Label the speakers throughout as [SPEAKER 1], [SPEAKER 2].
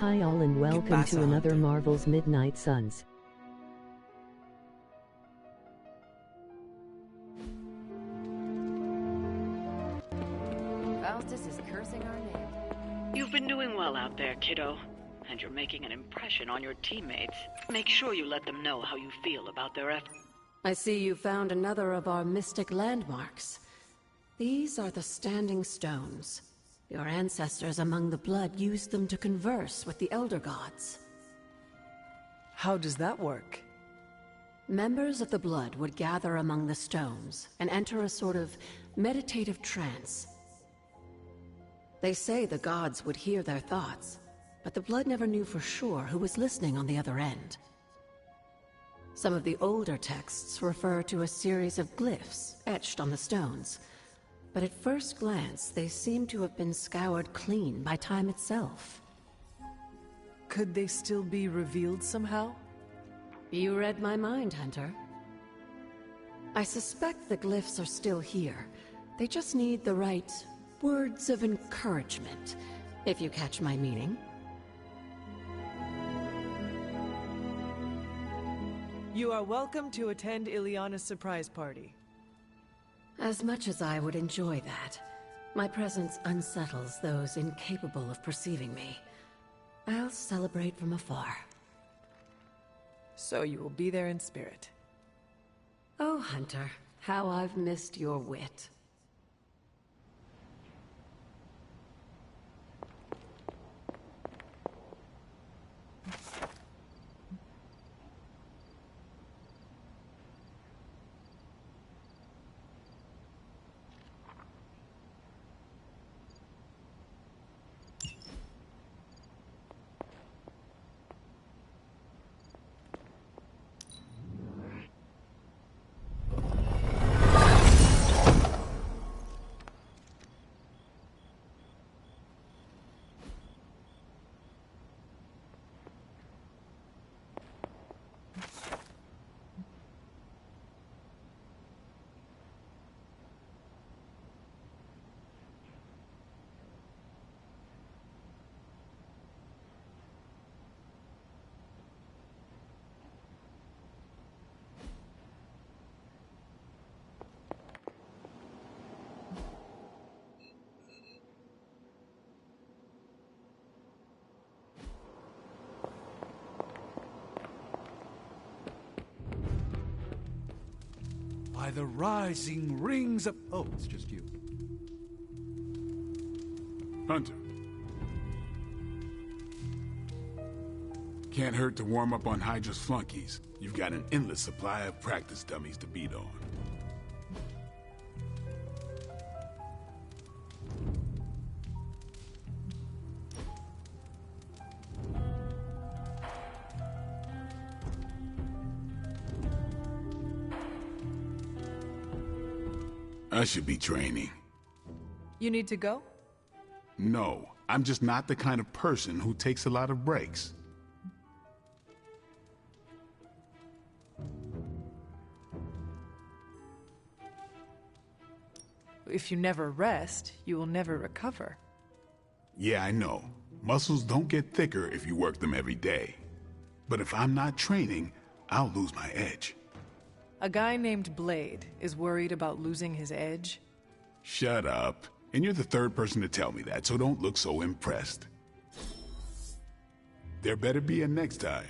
[SPEAKER 1] Hi all and welcome to another Marvel's Midnight Suns.
[SPEAKER 2] Faustus is cursing our name.
[SPEAKER 3] You've been doing well out there, kiddo. And you're making an impression on your teammates. Make sure you let them know how you feel about their effort.
[SPEAKER 2] I see you found another of our mystic landmarks. These are the Standing Stones. Your ancestors among the blood used them to converse with the Elder Gods.
[SPEAKER 4] How does that work?
[SPEAKER 2] Members of the blood would gather among the stones and enter a sort of meditative trance. They say the gods would hear their thoughts, but the blood never knew for sure who was listening on the other end. Some of the older texts refer to a series of glyphs etched on the stones, but at first glance they seem to have been scoured clean by time itself.
[SPEAKER 4] Could they still be revealed somehow?
[SPEAKER 2] You read my mind, Hunter. I suspect the glyphs are still here. They just need the right words of encouragement, if you catch my meaning.
[SPEAKER 4] You are welcome to attend Ileana's surprise party.
[SPEAKER 2] As much as I would enjoy that, my presence unsettles those incapable of perceiving me. I'll celebrate from afar.
[SPEAKER 4] So you will be there in spirit.
[SPEAKER 2] Oh, Hunter, how I've missed your wit.
[SPEAKER 5] By the rising rings of... Oh, it's just you.
[SPEAKER 6] Hunter. Can't hurt to warm up on Hydra's flunkies. You've got an endless supply of practice dummies to beat on. I should be training.
[SPEAKER 4] You need to go?
[SPEAKER 6] No, I'm just not the kind of person who takes a lot of breaks.
[SPEAKER 4] If you never rest, you will never recover.
[SPEAKER 6] Yeah, I know. Muscles don't get thicker if you work them every day. But if I'm not training, I'll lose my edge.
[SPEAKER 4] A guy named Blade is worried about losing his edge.
[SPEAKER 6] Shut up. And you're the third person to tell me that, so don't look so impressed. There better be a next time.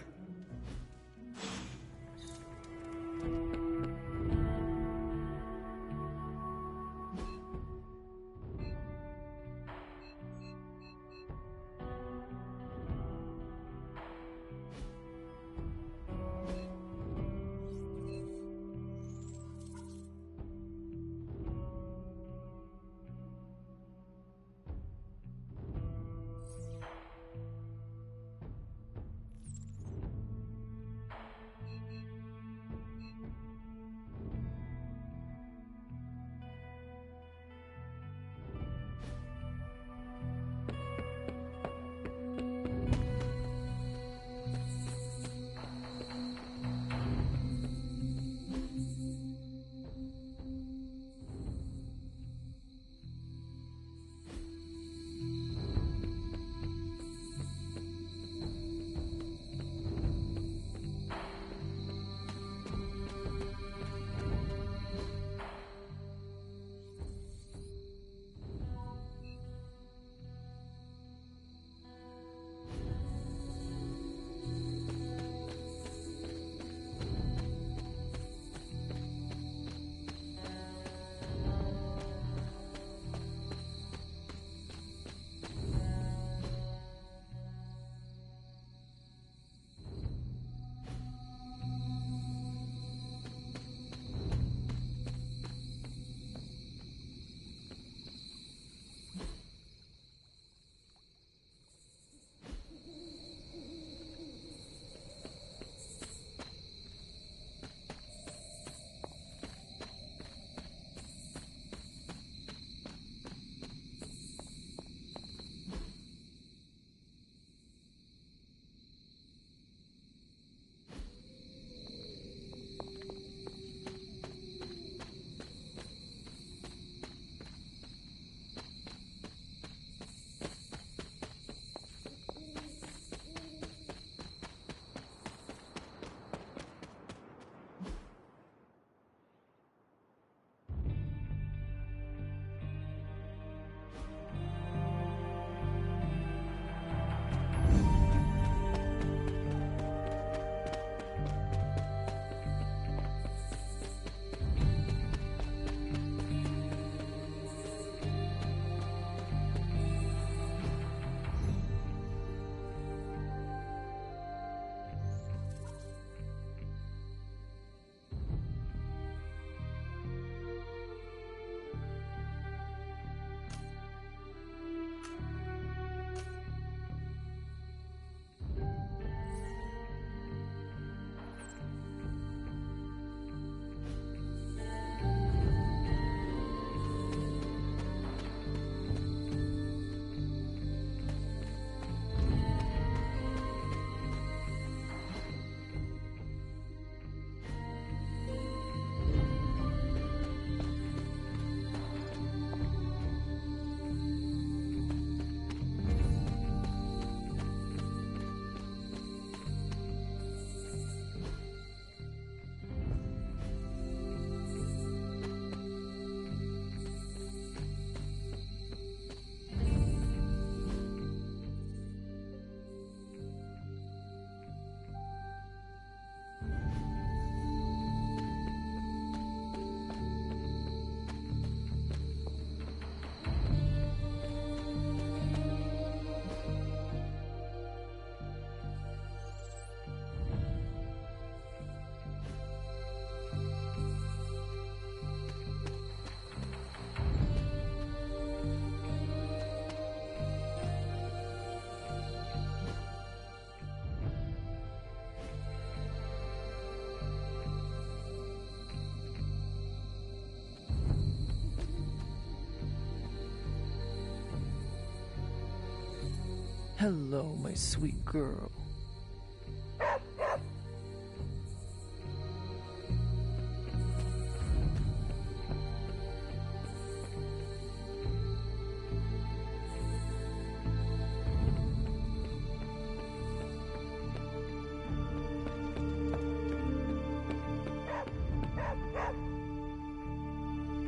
[SPEAKER 4] Hello, my sweet girl.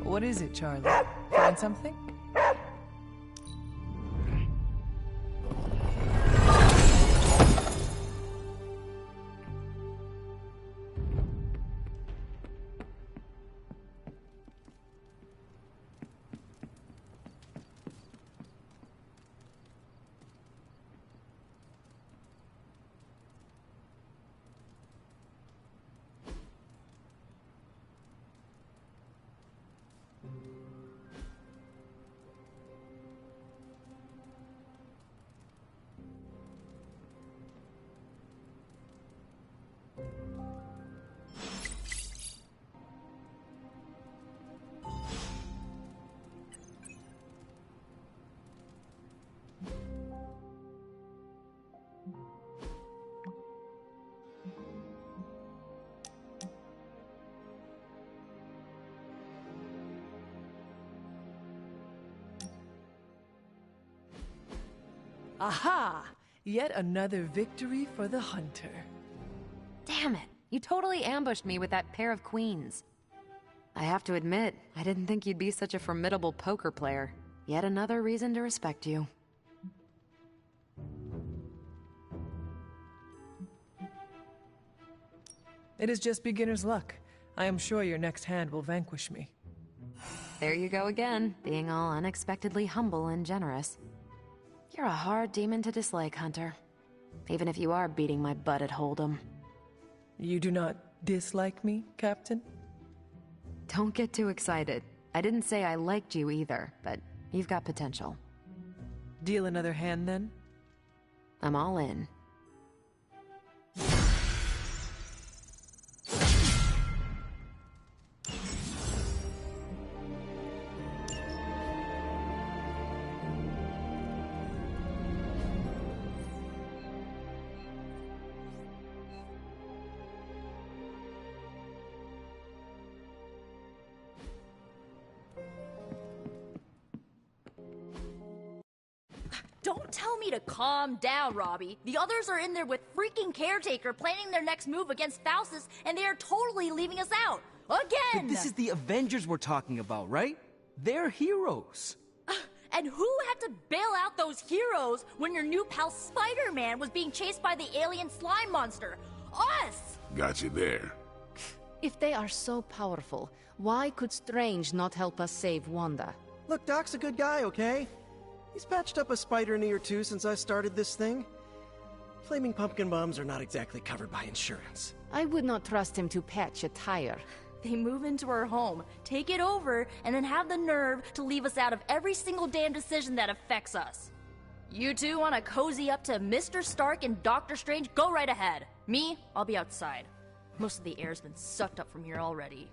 [SPEAKER 4] What is it, Charlie? Find something? Aha! Yet another victory for the hunter.
[SPEAKER 7] Damn it! You totally ambushed me with that pair of queens. I have to admit, I didn't think you'd be such a formidable poker player. Yet another reason to respect you.
[SPEAKER 4] It is just beginner's luck. I am sure your next hand will vanquish me.
[SPEAKER 7] There you go again, being all unexpectedly humble and generous. You're a hard demon to dislike, Hunter. Even if you are beating my butt at Hold'em.
[SPEAKER 4] You do not dislike me, Captain?
[SPEAKER 7] Don't get too excited. I didn't say I liked you either, but you've got potential.
[SPEAKER 4] Deal another hand, then?
[SPEAKER 7] I'm all in.
[SPEAKER 8] Don't tell me to calm down, Robbie. The others are in there with freaking Caretaker planning their next move against Faustus, and they are totally leaving us out. Again!
[SPEAKER 9] But this is the Avengers we're talking about, right? They're heroes.
[SPEAKER 8] And who had to bail out those heroes when your new pal Spider-Man was being chased by the alien slime monster? Us!
[SPEAKER 6] Got you there.
[SPEAKER 10] If they are so powerful, why could Strange not help us save Wanda?
[SPEAKER 11] Look, Doc's a good guy, okay? He's patched up a spider knee or two since I started this thing. Flaming pumpkin bombs are not exactly covered by insurance.
[SPEAKER 10] I would not trust him to patch a tire.
[SPEAKER 8] They move into our home, take it over, and then have the nerve to leave us out of every single damn decision that affects us. You two want to cozy up to Mr. Stark and Doctor Strange? Go right ahead. Me, I'll be outside. Most of the air's been sucked up from here already.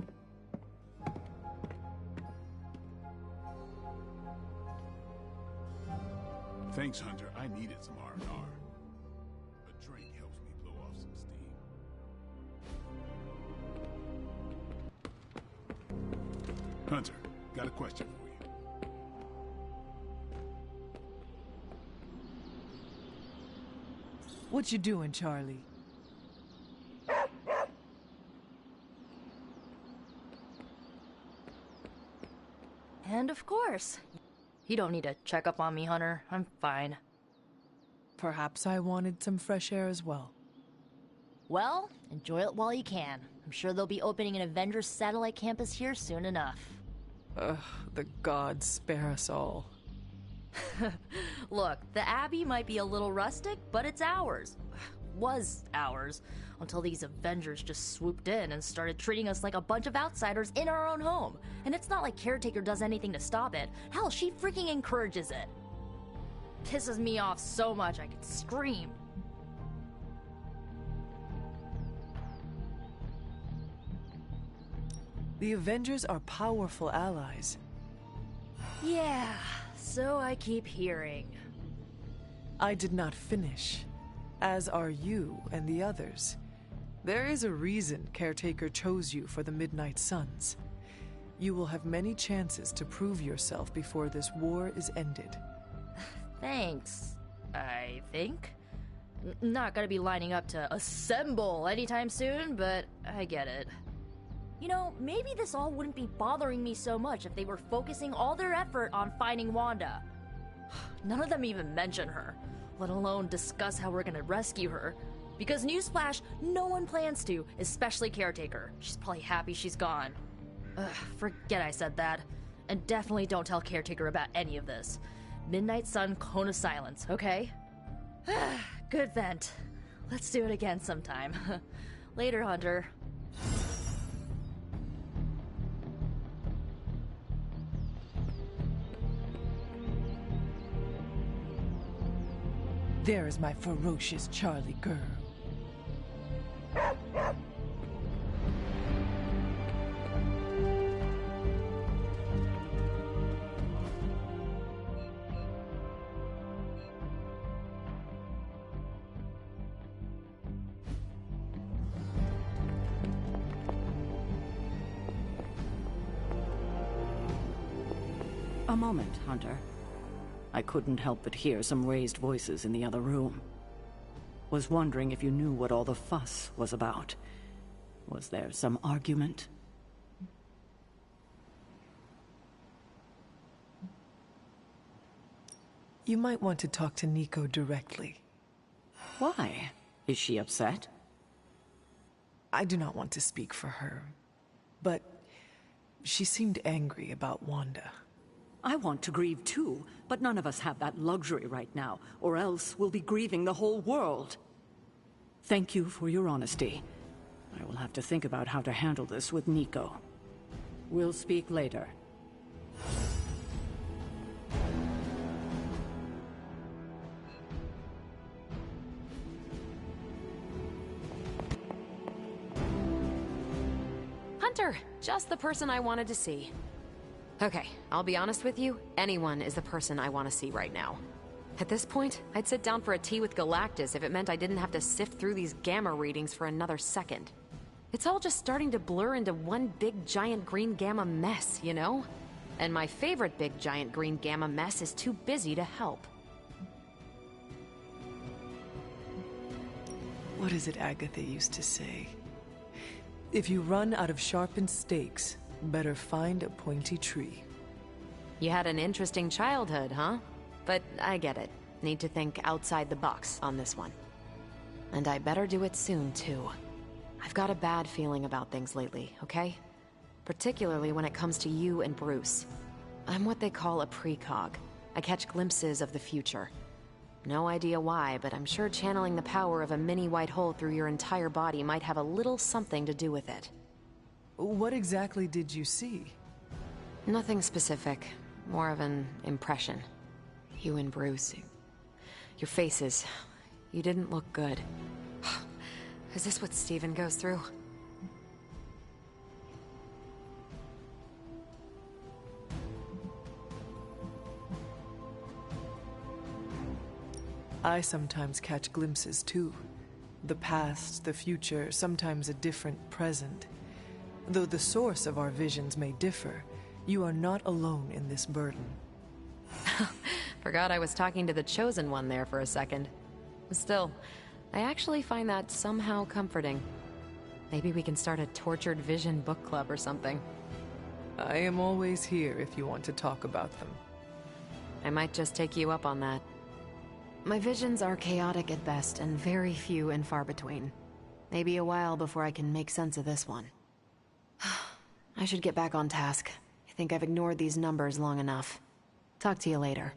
[SPEAKER 6] Thanks, Hunter. I needed some R&R. A drink helps me blow off some steam. Hunter, got a question for you.
[SPEAKER 4] What you doing, Charlie?
[SPEAKER 8] And of course, you don't need to check up on me, Hunter. I'm fine.
[SPEAKER 4] Perhaps I wanted some fresh air as well.
[SPEAKER 8] Well, enjoy it while you can. I'm sure they'll be opening an Avengers satellite campus here soon enough.
[SPEAKER 4] Ugh, the gods spare us all.
[SPEAKER 8] Look, the Abbey might be a little rustic, but it's ours. Was ours. Until these Avengers just swooped in and started treating us like a bunch of outsiders in our own home. And it's not like Caretaker does anything to stop it. Hell, she freaking encourages it. Pisses me off so much I could scream.
[SPEAKER 4] The Avengers are powerful allies.
[SPEAKER 8] Yeah, so I keep hearing.
[SPEAKER 4] I did not finish, as are you and the others. There is a reason Caretaker chose you for the Midnight Suns. You will have many chances to prove yourself before this war is ended.
[SPEAKER 8] Thanks, I think. Not gonna be lining up to assemble anytime soon, but I get it. You know, maybe this all wouldn't be bothering me so much if they were focusing all their effort on finding Wanda. None of them even mention her, let alone discuss how we're gonna rescue her. Because newsflash, no one plans to, especially Caretaker. She's probably happy she's gone. Ugh, forget I said that. And definitely don't tell Caretaker about any of this. Midnight Sun, Cone of Silence, okay? Good vent. Let's do it again sometime. Later, Hunter.
[SPEAKER 4] There is my ferocious Charlie girl.
[SPEAKER 12] A moment, Hunter. I couldn't help but hear some raised voices in the other room. Was wondering if you knew what all the fuss was about. Was there some argument?
[SPEAKER 4] You might want to talk to Nico directly.
[SPEAKER 12] Why? Is she upset?
[SPEAKER 4] I do not want to speak for her, but she seemed angry about Wanda.
[SPEAKER 12] I want to grieve too, but none of us have that luxury right now, or else we'll be grieving the whole world. Thank you for your honesty. I will have to think about how to handle this with Nico. We'll speak later.
[SPEAKER 7] Hunter, just the person I wanted to see. Okay, I'll be honest with you, anyone is the person I want to see right now. At this point, I'd sit down for a tea with Galactus if it meant I didn't have to sift through these gamma readings for another second. It's all just starting to blur into one big giant green gamma mess, you know? And my favorite big giant green gamma mess is too busy to help.
[SPEAKER 4] What is it Agatha used to say? If you run out of sharpened stakes, better find a pointy tree.
[SPEAKER 7] You had an interesting childhood, huh? But I get it. Need to think outside the box on this one. And I better do it soon, too. I've got a bad feeling about things lately, okay? Particularly when it comes to you and Bruce. I'm what they call a precog. I catch glimpses of the future. No idea why, but I'm sure channeling the power of a mini white hole through your entire body might have a little something to do with it.
[SPEAKER 4] What exactly did you see?
[SPEAKER 7] Nothing specific. More of an impression. You and Bruce. Your faces. You didn't look good. Is this what Steven goes through?
[SPEAKER 4] I sometimes catch glimpses too. The past, the future, sometimes a different present. Though the source of our visions may differ, you are not alone in this burden.
[SPEAKER 7] Forgot I was talking to the Chosen One there for a second. Still, I actually find that somehow comforting. Maybe we can start a tortured vision book club or something.
[SPEAKER 4] I am always here if you want to talk about them.
[SPEAKER 7] I might just take you up on that. My visions are chaotic at best and very few and far between. Maybe a while before I can make sense of this one. I should get back on task. I think I've ignored these numbers long enough. Talk to you later.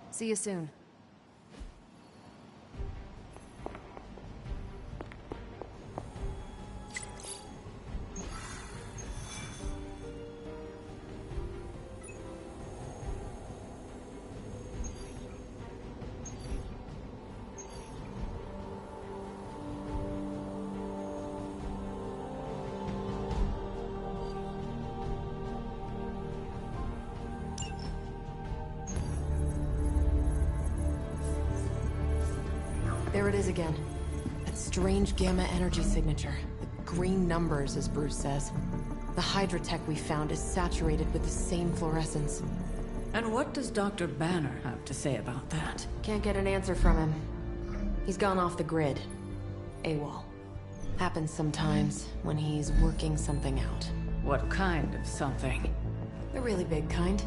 [SPEAKER 7] See you soon. There it is again. That strange gamma energy signature. The green numbers, as Bruce says. The Hydra tech we found is saturated with the same fluorescence.
[SPEAKER 12] And what does Dr. Banner have to say about that?
[SPEAKER 7] Can't get an answer from him. He's gone off the grid. AWOL. Happens sometimes when he's working something out.
[SPEAKER 12] What kind of something?
[SPEAKER 7] The really big kind.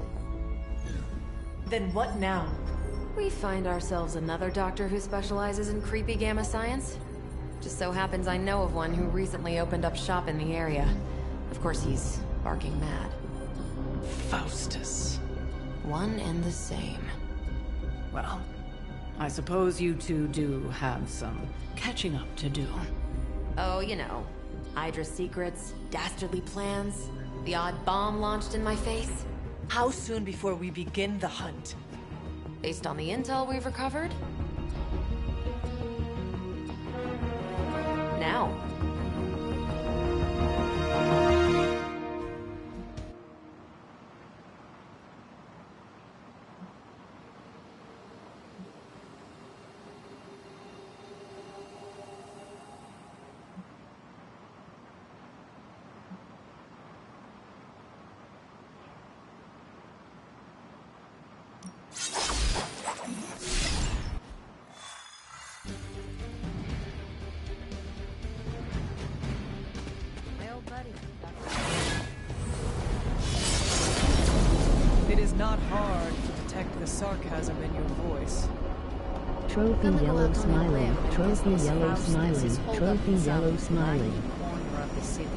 [SPEAKER 7] Then what now? We find ourselves another doctor who specializes in creepy gamma science. Just so happens I know of one who recently opened up shop in the area. Of course, he's barking mad.
[SPEAKER 12] Faustus.
[SPEAKER 7] One and the same.
[SPEAKER 12] Well, I suppose you two do have some catching up to do.
[SPEAKER 7] Oh, you know. Hydra secrets, dastardly plans, the odd bomb launched in my face.
[SPEAKER 4] How soon before we begin the hunt?
[SPEAKER 7] Based on the intel we've recovered? Now.
[SPEAKER 4] It is not hard to detect the sarcasm in your voice.
[SPEAKER 1] Trophy yellow smiling, trophy yellow smiling, trophy yellow smiling.
[SPEAKER 10] Corner of the city.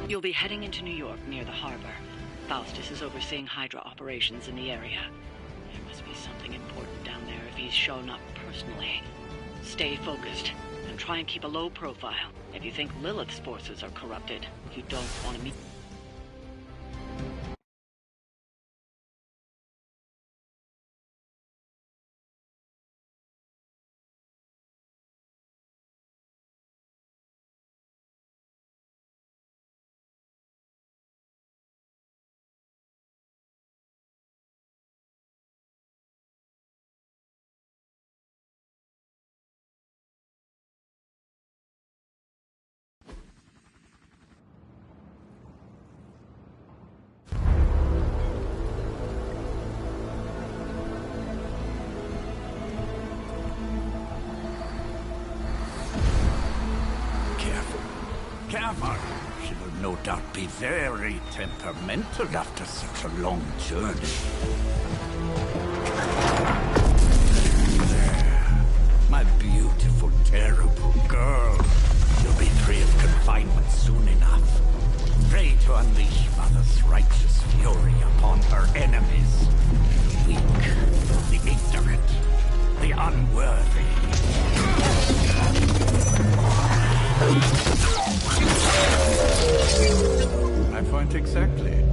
[SPEAKER 3] You'll be heading into New York near the harbor. Faustus is overseeing Hydra operations in the area. There must be something important down there if he's shown up personally. Stay focused and try and keep a low profile. If you think Lilith's forces are corrupted, you don't want to meet...
[SPEAKER 5] Careful. She will no doubt be very temperamental after such a long journey. There. My beautiful, terrible girl. You'll be free of confinement soon enough. Pray to unleash Mother's righteous fury upon her enemies. The weak, the ignorant, the unworthy. My point exactly.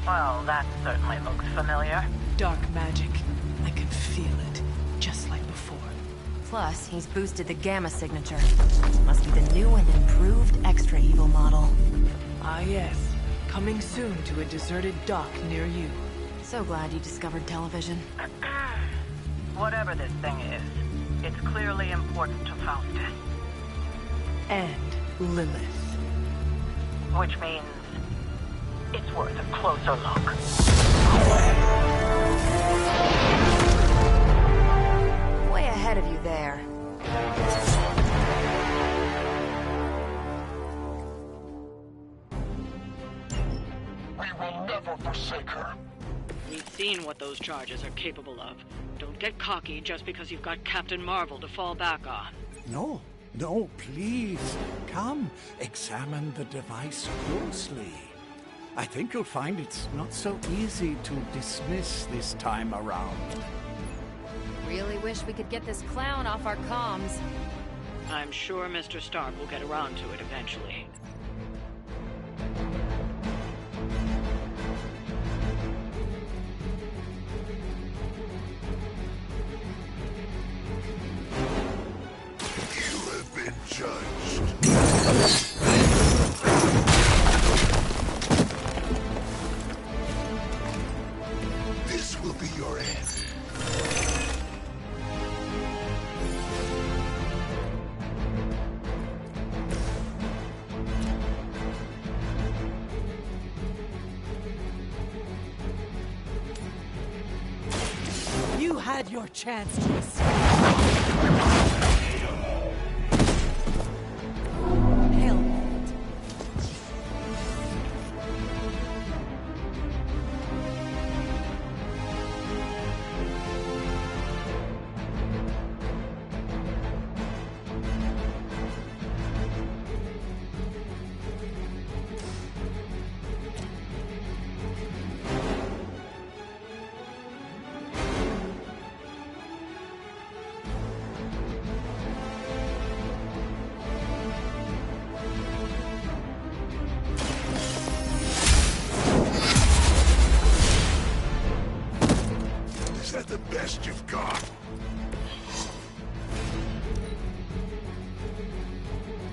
[SPEAKER 3] Well, that certainly looks familiar.
[SPEAKER 4] Dark magic. I can feel it, just like before.
[SPEAKER 7] Plus, he's boosted the gamma signature. Must be the new and improved extra evil model.
[SPEAKER 4] Ah yes, coming soon to a deserted dock near you.
[SPEAKER 7] So glad you discovered television.
[SPEAKER 3] Whatever this thing is, it's clearly important to Faustus.
[SPEAKER 4] And Lilith.
[SPEAKER 3] Which means it's worth a closer look.
[SPEAKER 7] Way ahead of you there.
[SPEAKER 13] We will never forsake her.
[SPEAKER 3] We've seen what those charges are capable of. Don't get cocky just because you've got Captain Marvel to fall back on.
[SPEAKER 5] No, no, please. Come, examine the device closely. I think you'll find it's not so easy to dismiss this time around.
[SPEAKER 7] Really wish we could get this clown off our comms.
[SPEAKER 3] I'm sure Mr. Stark will get around to it eventually.
[SPEAKER 13] You have been judged. This will be your end.
[SPEAKER 4] You had your chance to escape. Hell with it.
[SPEAKER 13] Is that the best you've got?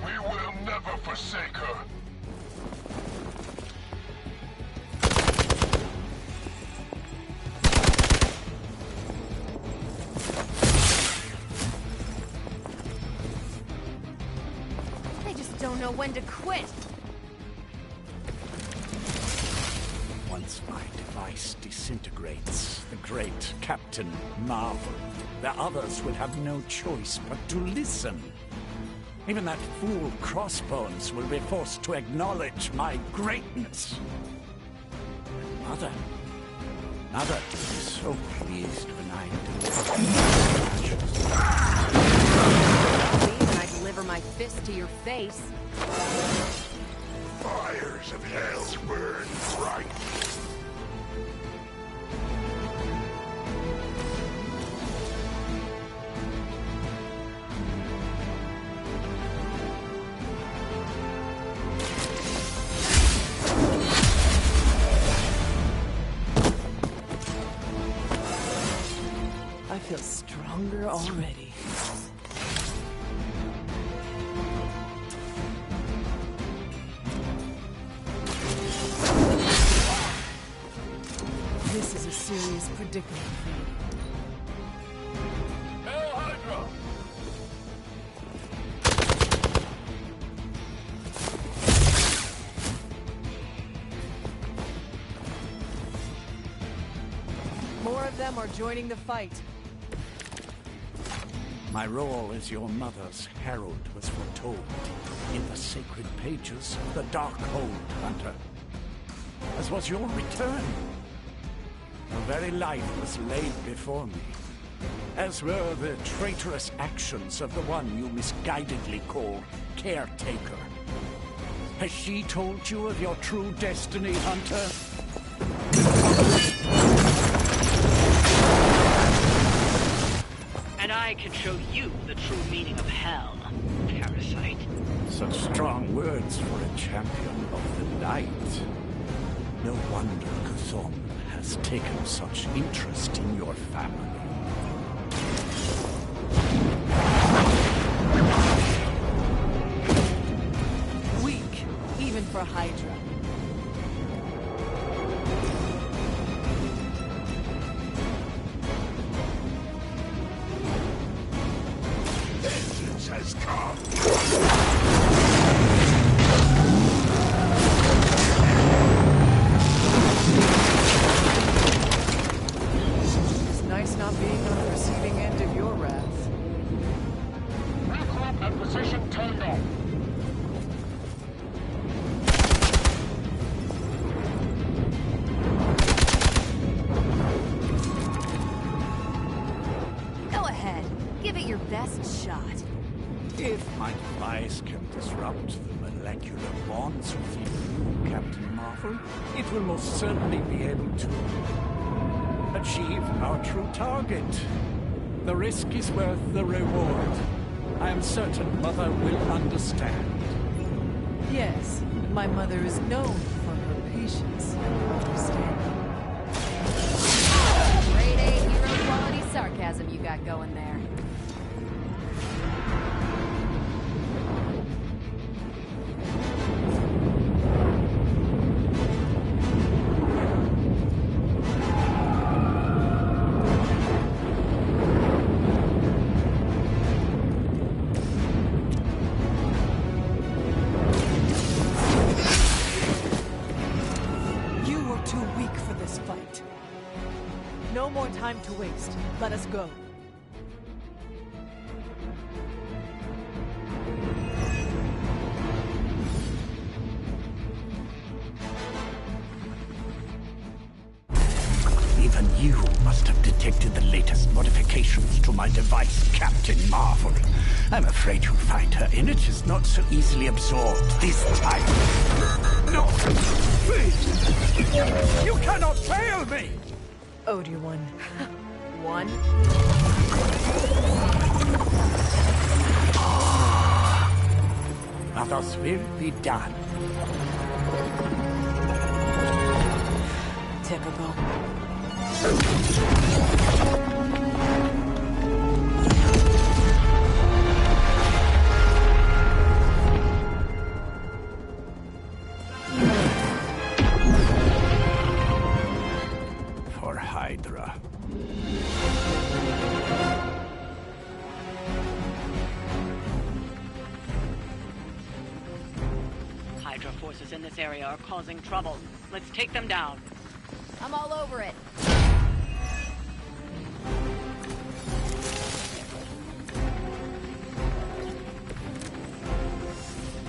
[SPEAKER 13] We will never forsake her.
[SPEAKER 7] They just don't know when to quit.
[SPEAKER 5] Once my device disintegrates, the great Captain Marvel, the others will have no choice but to listen. Even that fool Crossbones will be forced to acknowledge my greatness. Mother will be so pleased when I do.
[SPEAKER 7] When I deliver my fist to your face.
[SPEAKER 13] Fires of hell burn bright.
[SPEAKER 4] I feel stronger already. This is a serious predicament for you.
[SPEAKER 13] Hail Hydra!
[SPEAKER 4] More of them are joining the fight.
[SPEAKER 5] My role as your mother's herald was foretold in the sacred pages of the Darkhold, Hunter. As was your return. Your very life was laid before me, as were the traitorous actions of the one you misguidedly call Caretaker. Has she told you of your true destiny, Hunter?
[SPEAKER 3] And I can show you the true meaning of hell, parasite.
[SPEAKER 5] Such strong words for a champion of the light. No wonder Kuthon has taken such interest in your family.
[SPEAKER 4] Weak, even for Hydra.
[SPEAKER 13] Vengeance has come.
[SPEAKER 4] It's nice not being on the receiving end of your wrath.
[SPEAKER 13] Regroup at position Tango.
[SPEAKER 7] Go ahead. Give it your best shot.
[SPEAKER 5] If my device can disrupt the molecular bonds with you, Captain Marvel, it will most certainly be able to achieve our true target. The risk is worth the reward. I am certain Mother will understand.
[SPEAKER 4] Yes, my mother is known for her patience and understanding.
[SPEAKER 7] Grade A hero quality sarcasm you got going there.
[SPEAKER 4] No more time to waste. Let us go.
[SPEAKER 5] Even you must have detected the latest modifications to my device, Captain Marvel. I'm afraid you'll find her energies not so easily absorbed this time. No! Please! You cannot fail me!
[SPEAKER 4] Oh, dear one. One.
[SPEAKER 5] Others will be done.
[SPEAKER 4] Typical.
[SPEAKER 5] For Hydra.
[SPEAKER 3] Hydra forces in this area are causing trouble. Let's take them down.
[SPEAKER 7] I'm all over it.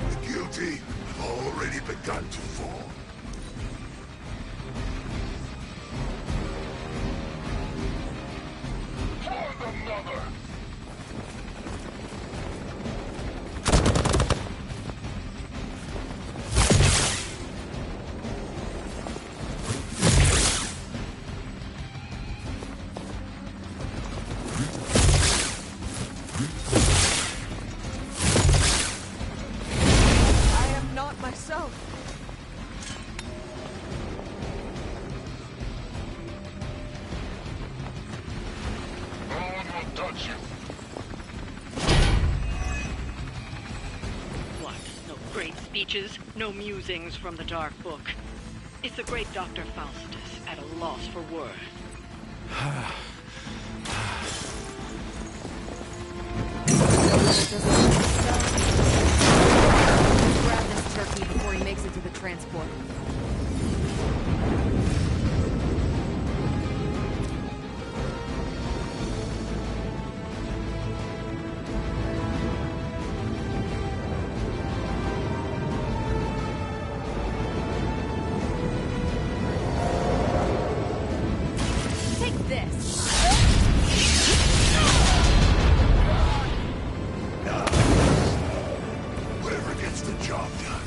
[SPEAKER 13] The guilty have already begun to fall. For the mother!
[SPEAKER 3] What? No great speeches? No musings from the Dark Book? Is the great Dr. Faustus at a loss for words?
[SPEAKER 7] Grab this turkey before he makes it to the transport.
[SPEAKER 13] Whatever gets the job done.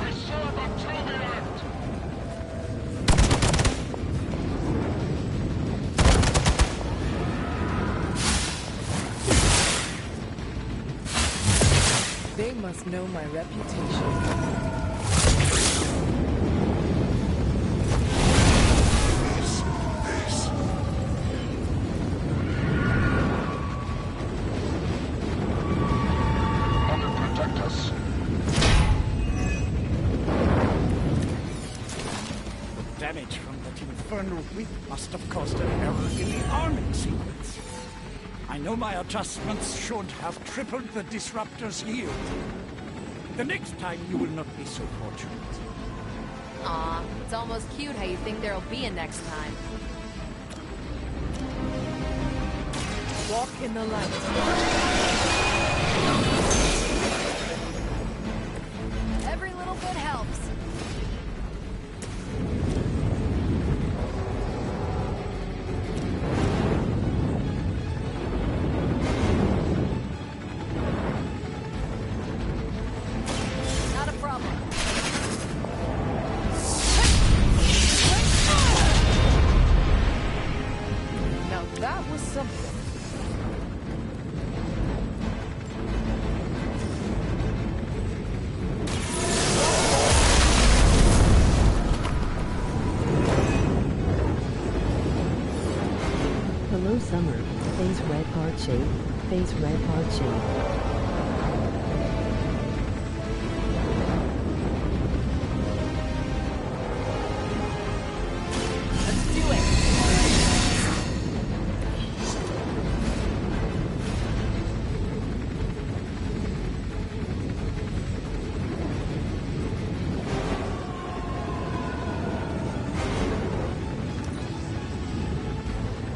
[SPEAKER 13] We serve until the end.
[SPEAKER 4] They must know my reputation.
[SPEAKER 13] Mother, protect us.
[SPEAKER 5] The damage from that infernal whip must have caused an error in the arming sequence. I know my adjustments should have tripled the disruptor's yield. The next time you will not be so fortunate.
[SPEAKER 7] Aw, it's almost cute how you think there'll be a next time.
[SPEAKER 4] Walk in the light.
[SPEAKER 7] Every little bit
[SPEAKER 4] Now that was something.
[SPEAKER 1] Hello Summer, face red heart shape, face red heart shape.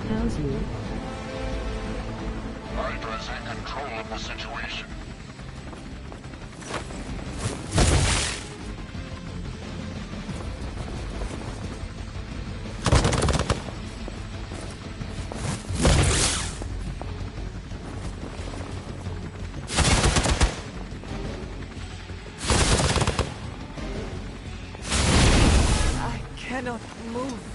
[SPEAKER 1] How's you?
[SPEAKER 13] Hydra's in control of the situation.
[SPEAKER 4] I cannot move.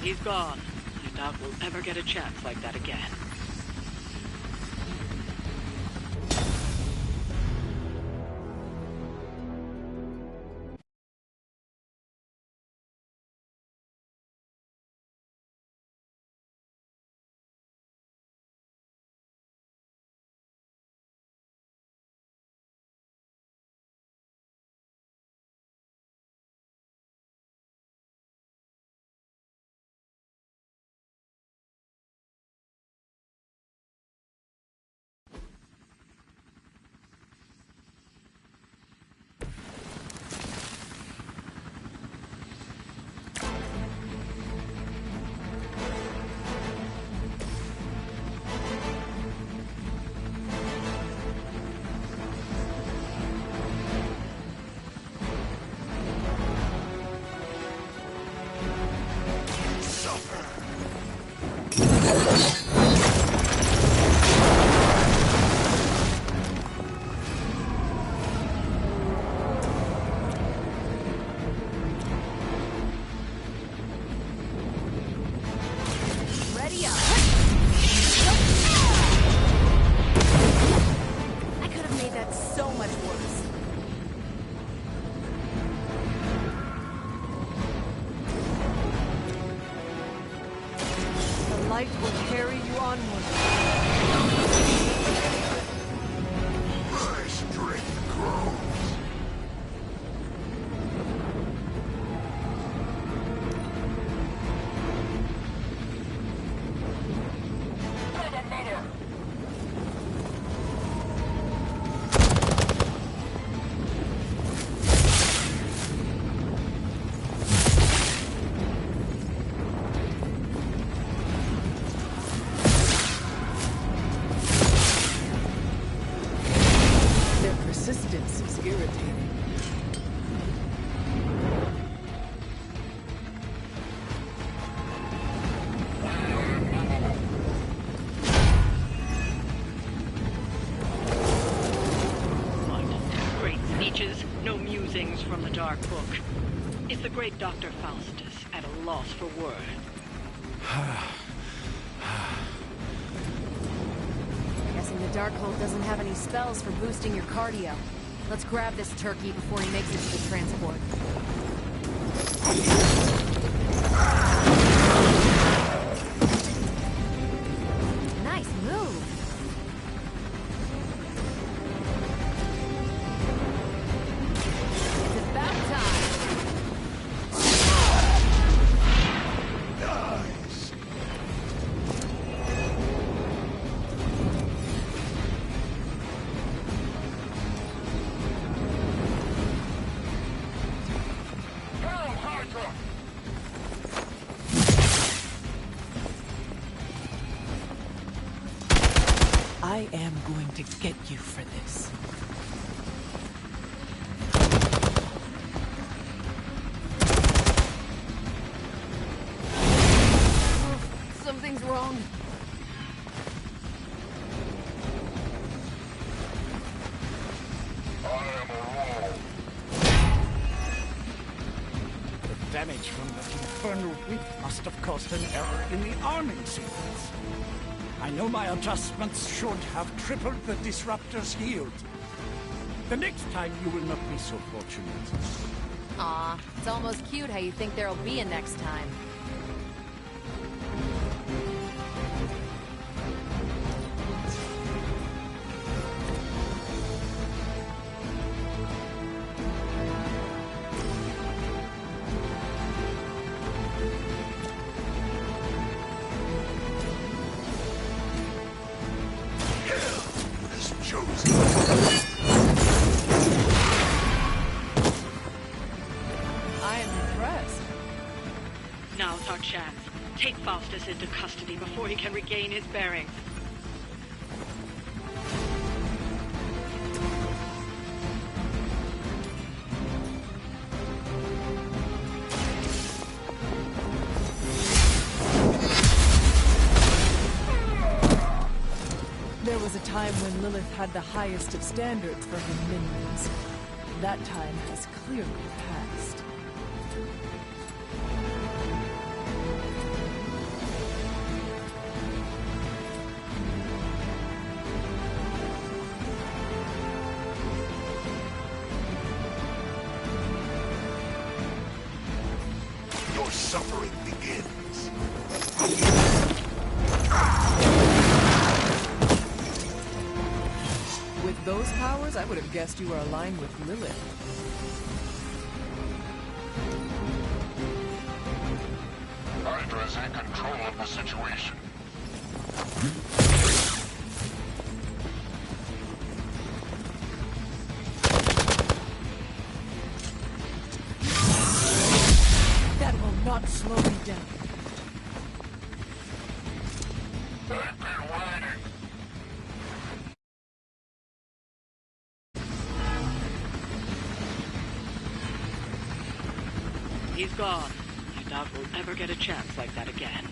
[SPEAKER 3] He's gone. I doubt we'll ever get a chance like that again.
[SPEAKER 4] Light will carry you onward.
[SPEAKER 13] My strength grows.
[SPEAKER 4] Persistence is irritating.
[SPEAKER 3] What? Great speeches, no musings from the Dark Book. Is the great Dr. Faustus at a loss for words?
[SPEAKER 10] Guessing the Darkhold doesn't have any spells for boosting your cardio. Let's grab this turkey before he makes it to the transport. Nice move! It's about time!
[SPEAKER 4] I am going to get you for this.
[SPEAKER 10] Something's wrong.
[SPEAKER 5] damage from that infernal whip must have caused an error in the arming sequence. I know my adjustments should have tripled the disruptor's yield. The next time you will not be so fortunate.
[SPEAKER 10] Aw, it's almost cute how you think there'll be a next time.
[SPEAKER 3] Now's our chance. Take Faustus into custody before he can regain his bearings.
[SPEAKER 4] There was a time when Lilith had the highest of standards for her minions. That time has clearly passed.
[SPEAKER 6] Your suffering begins.
[SPEAKER 4] With those powers, I would have guessed you were aligned with Lilith.
[SPEAKER 13] Hydra is in control of the situation.
[SPEAKER 4] That will not slow me down.
[SPEAKER 13] I've been waiting.
[SPEAKER 3] He's gone. I doubt we'll ever get a chance like that again.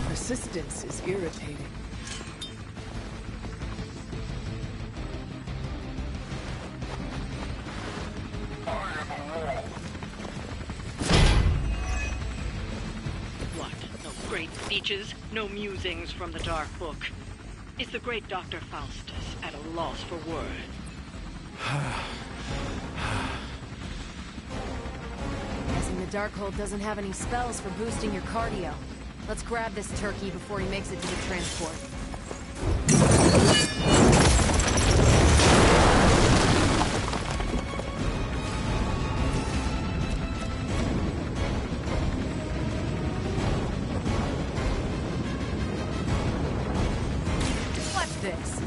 [SPEAKER 4] Persistence is irritating.
[SPEAKER 3] What? No great speeches? No musings from the Dark Book? Is the great Dr. Faustus at a loss for words?
[SPEAKER 10] Guessing the Darkhold doesn't have any spells for boosting your cardio. Let's grab this turkey before he makes it to the transport. Watch this.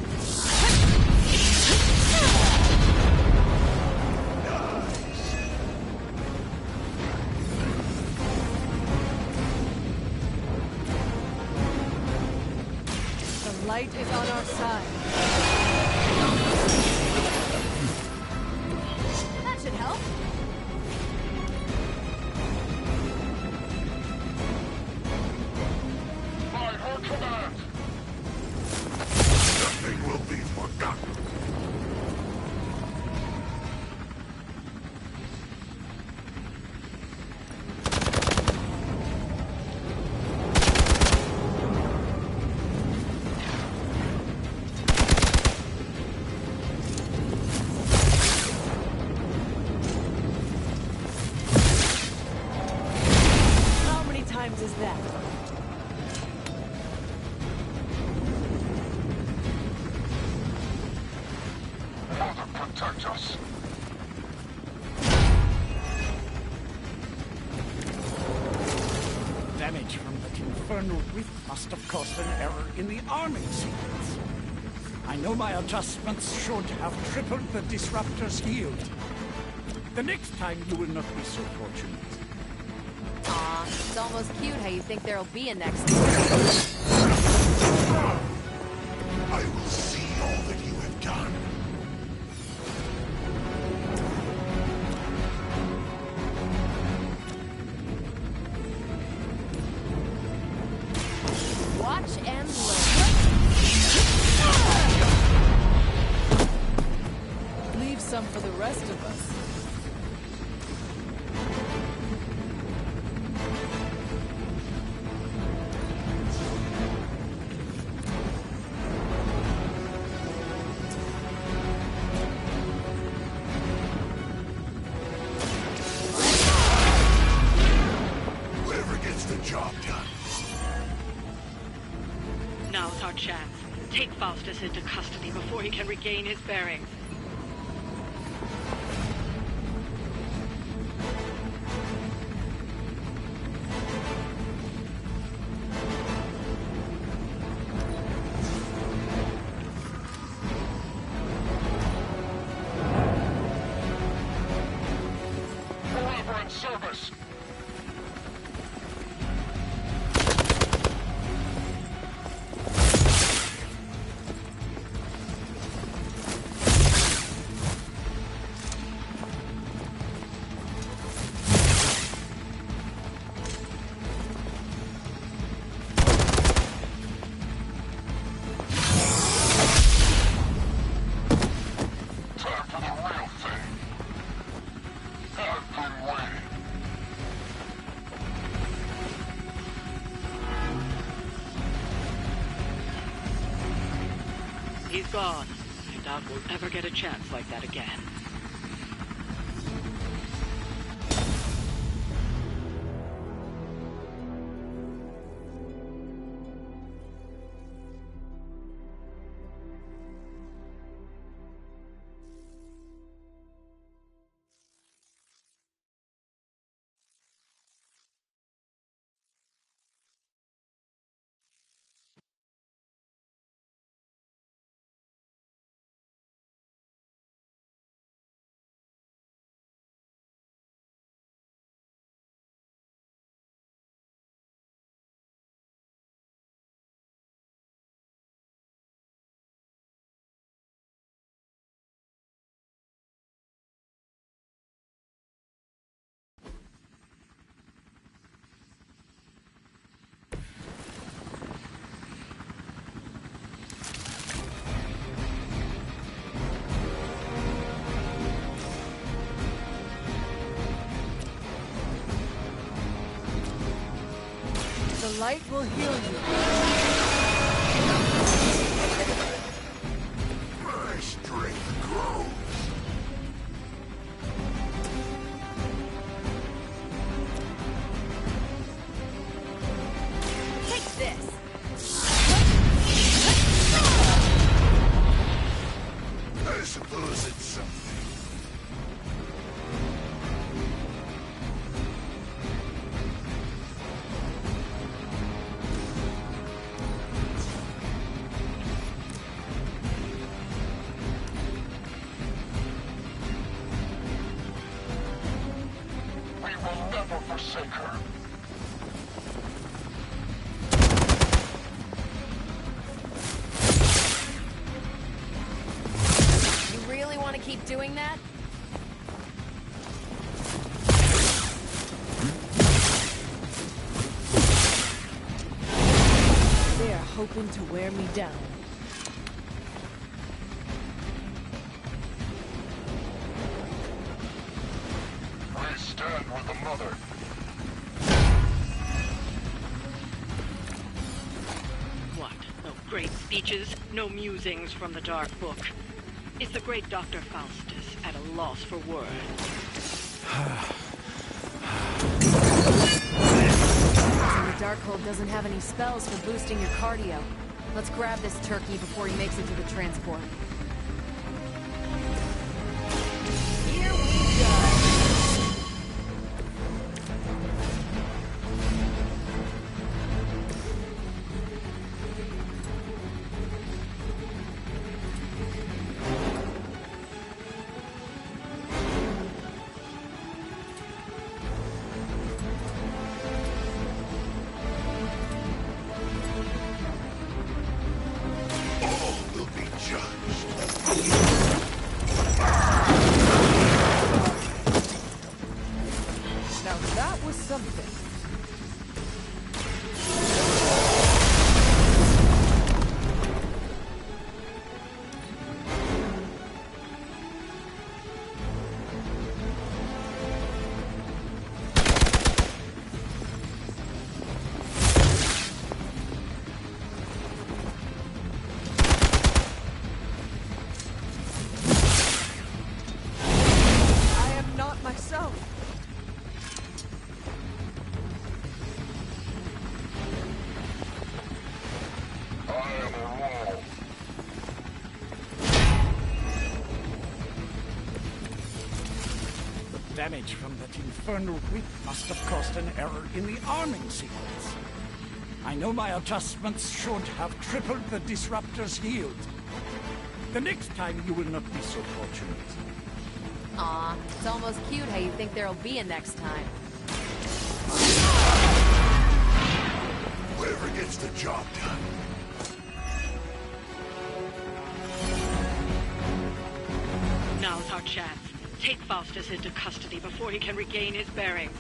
[SPEAKER 4] Light is on our side.
[SPEAKER 10] That should help.
[SPEAKER 13] By her command.
[SPEAKER 6] Nothing will be forgotten.
[SPEAKER 10] that.
[SPEAKER 13] Mother, protect us.
[SPEAKER 5] Damage from that infernal whip must have caused an error in the arming sequence. I know my adjustments should have tripled the disruptor's yield. The next time you will not be so fortunate.
[SPEAKER 10] Aw, it's almost cute how you think there'll be a next
[SPEAKER 6] I will see all that you have done.
[SPEAKER 10] Watch and learn.
[SPEAKER 4] Leave some for the rest of us.
[SPEAKER 6] Whoever gets the job done.
[SPEAKER 3] Now's our chance. Take Faustus into custody before he can regain his bearings.
[SPEAKER 13] Forever in service. Time for the real thing. I've been waiting.
[SPEAKER 3] He's gone. I doubt we'll ever get a chance like that again.
[SPEAKER 4] The light will heal you.
[SPEAKER 6] My strength grows.
[SPEAKER 10] Take this.
[SPEAKER 6] I suppose it's something.
[SPEAKER 13] We will never forsake her.
[SPEAKER 10] You really want to keep doing that?
[SPEAKER 4] They are hoping to wear me down.
[SPEAKER 13] We stand with the mother.
[SPEAKER 3] What? No great speeches? No musings from the Dark Book? Is the great Dr. Faustus at a loss for words?
[SPEAKER 10] Darkhold doesn't have any spells for boosting your cardio. Let's grab this turkey before he makes it to the transport. Here we go!
[SPEAKER 4] Now that was something. I am not myself.
[SPEAKER 5] Damage from that infernal whip must have caused an error in the arming sequence. I know my adjustments should have tripled the disruptor's yield. The next time you will not be so fortunate.
[SPEAKER 10] Aw, it's almost cute how you think there'll be a next time.
[SPEAKER 6] Whoever gets the job done.
[SPEAKER 3] Now's our chance. Take Faustus into custody before he can regain his bearings.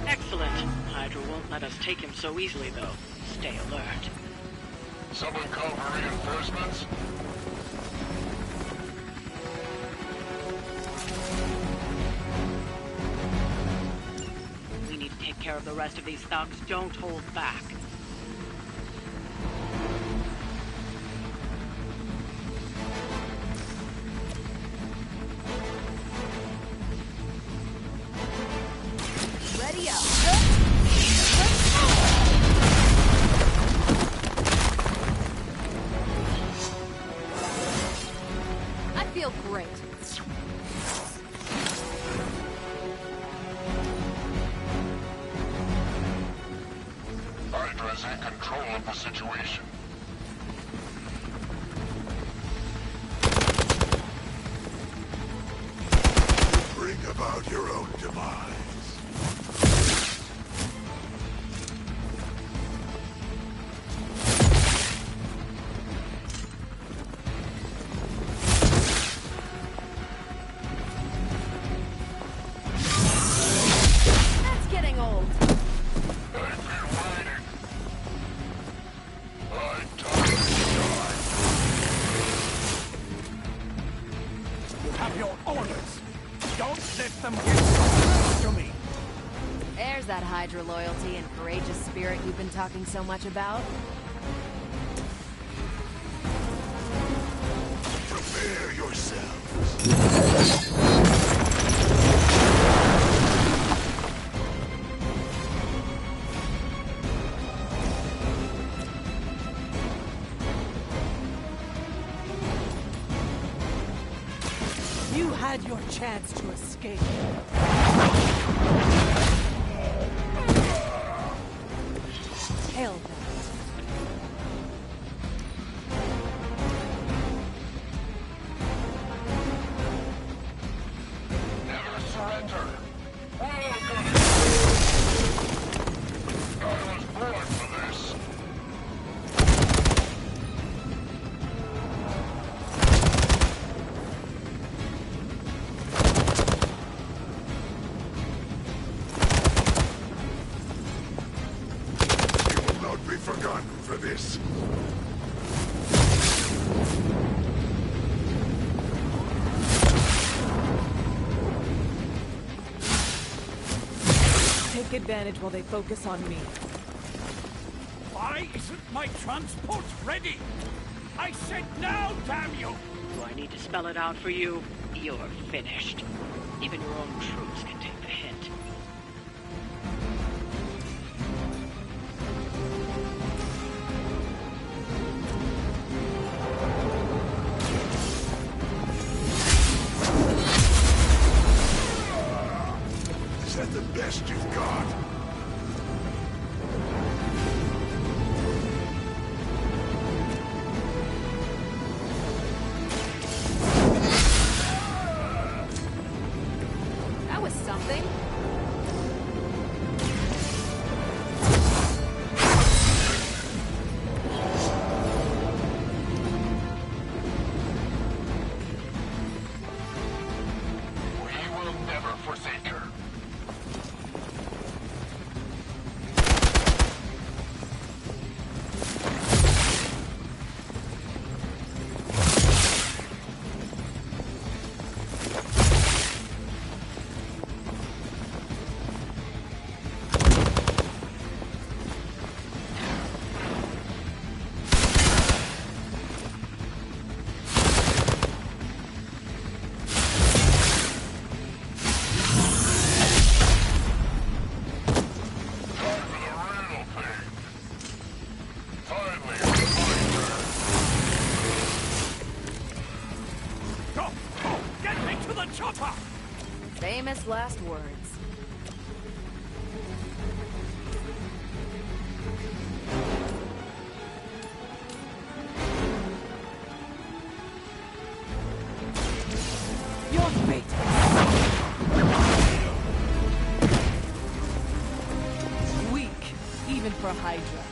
[SPEAKER 3] Excellent. Hydra won't let us take him so easily, though. Stay alert.
[SPEAKER 13] Someone call for reinforcements?
[SPEAKER 3] We need to take care of the rest of these thugs. Don't hold back.
[SPEAKER 10] Ready up! I feel great.
[SPEAKER 13] Hydra's in control of the situation.
[SPEAKER 6] Bring about your own demise.
[SPEAKER 10] That's getting old.
[SPEAKER 13] I've been waiting. I died.
[SPEAKER 5] You have your orders. Don't let them get close to me.
[SPEAKER 10] There's that Hydra loyalty and courageous spirit you've been talking so much about.
[SPEAKER 6] Prepare yourselves.
[SPEAKER 4] You had your chance to escape. Hell no.
[SPEAKER 13] Never surrender. We're all gonna I was born for this.
[SPEAKER 6] You will not be forgotten for this.
[SPEAKER 4] Take advantage while they focus on me.
[SPEAKER 5] Why isn't my transport ready? I said now, damn you!
[SPEAKER 3] Do I need to spell it out for you? You're finished. Even your own troops can take the hint.
[SPEAKER 6] Is that the best you've got?
[SPEAKER 10] That was something.
[SPEAKER 13] We will never forsake her.
[SPEAKER 10] Famous last words.
[SPEAKER 4] Your fate. Weak, even for Hydra.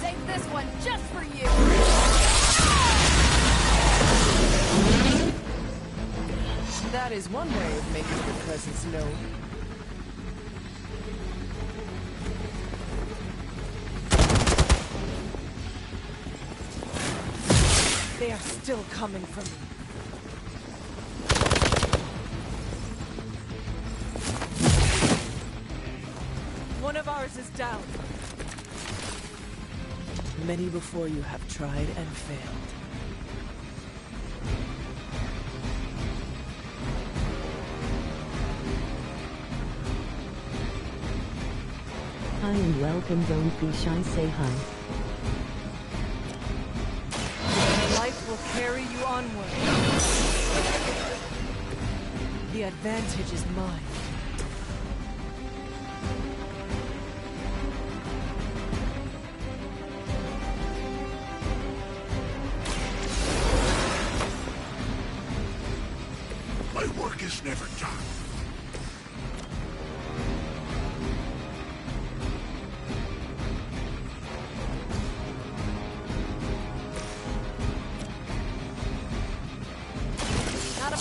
[SPEAKER 10] Save this one just for you!
[SPEAKER 4] That is one way of making your presence known. They are still coming for me. One of ours is down. Many before you have tried and failed.
[SPEAKER 1] Hi and welcome, don't be shy, say hi.
[SPEAKER 4] Life will carry you onward. The advantage is mine.
[SPEAKER 6] My work is never done.
[SPEAKER 10] Not a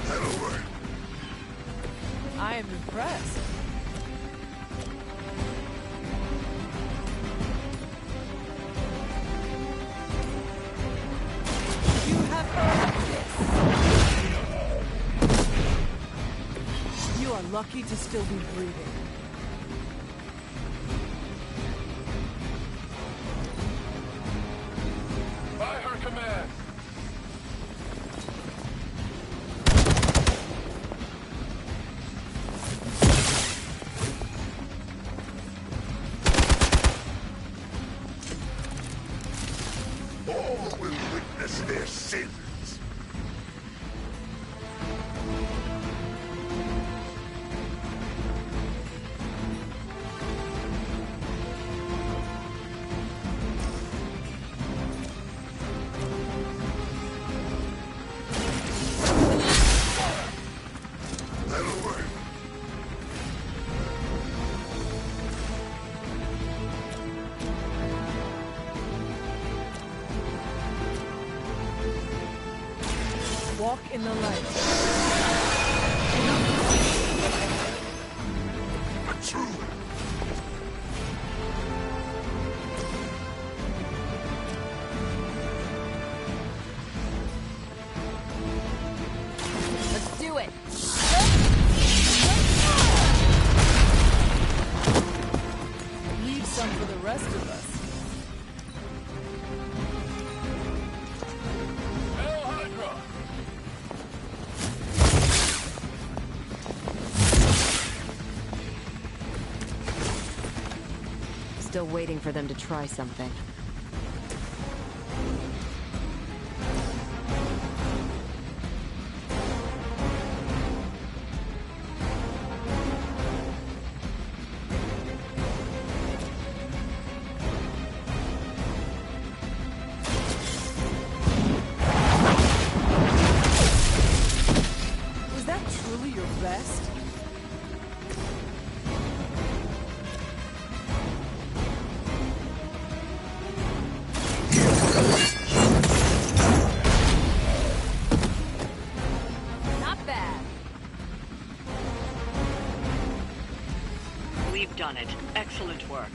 [SPEAKER 6] That'll work.
[SPEAKER 4] I am impressed. You have earned this. You are lucky to still be breathing.
[SPEAKER 13] By her command.
[SPEAKER 6] All will witness their sins. That'll work.
[SPEAKER 4] Walk in the light.
[SPEAKER 10] Let's do it!
[SPEAKER 4] Leave some for the rest of us.
[SPEAKER 7] Still waiting for them to try something.
[SPEAKER 4] Was that truly your best?
[SPEAKER 10] Not bad.
[SPEAKER 3] We've done it. Excellent work.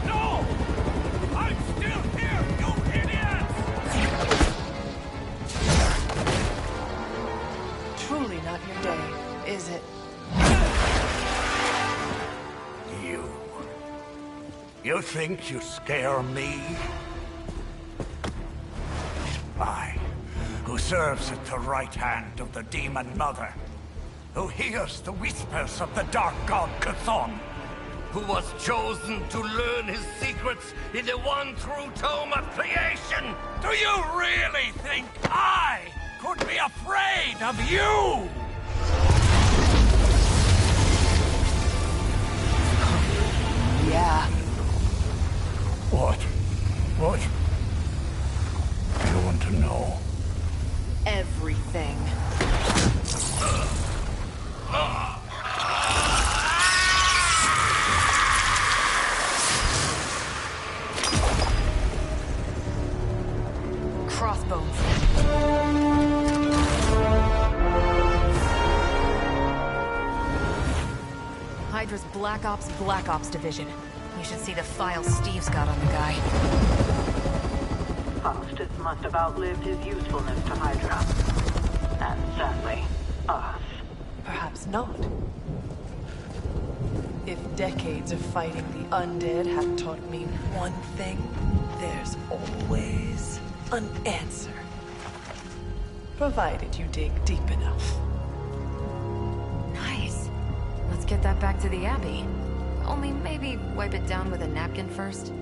[SPEAKER 5] No! I'm still here, you idiots!
[SPEAKER 4] Truly not your day, is it?
[SPEAKER 5] You think you scare me? I, who serves at the right hand of the Demon Mother, who hears the whispers of the Dark God Chthon, who was chosen to learn his secrets in the one true tome of creation. Do you really think I could be afraid of you?
[SPEAKER 4] Yeah.
[SPEAKER 5] What? What? You want to know?
[SPEAKER 10] Everything.
[SPEAKER 7] Crossbones. Hydra's Black Ops Division. You should see the files Steve's got on the guy.
[SPEAKER 14] Faustus must have outlived his usefulness to Hydra. And sadly, us.
[SPEAKER 4] Perhaps not. If decades of fighting the undead have taught me one thing, there's always an answer. Provided you dig deep enough.
[SPEAKER 7] Nice. Let's get that back to the Abbey. Only maybe wipe it down with a napkin first.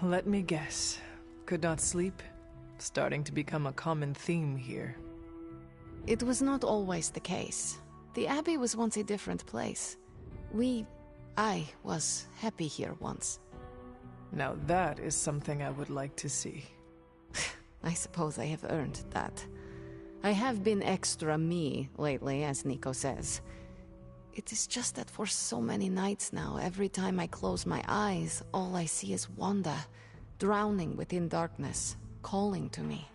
[SPEAKER 4] Let me guess. Could not sleep? Starting to become a common theme here.
[SPEAKER 2] It was not always the case. The Abbey was once a different place. We I was happy here once.
[SPEAKER 4] Now that is something I would like to see.
[SPEAKER 2] I suppose I have earned that. I have been extra me lately, as Nico says. It is just that for so many nights now, every time I close my eyes, all I see is Wanda, drowning within darkness, calling to me.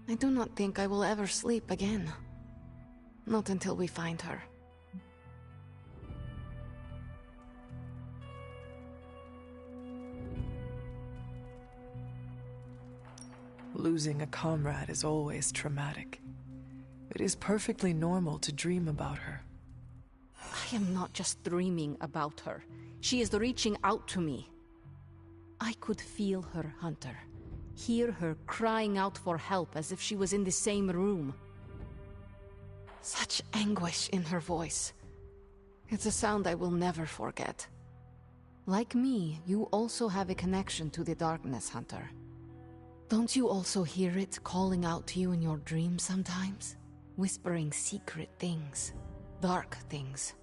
[SPEAKER 2] I do not think I will ever sleep again. Not until we find her.
[SPEAKER 4] Losing a comrade is always traumatic. It is perfectly normal to dream about her.
[SPEAKER 2] I am not just dreaming about her. She is reaching out to me. I could feel her, Hunter. Hear her crying out for help as if she was in the same room. Such anguish in her voice. It's a sound I will never forget. Like me, you also have a connection to the darkness, Hunter. Don't you also hear it calling out to you in your dreams sometimes? Whispering secret things, dark things.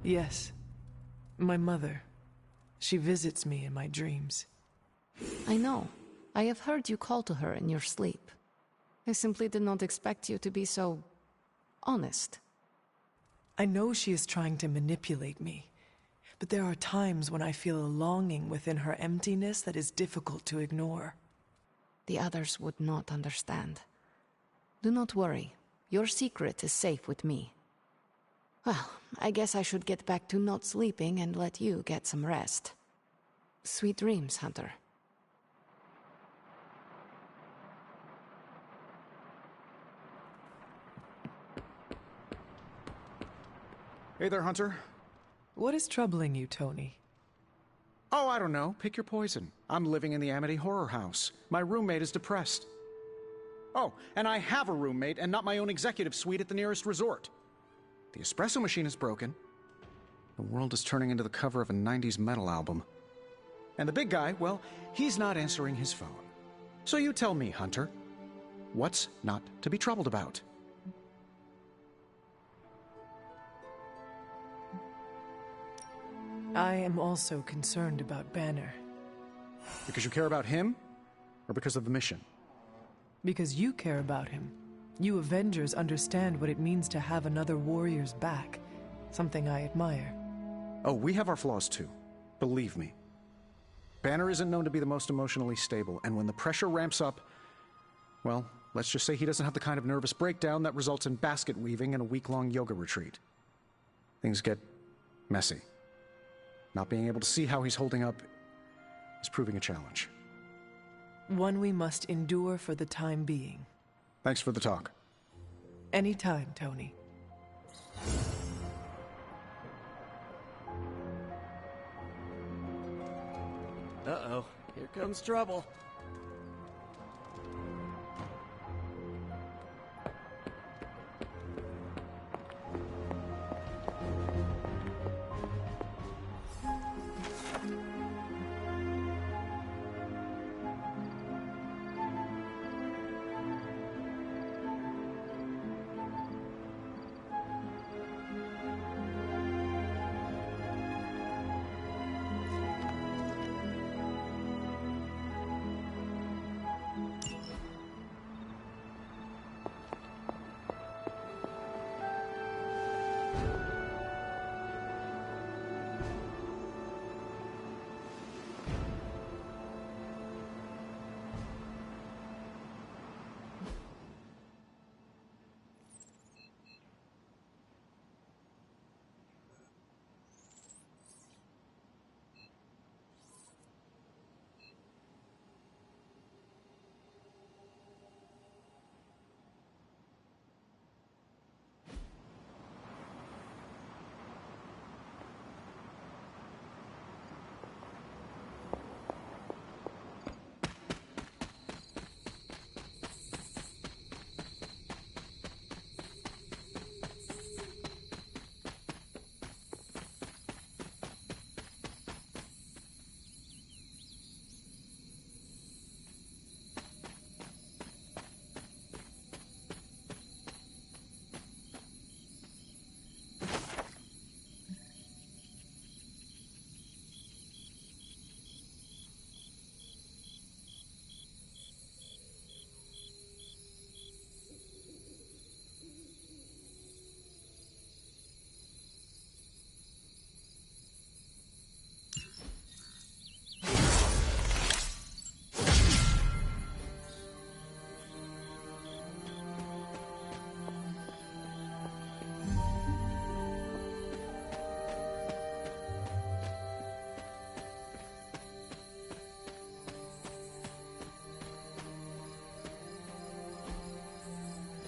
[SPEAKER 4] Yes. My mother. She visits me in my dreams.
[SPEAKER 2] I know. I have heard you call to her in your sleep. I simply did not expect you to be so honest.
[SPEAKER 4] I know she is trying to manipulate me, but there are times when I feel a longing within her emptiness that is difficult to ignore.
[SPEAKER 2] The others would not understand. Do not worry. Your secret is safe with me. Well, I guess I should get back to not sleeping and let you get some rest. Sweet dreams, Hunter.
[SPEAKER 15] Hey there, Hunter.
[SPEAKER 4] What is troubling you, Tony?
[SPEAKER 15] Oh, I don't know. Pick your poison. I'm living in the Amity Horror House. My roommate is depressed. Oh, and I have a roommate and not my own executive suite at the nearest resort. The espresso machine is broken. The world is turning into the cover of a 90s metal album. And the big guy, well, he's not answering his phone. So you tell me, Hunter, what's not to be troubled about?
[SPEAKER 4] I am also concerned about Banner.
[SPEAKER 15] Because you care about him, or because of the mission?
[SPEAKER 4] Because you care about him. You Avengers understand what it means to have another warrior's back. Something I admire.
[SPEAKER 15] Oh, we have our flaws too. Believe me. Banner isn't known to be the most emotionally stable, and when the pressure ramps up, well, let's just say he doesn't have the kind of nervous breakdown that results in basket weaving and a week-long yoga retreat. Things get messy. Not being able to see how he's holding up is proving a challenge.
[SPEAKER 4] One we must endure for the time being.
[SPEAKER 15] Thanks for the talk.
[SPEAKER 4] Anytime, Tony.
[SPEAKER 11] Uh-oh, here comes trouble.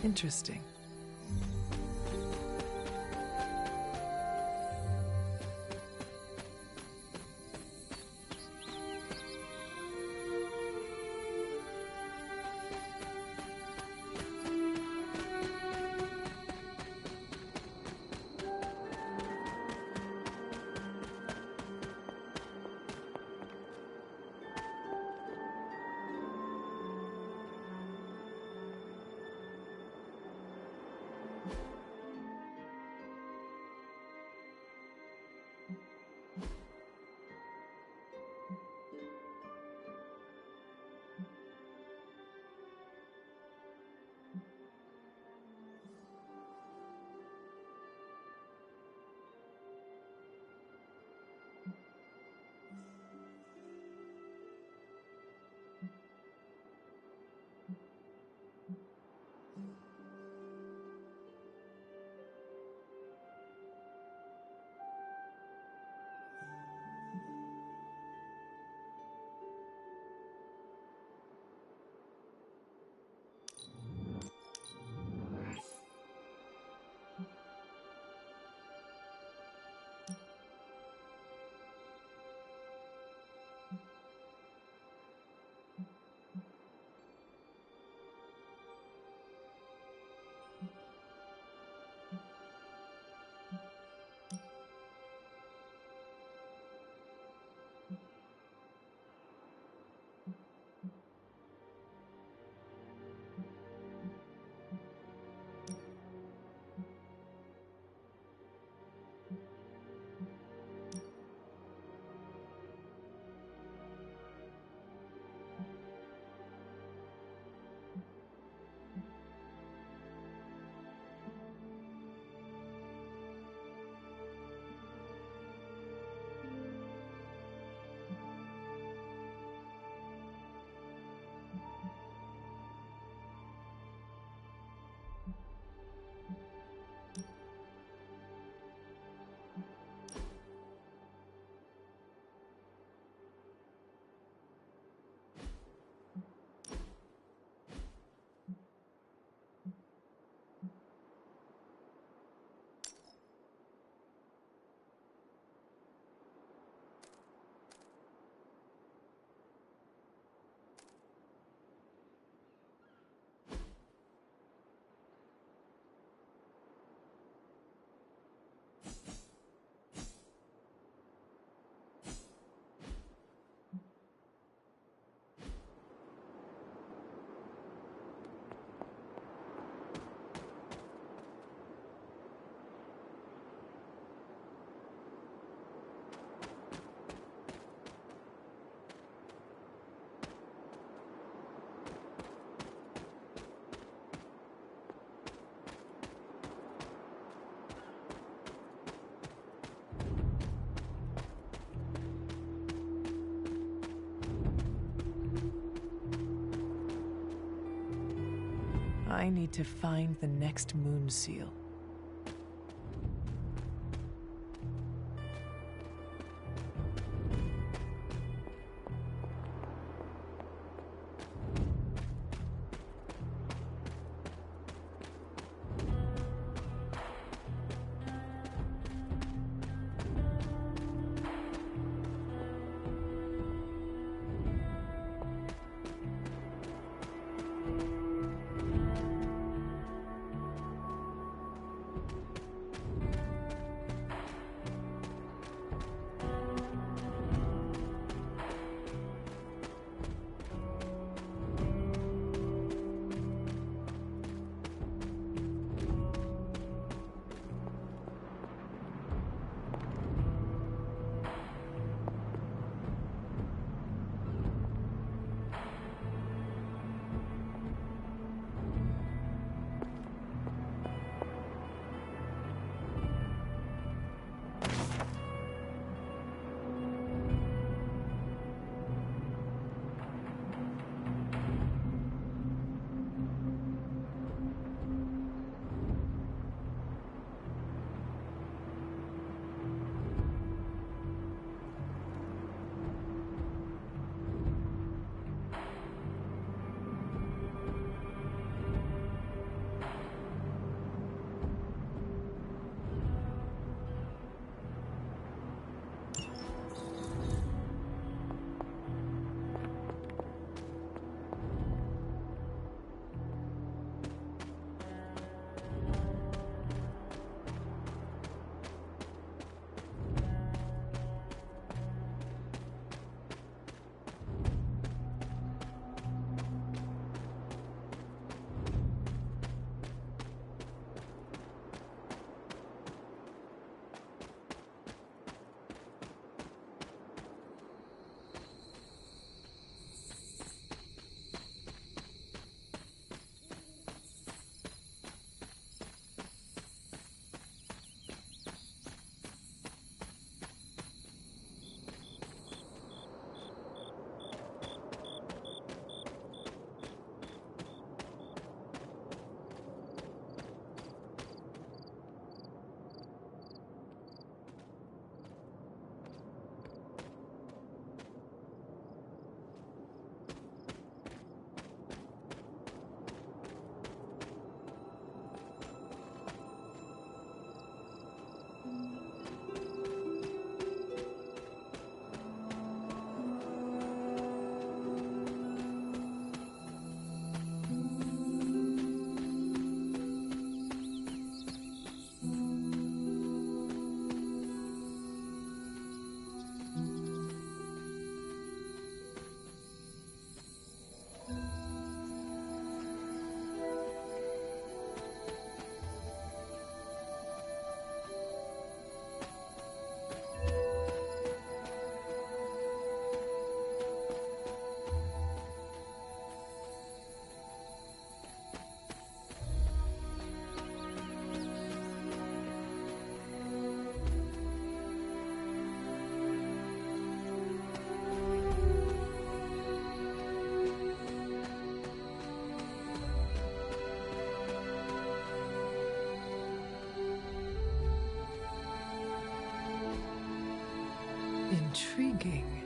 [SPEAKER 4] Interesting. I need to find the next moon seal. Intriguing.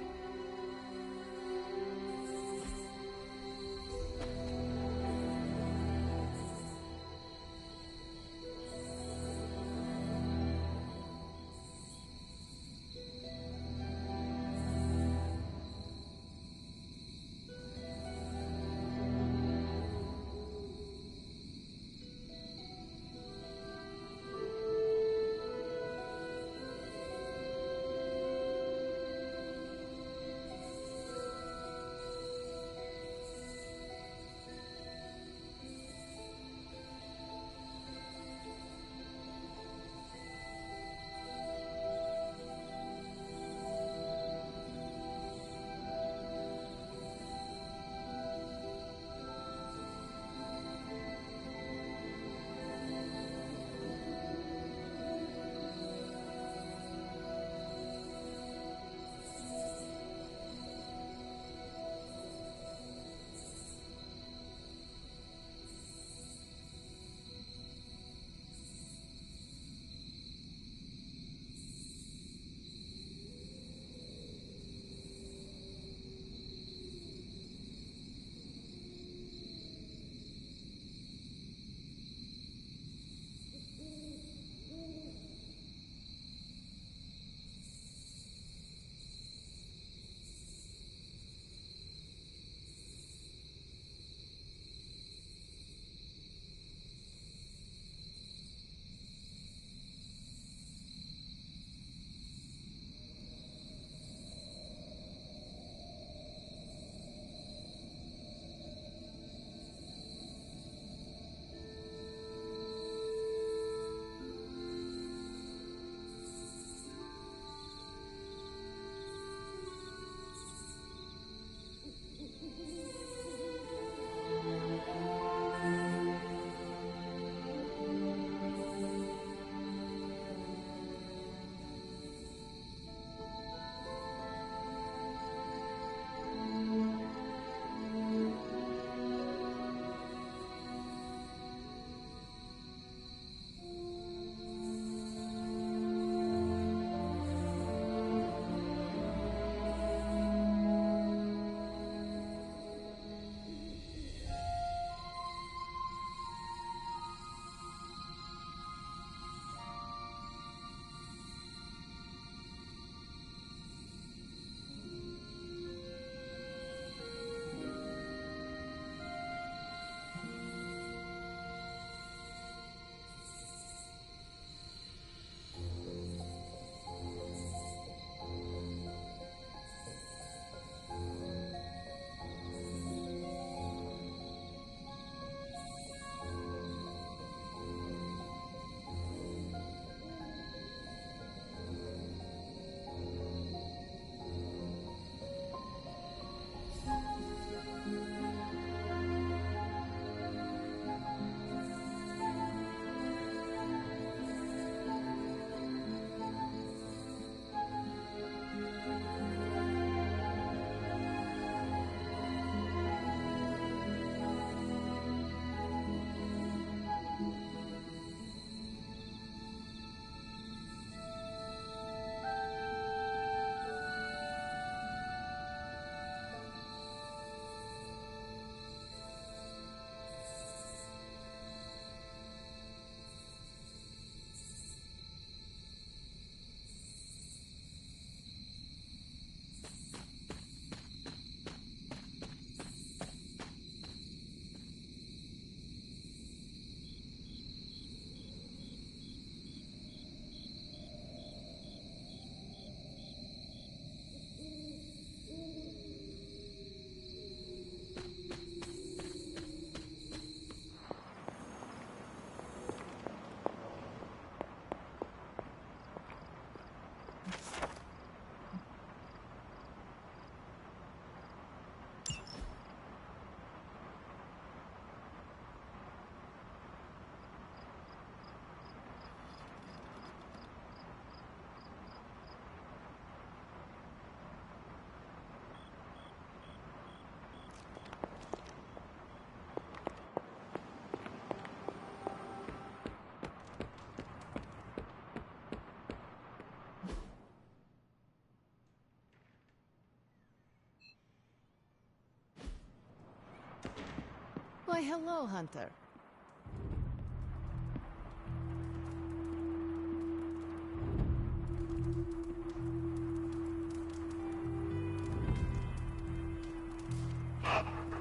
[SPEAKER 10] hello, Hunter.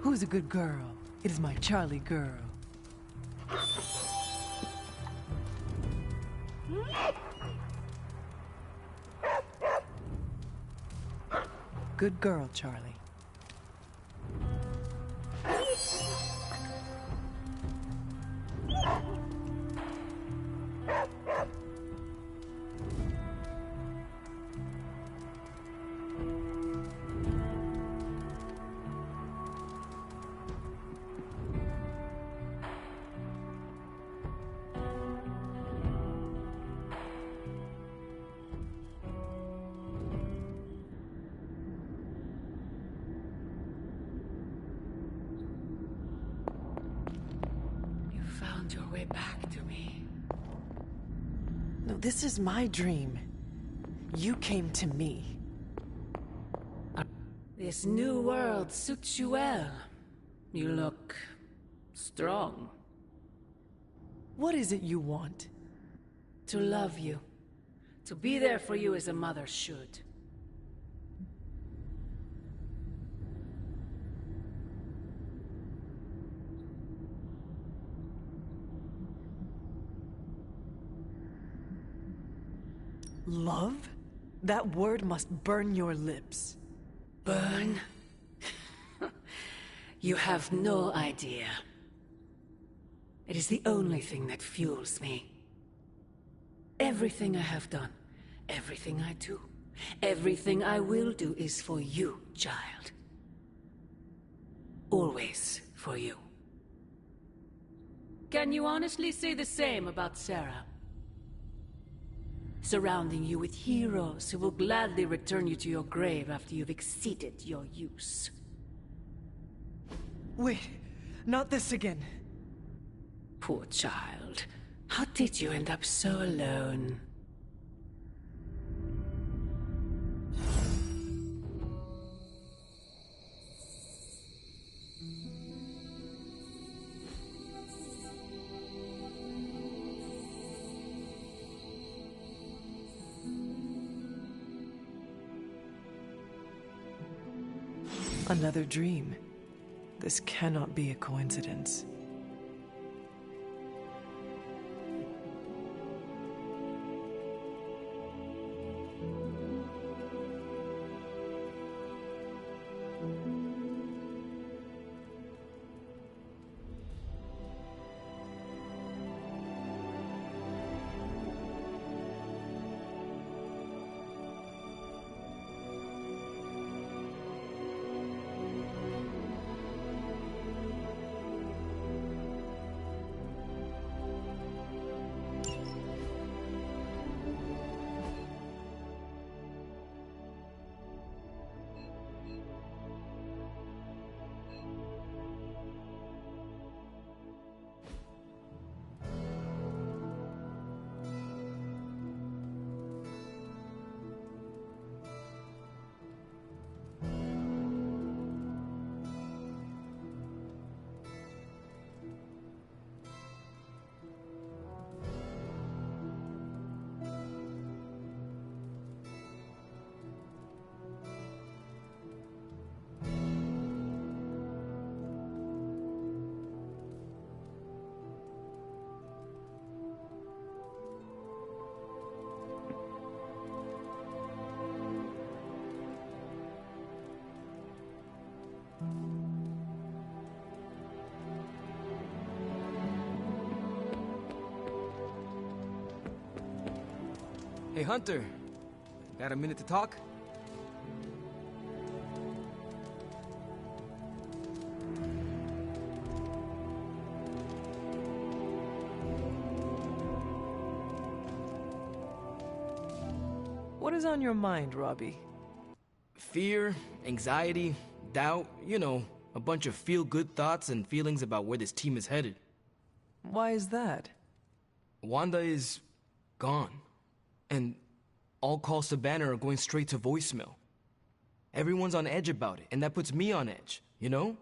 [SPEAKER 4] Who's a good girl? It is my Charlie girl. Good girl, Charlie.
[SPEAKER 2] Found your way back to me.
[SPEAKER 4] No, this is my dream. You came to me.
[SPEAKER 2] This new world suits you well. You look strong.
[SPEAKER 4] What is it you want?
[SPEAKER 2] To love you. To be there for you as a mother should.
[SPEAKER 4] Love? That word must burn your lips.
[SPEAKER 2] Burn? You have no idea. It is the only thing that fuels me. Everything I have done, everything I do, everything I will do is for you, child. Always for you. Can you honestly say the same about Sarah? Surrounding you with heroes who will gladly return you to your grave after you've exceeded your use.
[SPEAKER 4] Wait, not this again.
[SPEAKER 2] Poor child. How did you end up so alone?
[SPEAKER 4] Another dream. This cannot be a coincidence.
[SPEAKER 16] Hey, Hunter. Got a minute to talk?
[SPEAKER 4] What is on your mind, Robbie?
[SPEAKER 16] Fear, anxiety, doubt, you know, a bunch of feel-good thoughts and feelings about where this team is headed.
[SPEAKER 4] Why is that?
[SPEAKER 16] Wanda is gone. And all calls to Banner are going straight to voicemail. Everyone's on edge about it, and that puts me on edge, you know?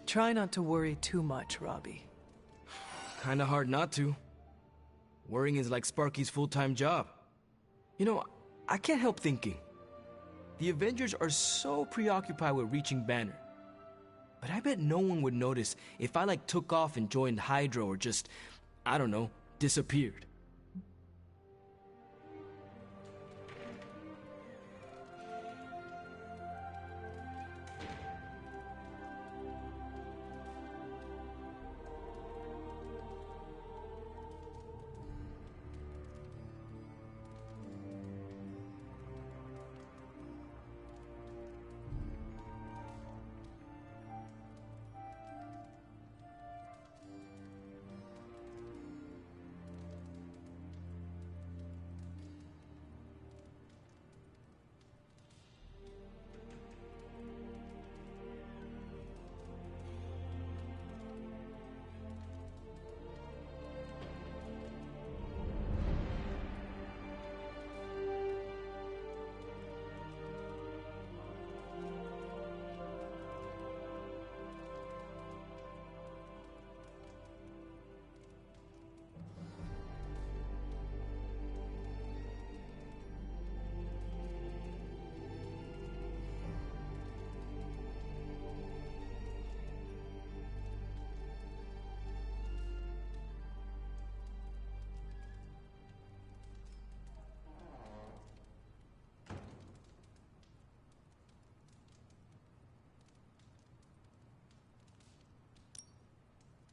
[SPEAKER 4] Try not to worry too much, Robbie.
[SPEAKER 16] Kinda hard not to. Worrying is like Sparky's full-time job. You know, I can't help thinking. The Avengers are so preoccupied with reaching Banner. But I bet no one would notice if I took off and joined Hydra or just, I don't know, disappeared.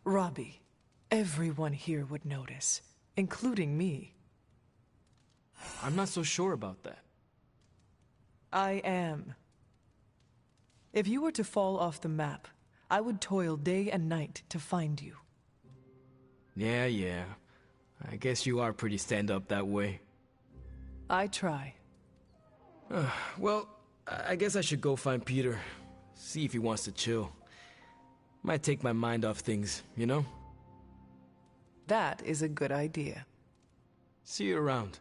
[SPEAKER 4] Robbie, everyone here would notice, including me.
[SPEAKER 16] I'm not so sure about that.
[SPEAKER 4] I am. If you were to fall off the map, I would toil day and night to find you.
[SPEAKER 16] Yeah. I guess you are pretty stand-up that way.
[SPEAKER 4] I try.
[SPEAKER 16] Well, I guess I should go find Peter. See if he wants to chill. Might take my mind off things, you know?
[SPEAKER 4] That is a good idea.
[SPEAKER 16] See you around.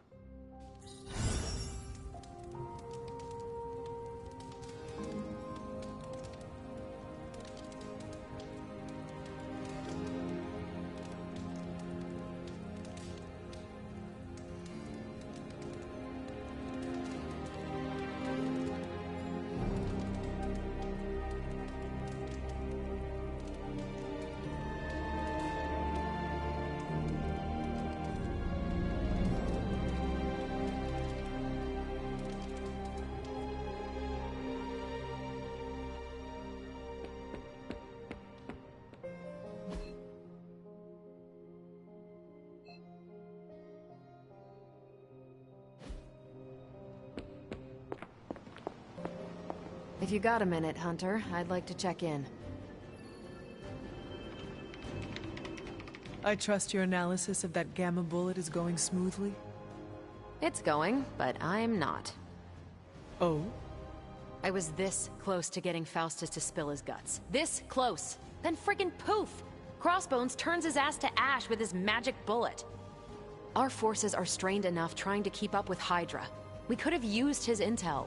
[SPEAKER 7] If you got a minute, Hunter, I'd like to check in.
[SPEAKER 4] I trust your analysis of that gamma bullet is going smoothly?
[SPEAKER 7] It's going, but I'm not.
[SPEAKER 4] Oh?
[SPEAKER 7] I was this close to getting Faustus to spill his guts. This close! Then friggin' poof! Crossbones turns his ass to ash with his magic bullet. Our forces are strained enough trying to keep up with Hydra. We could have used his intel.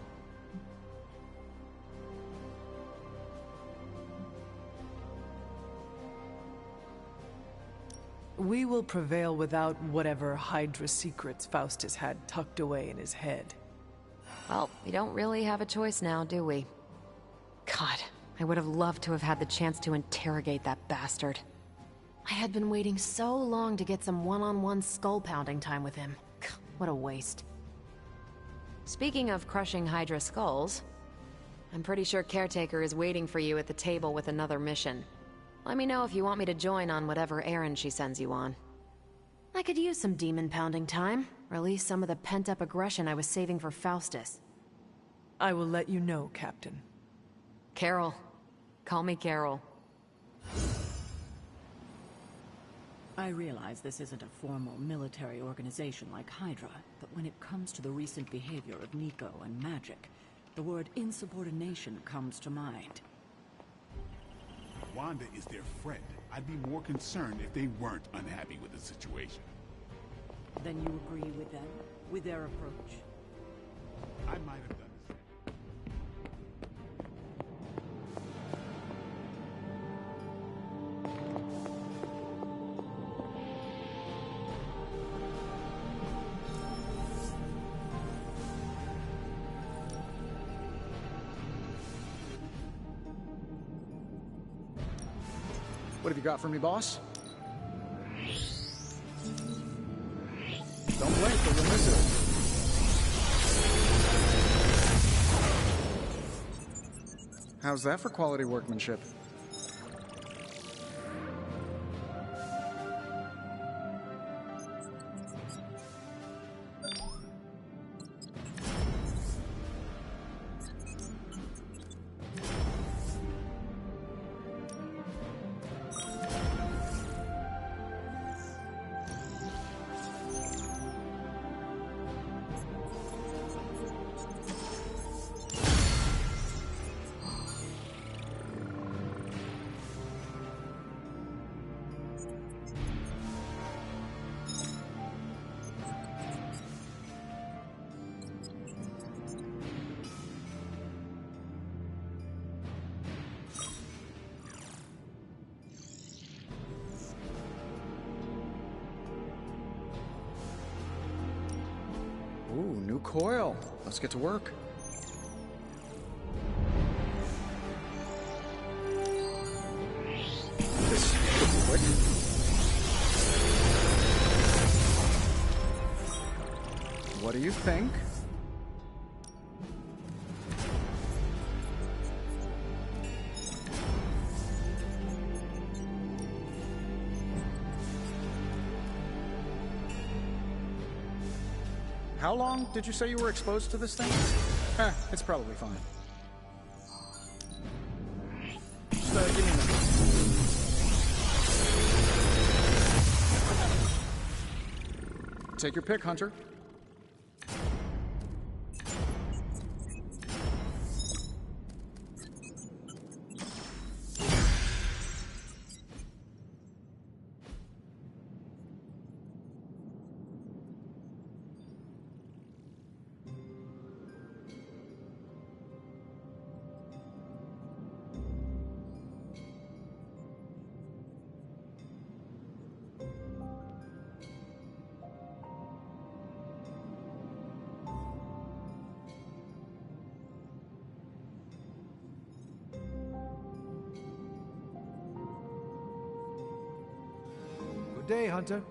[SPEAKER 4] We will prevail without whatever Hydra secrets Faustus had tucked away in his head.
[SPEAKER 7] Well, we don't really have a choice now, do we? God, I would have loved to have had the chance to interrogate that bastard. I had been waiting so long to get some one-on-one skull-pounding time with him. What a waste. Speaking of crushing Hydra skulls, I'm pretty sure Caretaker is waiting for you at the table with another mission. Let me know if you want me to join on whatever errand she sends you on. I could use some demon-pounding time. Release some of the pent-up aggression I was saving for Faustus.
[SPEAKER 4] I will let you know, Captain.
[SPEAKER 7] Carol. Call me Carol.
[SPEAKER 12] I realize this isn't a formal military organization like Hydra, but when it comes to the recent behavior of Nico and Magic, the word insubordination comes to mind.
[SPEAKER 6] Wanda is their friend. I'd be more concerned if they weren't unhappy with the situation.
[SPEAKER 12] Then you agree with them? With their approach?
[SPEAKER 6] I might have done the same.
[SPEAKER 15] What have you got for me, boss? Don't blink or you'll miss it. How's that for quality workmanship? Ooh, new coil. Let's get to work. This could be quick. What do you think? How long did you say you were exposed to this thing? It's probably fine. Just give me a minute. Take your pick, Hunter.
[SPEAKER 17] Good day, Hunter.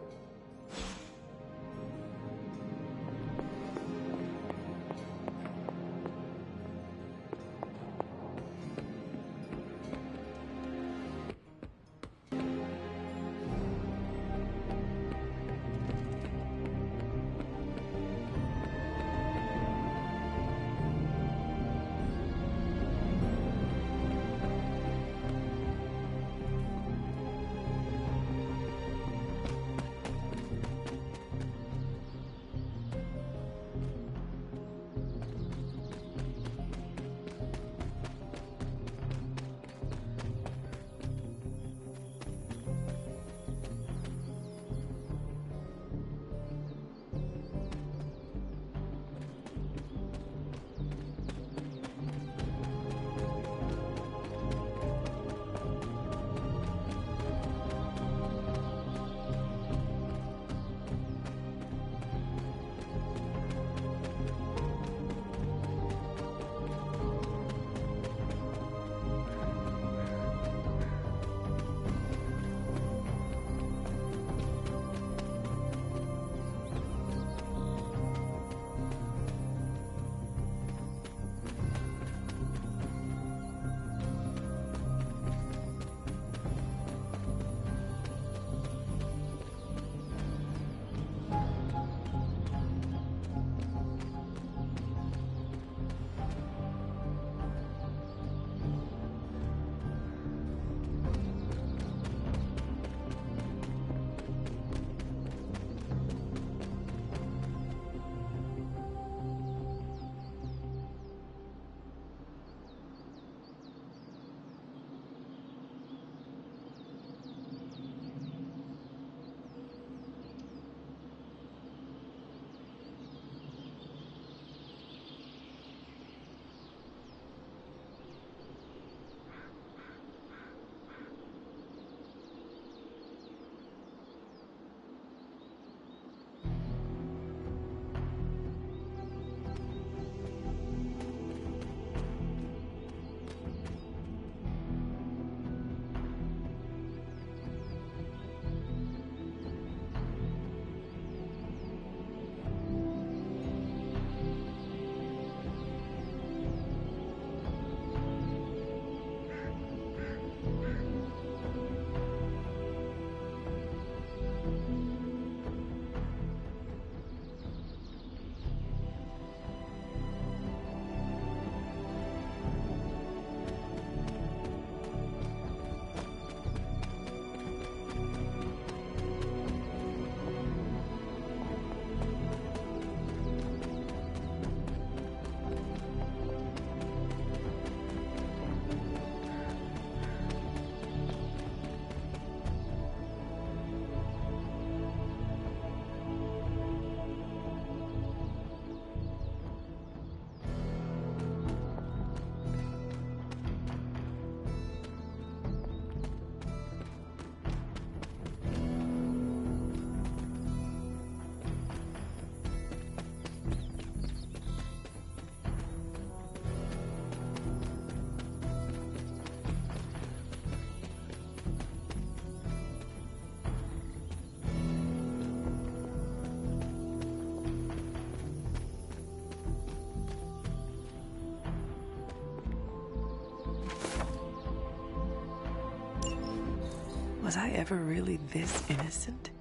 [SPEAKER 4] Was I ever really this innocent?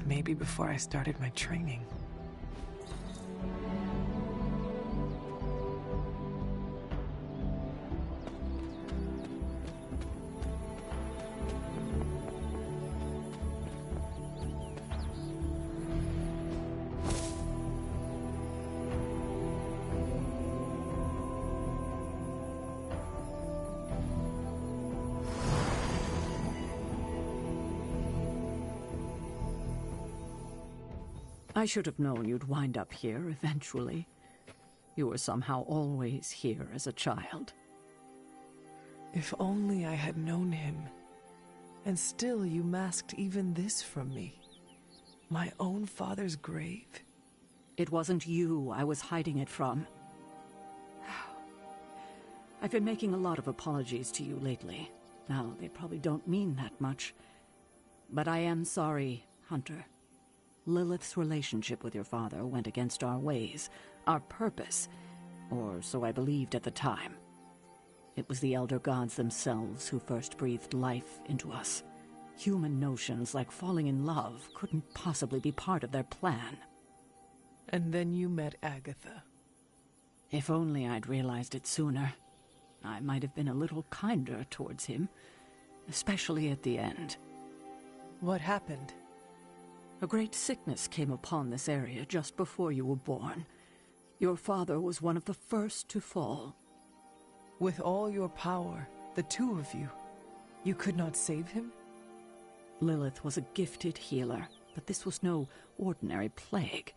[SPEAKER 4] Maybe before I started my training.
[SPEAKER 12] I should have known you'd wind up here eventually. You were somehow always here as a child.
[SPEAKER 4] If only I had known him. And still you masked even this from me. My own father's grave.
[SPEAKER 12] It wasn't you I was hiding it from. I've been making a lot of apologies to you lately. Now, they probably don't mean that much. But I am sorry, Hunter. Lilith's relationship with your father went against our ways, our purpose, or so I believed at the time. It was the Elder Gods themselves who first breathed life into us. Human notions like falling in love couldn't possibly be part of their plan.
[SPEAKER 4] And then you met Agatha.
[SPEAKER 12] If only I'd realized it sooner. I might have been a little kinder towards him, especially at the end.
[SPEAKER 4] What happened?
[SPEAKER 12] A great sickness came upon this area just before you were born. Your father was one of the first to fall.
[SPEAKER 4] With all your power, the two of you, you could not save him?
[SPEAKER 12] Lilith was a gifted healer, but this was no ordinary plague.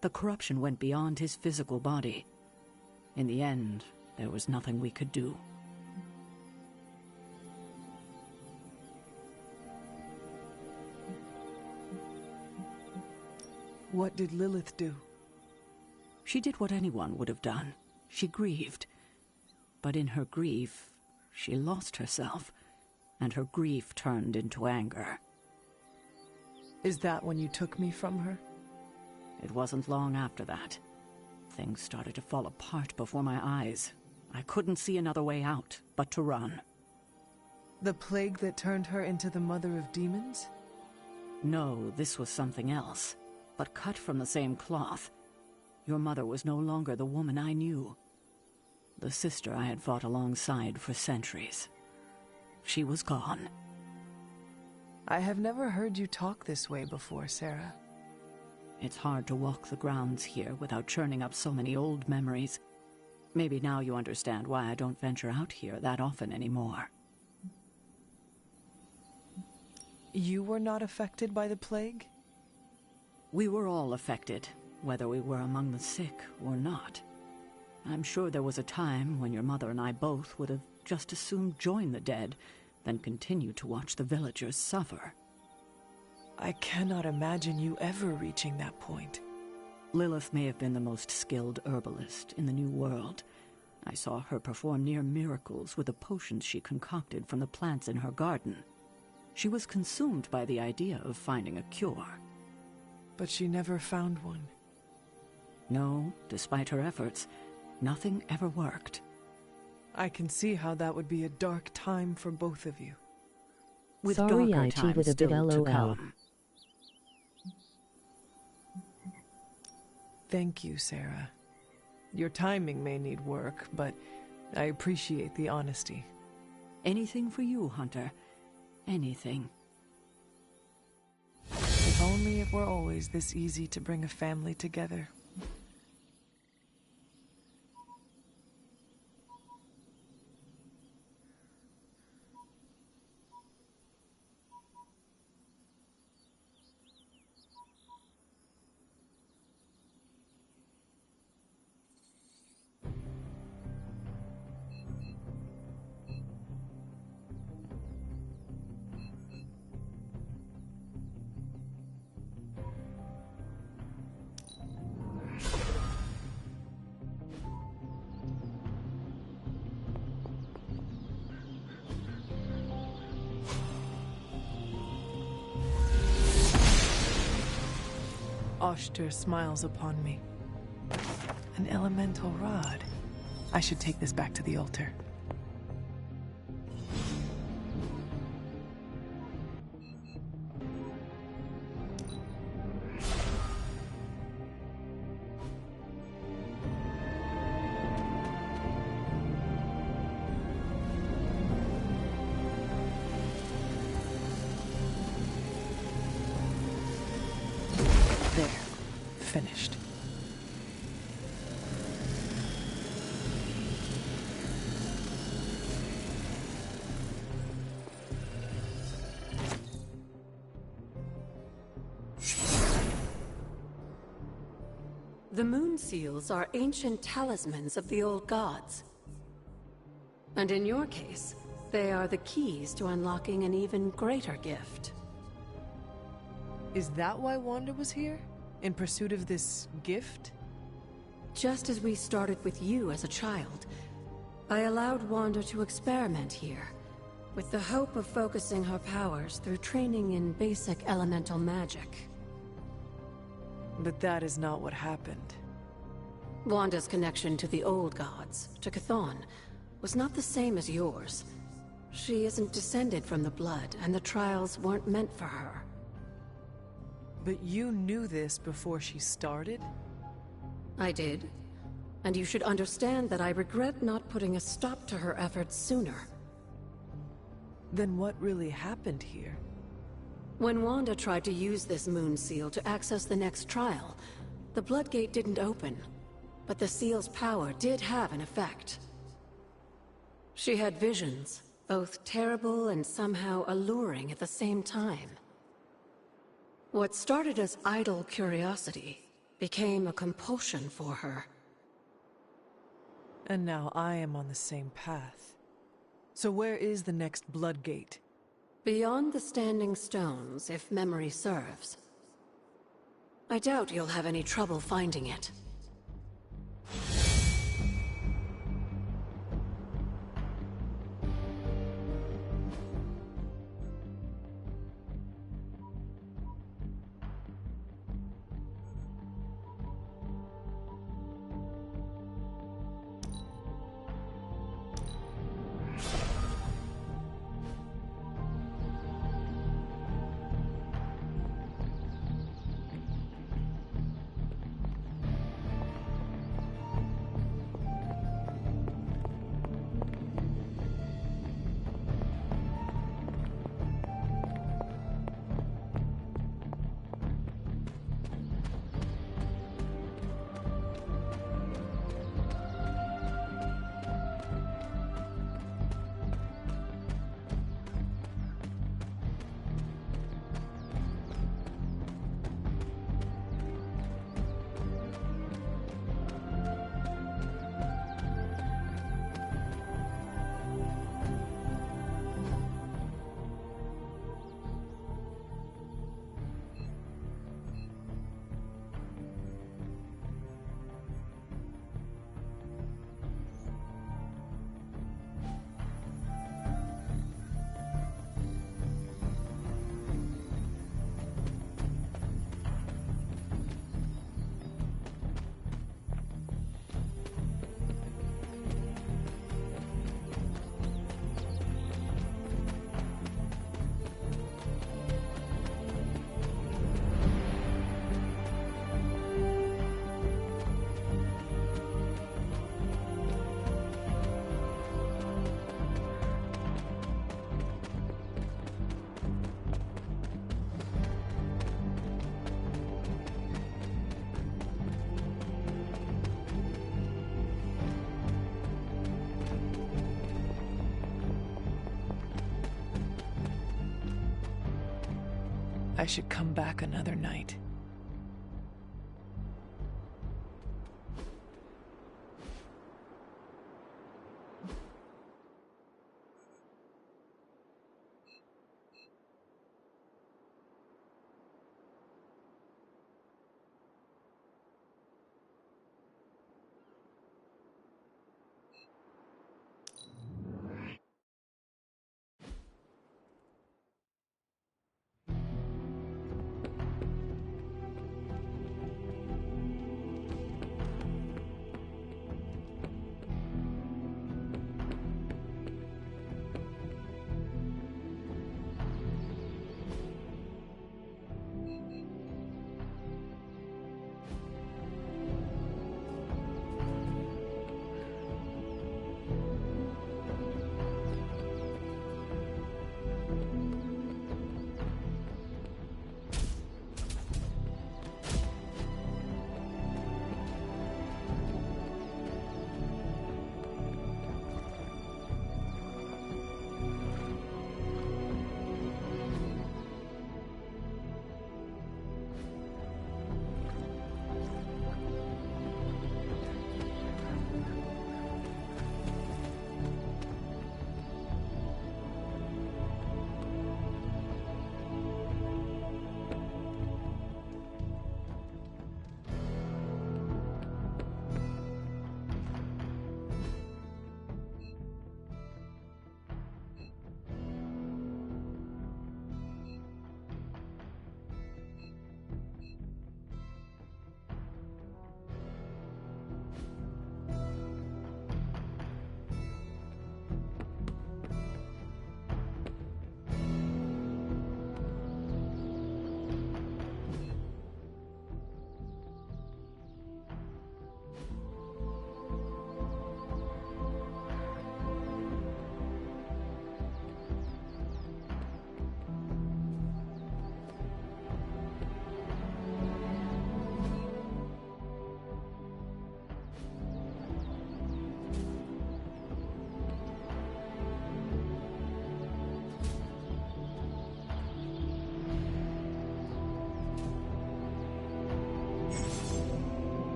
[SPEAKER 12] The corruption went beyond his physical body. In the end, there was nothing we could do.
[SPEAKER 4] What did Lilith do?
[SPEAKER 12] She did what anyone would have done. She grieved. But in her grief, she lost herself, and her grief turned into anger.
[SPEAKER 4] Is that when you took me from her?
[SPEAKER 12] It wasn't long after that. Things started to fall apart before my eyes. I couldn't see another way out but to run.
[SPEAKER 4] The plague that turned her into the mother of demons?
[SPEAKER 12] No, this was something else, but cut from the same cloth. Your mother was no longer the woman I knew. The sister I had fought alongside for centuries. She was gone.
[SPEAKER 4] I have never heard you talk this way before, Sarah.
[SPEAKER 12] It's hard to walk the grounds here without churning up so many old memories. Maybe now you understand why I don't venture out here that often anymore.
[SPEAKER 4] You were not affected by the plague?
[SPEAKER 12] We were all affected, whether we were among the sick or not. I'm sure there was a time when your mother and I both would have just as soon join the dead than continue to watch the villagers suffer.
[SPEAKER 4] I cannot imagine you ever reaching that point.
[SPEAKER 12] Lilith may have been the most skilled herbalist in the New World. I saw her perform near miracles with the potions she concocted from the plants in her garden. She was consumed by the idea of finding a cure.
[SPEAKER 4] But she never found one.
[SPEAKER 12] No, despite her efforts, nothing ever worked.
[SPEAKER 4] I can see how that would be a dark time for both of you.
[SPEAKER 12] With
[SPEAKER 1] Sorry,
[SPEAKER 12] darker
[SPEAKER 1] IT
[SPEAKER 12] times
[SPEAKER 1] with a big
[SPEAKER 12] still to
[SPEAKER 1] LOL.
[SPEAKER 12] come.
[SPEAKER 4] Thank you, Sarah. Your timing may need work, but I appreciate the honesty.
[SPEAKER 12] Anything for you, Hunter. Anything.
[SPEAKER 4] If only it were always this easy to bring a family together. Oshter smiles upon me. An elemental rod. I should take this back to the altar.
[SPEAKER 2] The moon seals are ancient talismans of the old gods. And in your case, they are the keys to unlocking an even greater gift.
[SPEAKER 4] Is that why Wanda was here? In pursuit of this gift?
[SPEAKER 2] Just as we started with you as a child, I allowed Wanda to experiment here, with the hope of focusing her powers through training in basic elemental magic.
[SPEAKER 4] But that is not what happened.
[SPEAKER 2] Wanda's connection to the old gods, to Chthon, was not the same as yours. She isn't descended from the blood, and the trials weren't meant for her.
[SPEAKER 4] But you knew this before she started?
[SPEAKER 2] I did. And you should understand that I regret not putting a stop to her efforts sooner.
[SPEAKER 4] Then what really happened here?
[SPEAKER 2] When Wanda tried to use this moon seal to access the next trial, the Bloodgate didn't open. But the seal's power did have an effect. She had visions, both terrible and somehow alluring at the same time. What started as idle curiosity became a compulsion for her.
[SPEAKER 4] And now I am on the same path. So where is the next Bloodgate?
[SPEAKER 2] Beyond the Standing Stones, if memory serves. I doubt you'll have any trouble finding it.
[SPEAKER 4] I should come back another night.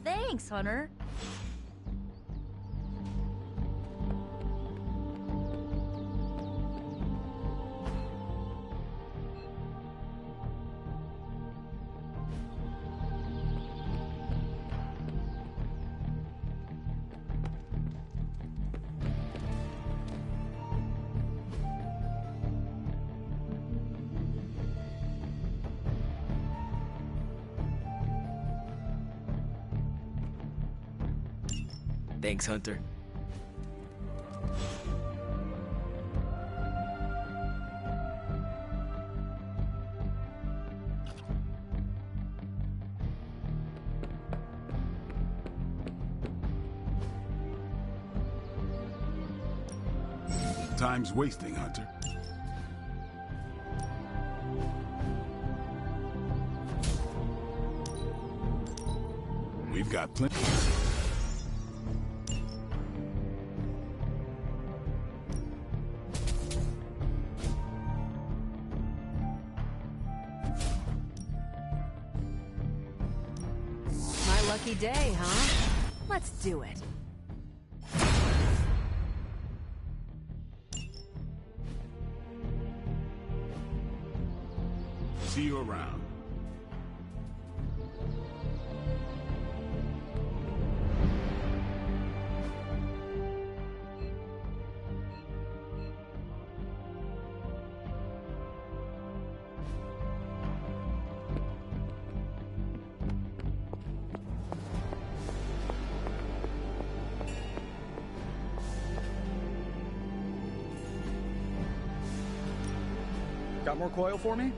[SPEAKER 8] Thanks, Hunter.
[SPEAKER 16] Thanks, Hunter.
[SPEAKER 6] Time's wasting, Hunter. We've got plenty.
[SPEAKER 10] My lucky day, huh? Let's do it.
[SPEAKER 6] See you around.
[SPEAKER 15] Got more coil for me?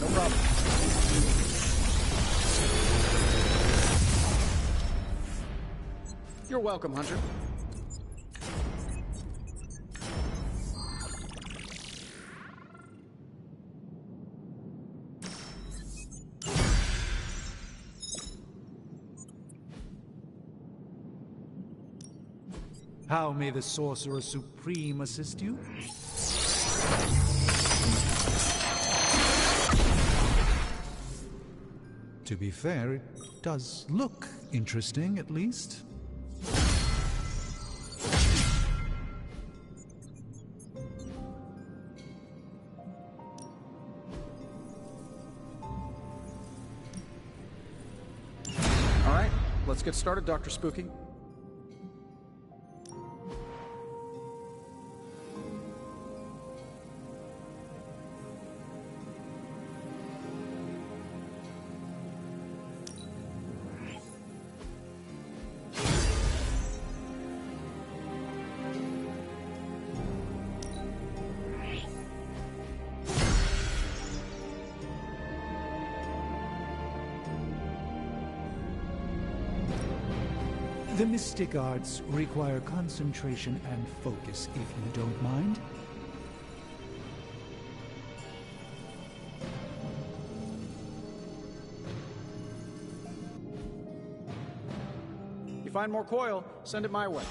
[SPEAKER 15] No problem. You're welcome, Hunter.
[SPEAKER 17] How may the Sorcerer Supreme assist you? To be fair, it does look interesting, at least.
[SPEAKER 15] All right, let's get started, Dr. Spooky.
[SPEAKER 17] The mystic arts require concentration and focus, if you don't mind.
[SPEAKER 15] You find more coil, send it my way.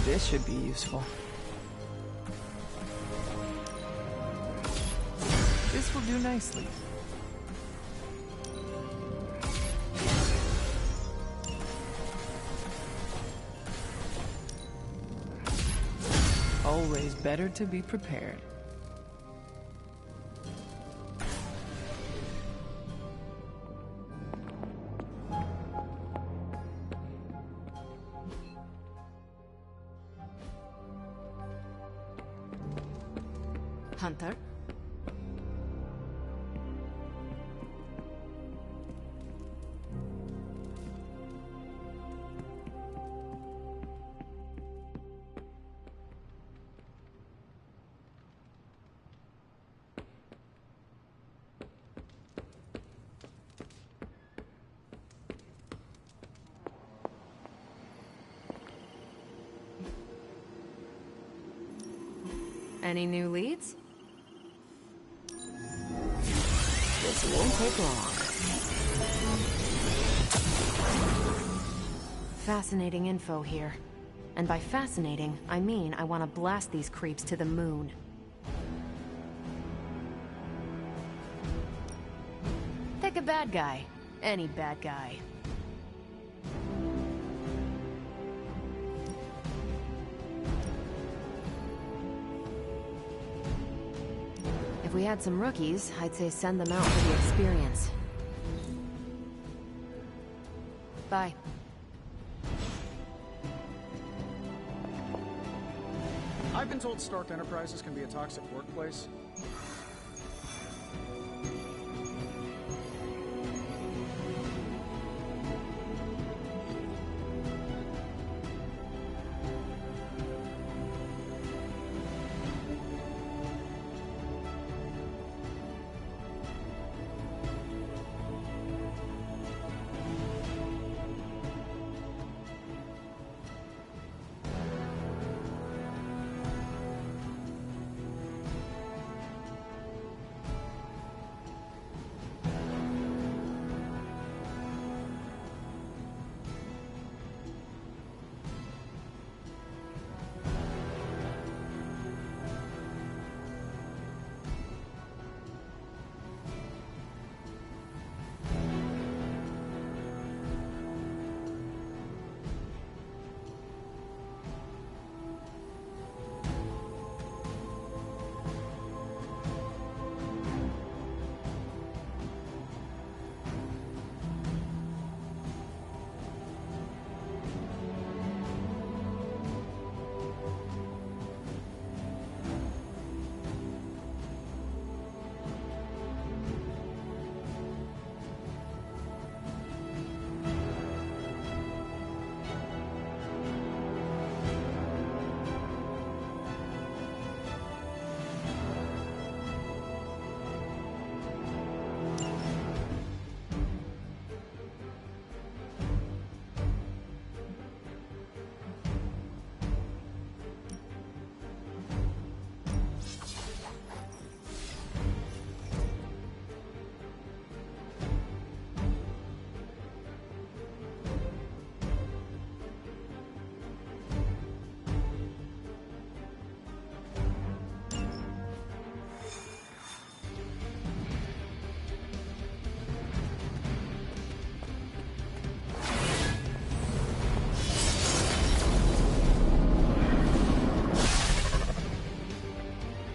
[SPEAKER 4] This should be useful. This will do nicely. Always better to be prepared.
[SPEAKER 7] Hunter? Any new leads? This won't take long. Fascinating info here. And by fascinating, I mean I want to blast these creeps to the moon. Pick a bad guy. Any bad guy. If we had some rookies, I'd say send them out for the experience. Bye.
[SPEAKER 15] I've been told Stark Enterprises can be a toxic workplace.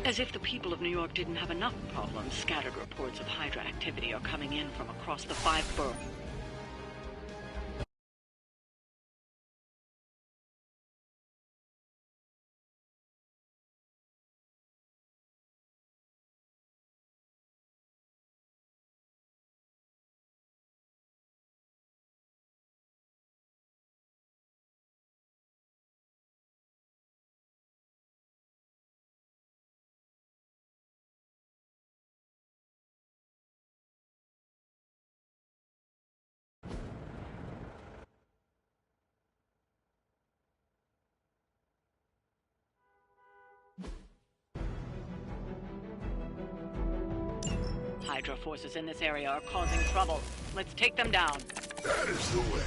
[SPEAKER 3] As if the people of New York didn't have enough problems, scattered reports of Hydra activity are coming in from across the 5 boroughs. Hydra forces in this area are causing trouble. Let's take them down.
[SPEAKER 13] That is the way.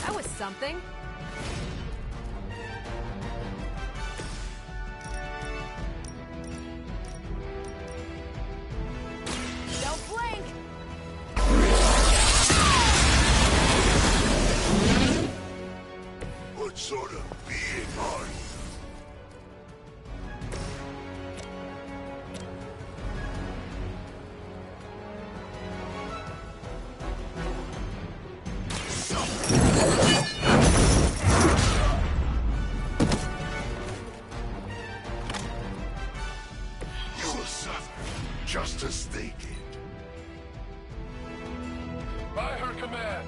[SPEAKER 10] That was something. Don't blink!
[SPEAKER 13] What sort of being are you? You will suffer, just as they did. By her command.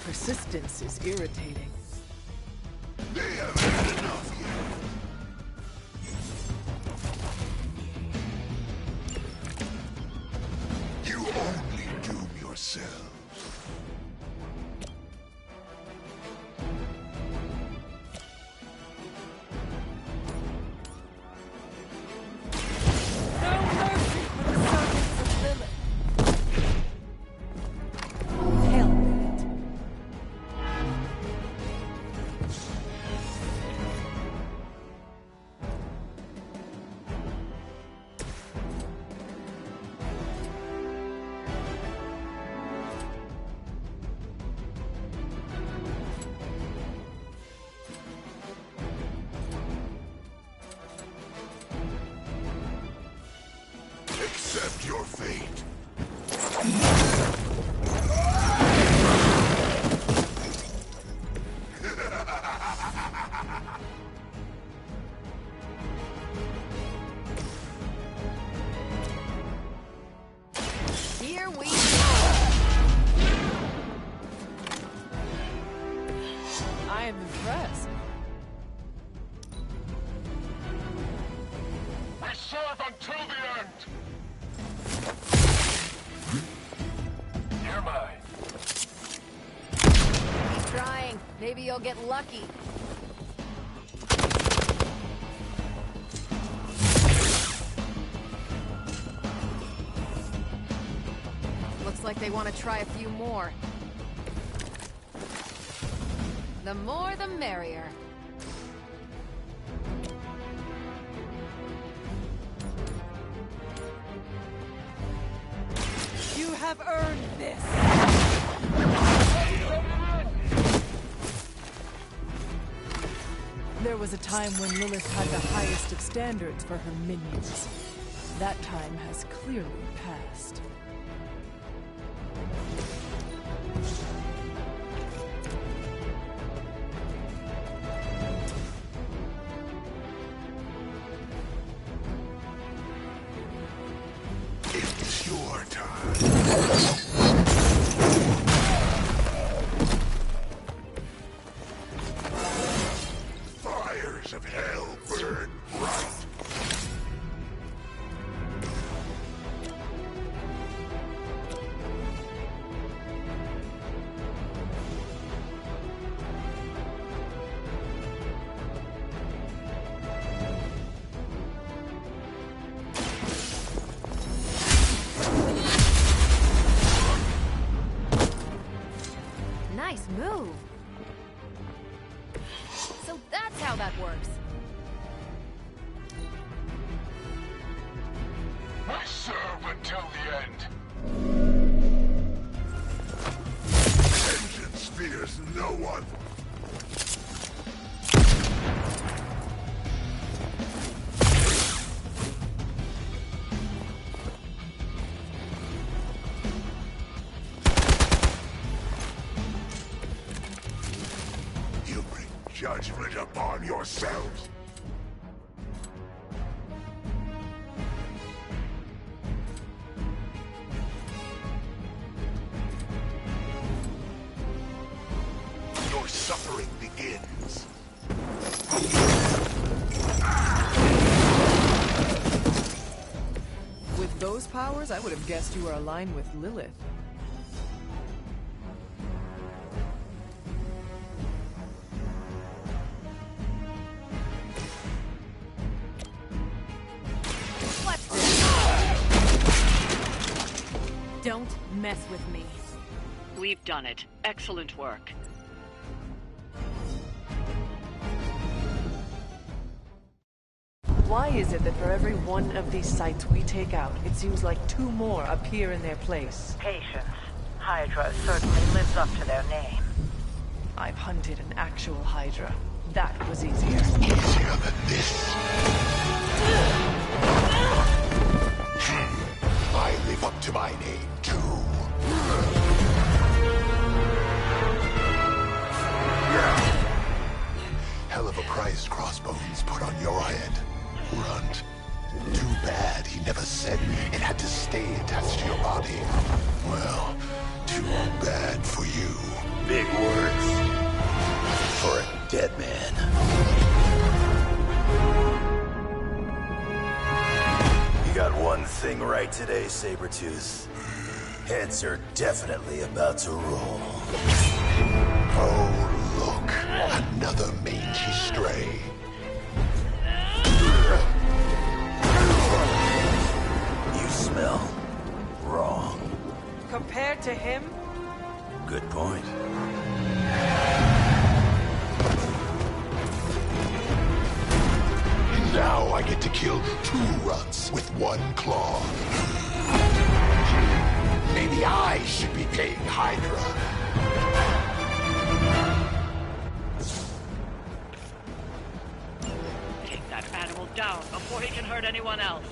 [SPEAKER 4] persistence is irritating.
[SPEAKER 6] They haven't had enough yet. You only doom yourselves. Accept your fate.
[SPEAKER 10] Here we go.
[SPEAKER 4] I am impressed.
[SPEAKER 13] We serve until the end! You're mine.
[SPEAKER 10] Keep trying. Maybe you'll get lucky. Looks like they want to try a few more. The more the merrier.
[SPEAKER 4] You have earned this! There was a time when Lilith had the highest of standards for her minions. That time has clearly passed.
[SPEAKER 6] It's your time. Fires of hell burn bright.
[SPEAKER 10] Nice move. So that's how that works.
[SPEAKER 13] We serve until the end.
[SPEAKER 6] Vengeance fears no one. You bring judgment upon yourselves. Your suffering begins.
[SPEAKER 4] With those powers, I would have guessed you were aligned with Lilith.
[SPEAKER 10] What's this? Don't mess with me.
[SPEAKER 3] We've done it. Excellent work.
[SPEAKER 4] Why is it that for every one of these sites we take out, it seems like two more appear in their place?
[SPEAKER 14] Patience. Hydra certainly lives up to their name.
[SPEAKER 4] I've hunted an actual Hydra. That was easier.
[SPEAKER 6] Easier than this. I live up to my name, too. Hell of a price Crossbones put on your head, Runt. Too bad he never said it had to stay attached to your body. Well, too bad for you.
[SPEAKER 5] Big
[SPEAKER 18] dead man. You got one thing right today, Sabretooth. Heads are definitely about to roll.
[SPEAKER 13] Oh, look. Another mangy stray.
[SPEAKER 18] You smell wrong.
[SPEAKER 4] Compared to him?
[SPEAKER 18] Good point.
[SPEAKER 13] Now I get to kill 2 runts with 1 claw. Maybe I should be paying Hydra.
[SPEAKER 3] Take that animal down before he can hurt anyone else.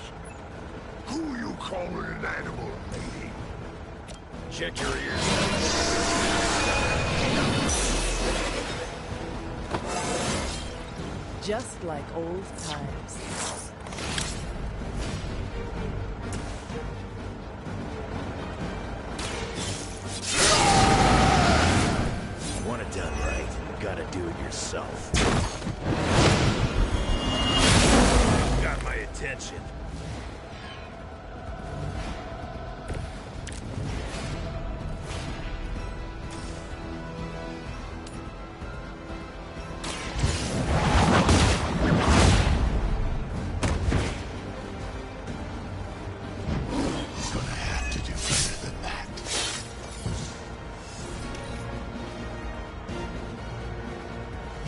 [SPEAKER 13] Who you calling an animal, lady?
[SPEAKER 18] Check your ears.
[SPEAKER 4] Just like old times.
[SPEAKER 18] Want it done right, gotta do it yourself. Got my attention.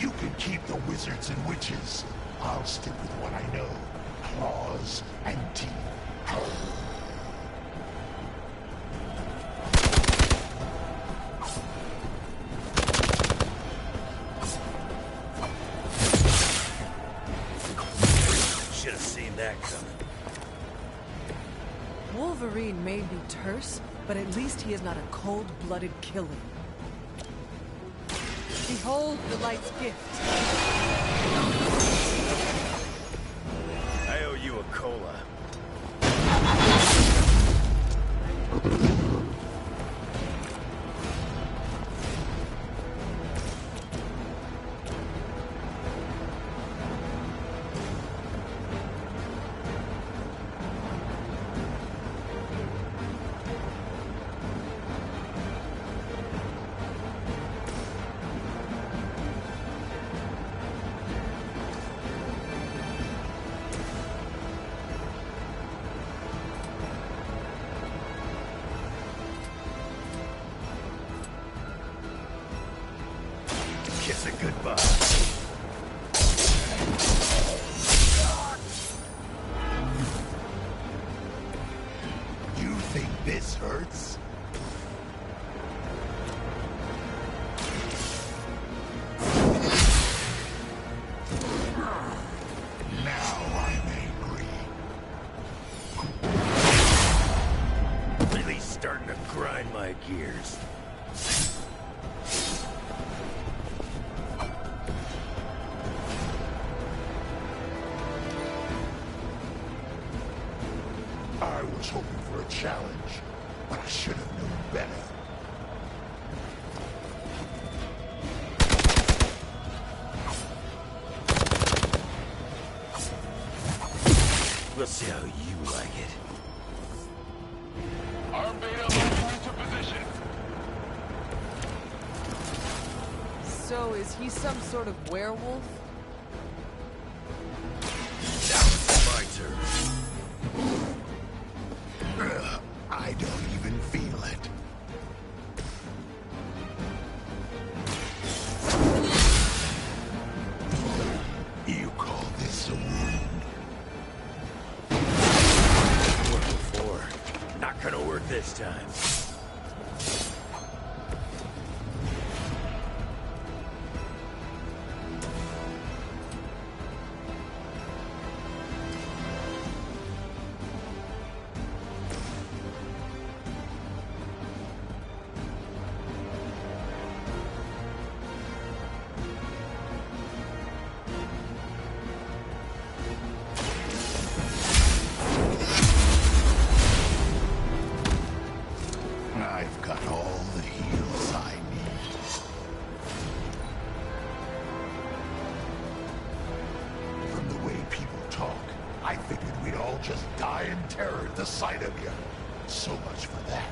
[SPEAKER 13] You can keep the wizards and witches. I'll stick with what I know. Claws and teeth.
[SPEAKER 18] Should have seen that coming.
[SPEAKER 4] Wolverine may be terse, but at least he is not a cold-blooded killer. Behold the light's gift.
[SPEAKER 18] I owe you a cola. Kiss it goodbye.
[SPEAKER 13] You think this hurts? Now I'm angry.
[SPEAKER 18] Really starting to grind my gears.
[SPEAKER 13] I was hoping for a challenge, but I should have known better.
[SPEAKER 18] We'll see how you like it.
[SPEAKER 13] Arm beta moving into position.
[SPEAKER 4] So is he some sort of werewolf?
[SPEAKER 18] Now it's my turn.
[SPEAKER 13] I don't even feel it. You call this a wound?
[SPEAKER 18] Worked before. Not gonna work this time.
[SPEAKER 13] all just die in terror at the sight of you. So much for that.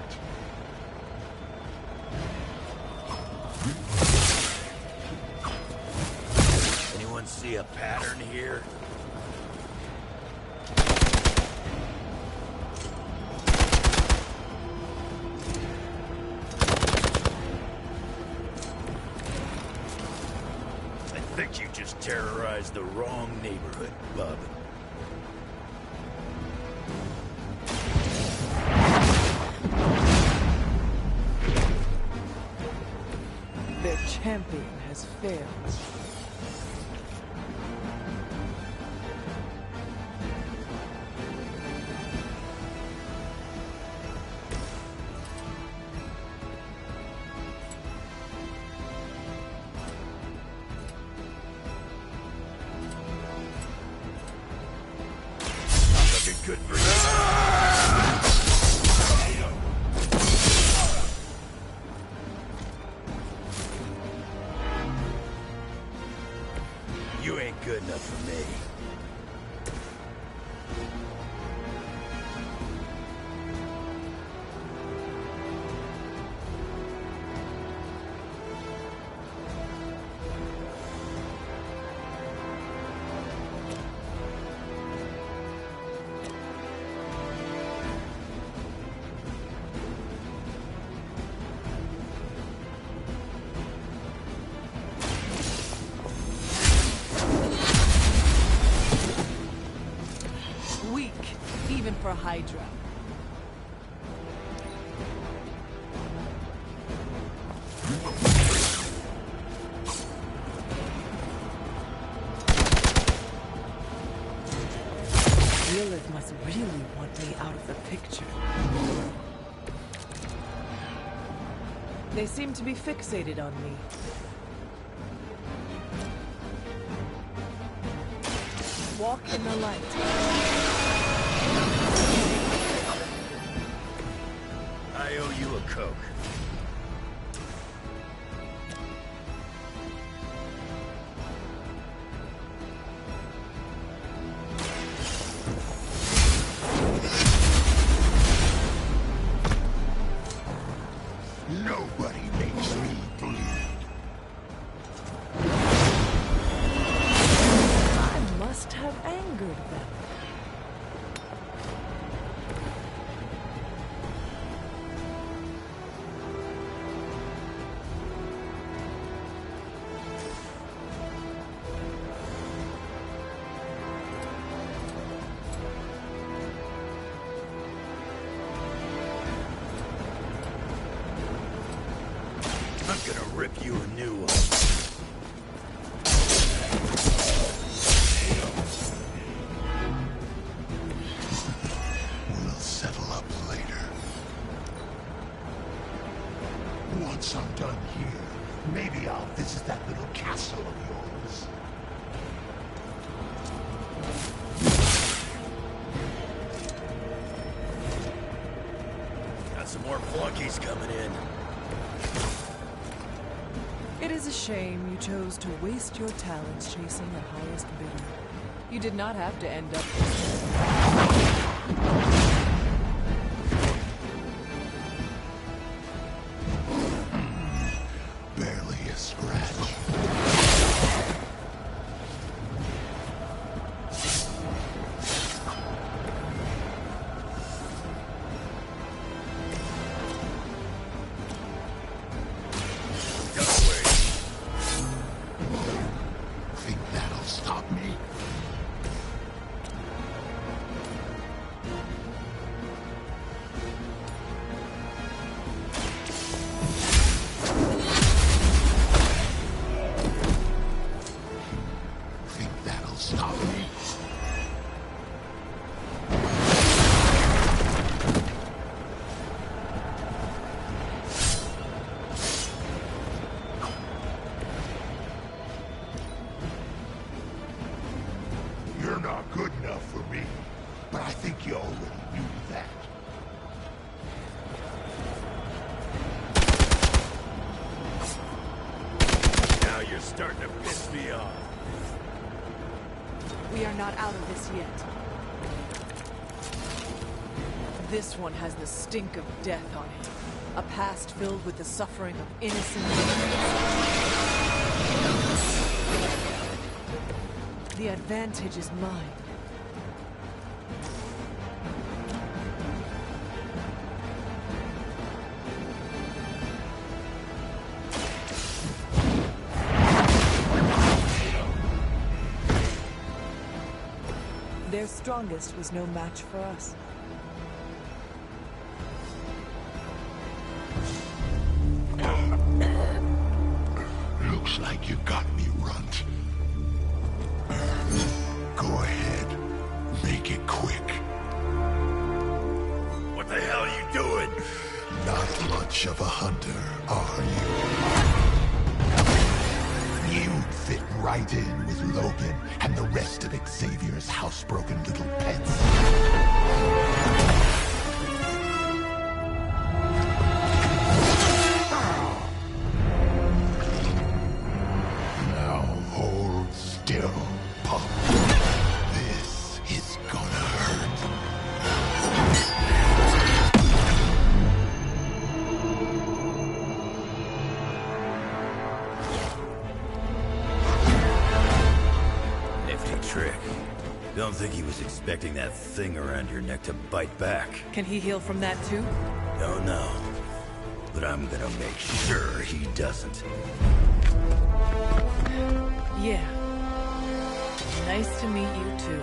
[SPEAKER 18] Anyone see a pattern here? I think you just terrorized the wrong neighborhood, bub.
[SPEAKER 4] Their champion has failed.
[SPEAKER 18] Good for you. You ain't good enough for me.
[SPEAKER 4] Weak, even for Hydra. Lilith must really want me out of the picture. They seem to be fixated on me. Walk in the light.
[SPEAKER 18] I owe you a Coke.
[SPEAKER 13] Nobody makes me bleed.
[SPEAKER 4] I must have angered them.
[SPEAKER 18] I'm gonna rip you a new one.
[SPEAKER 13] We'll settle up later. Once I'm done here, maybe I'll visit that little castle of yours.
[SPEAKER 18] Got some more flunkies coming in.
[SPEAKER 4] It is a shame you chose to waste your talents chasing the highest bidder. You did not have to end up this way.
[SPEAKER 13] Barely a scratch. Think that'll stop me? Think that'll stop me? You're not good enough for me, but I think you already knew that.
[SPEAKER 18] Now you're starting to piss me off.
[SPEAKER 10] We are not out of this yet.
[SPEAKER 4] This one has the stink of death on it. A past filled with the suffering of innocent beings. The advantage is mine. Their strongest was no match for us.
[SPEAKER 13] Looks like you got me, Runt. Go ahead. Make it quick.
[SPEAKER 18] What the hell are you doing?
[SPEAKER 13] Not much of a hunter, are you? You'd fit right in with Logan and the rest of Xavier's housebroken little pets. Now hold still, pup. This is gonna hurt.
[SPEAKER 18] Nifty trick. Don't think he was expecting that thing around your neck to bite back.
[SPEAKER 4] Can he heal from that too?
[SPEAKER 18] Don't know. But I'm gonna make sure he doesn't.
[SPEAKER 4] Yeah. Nice to meet you too.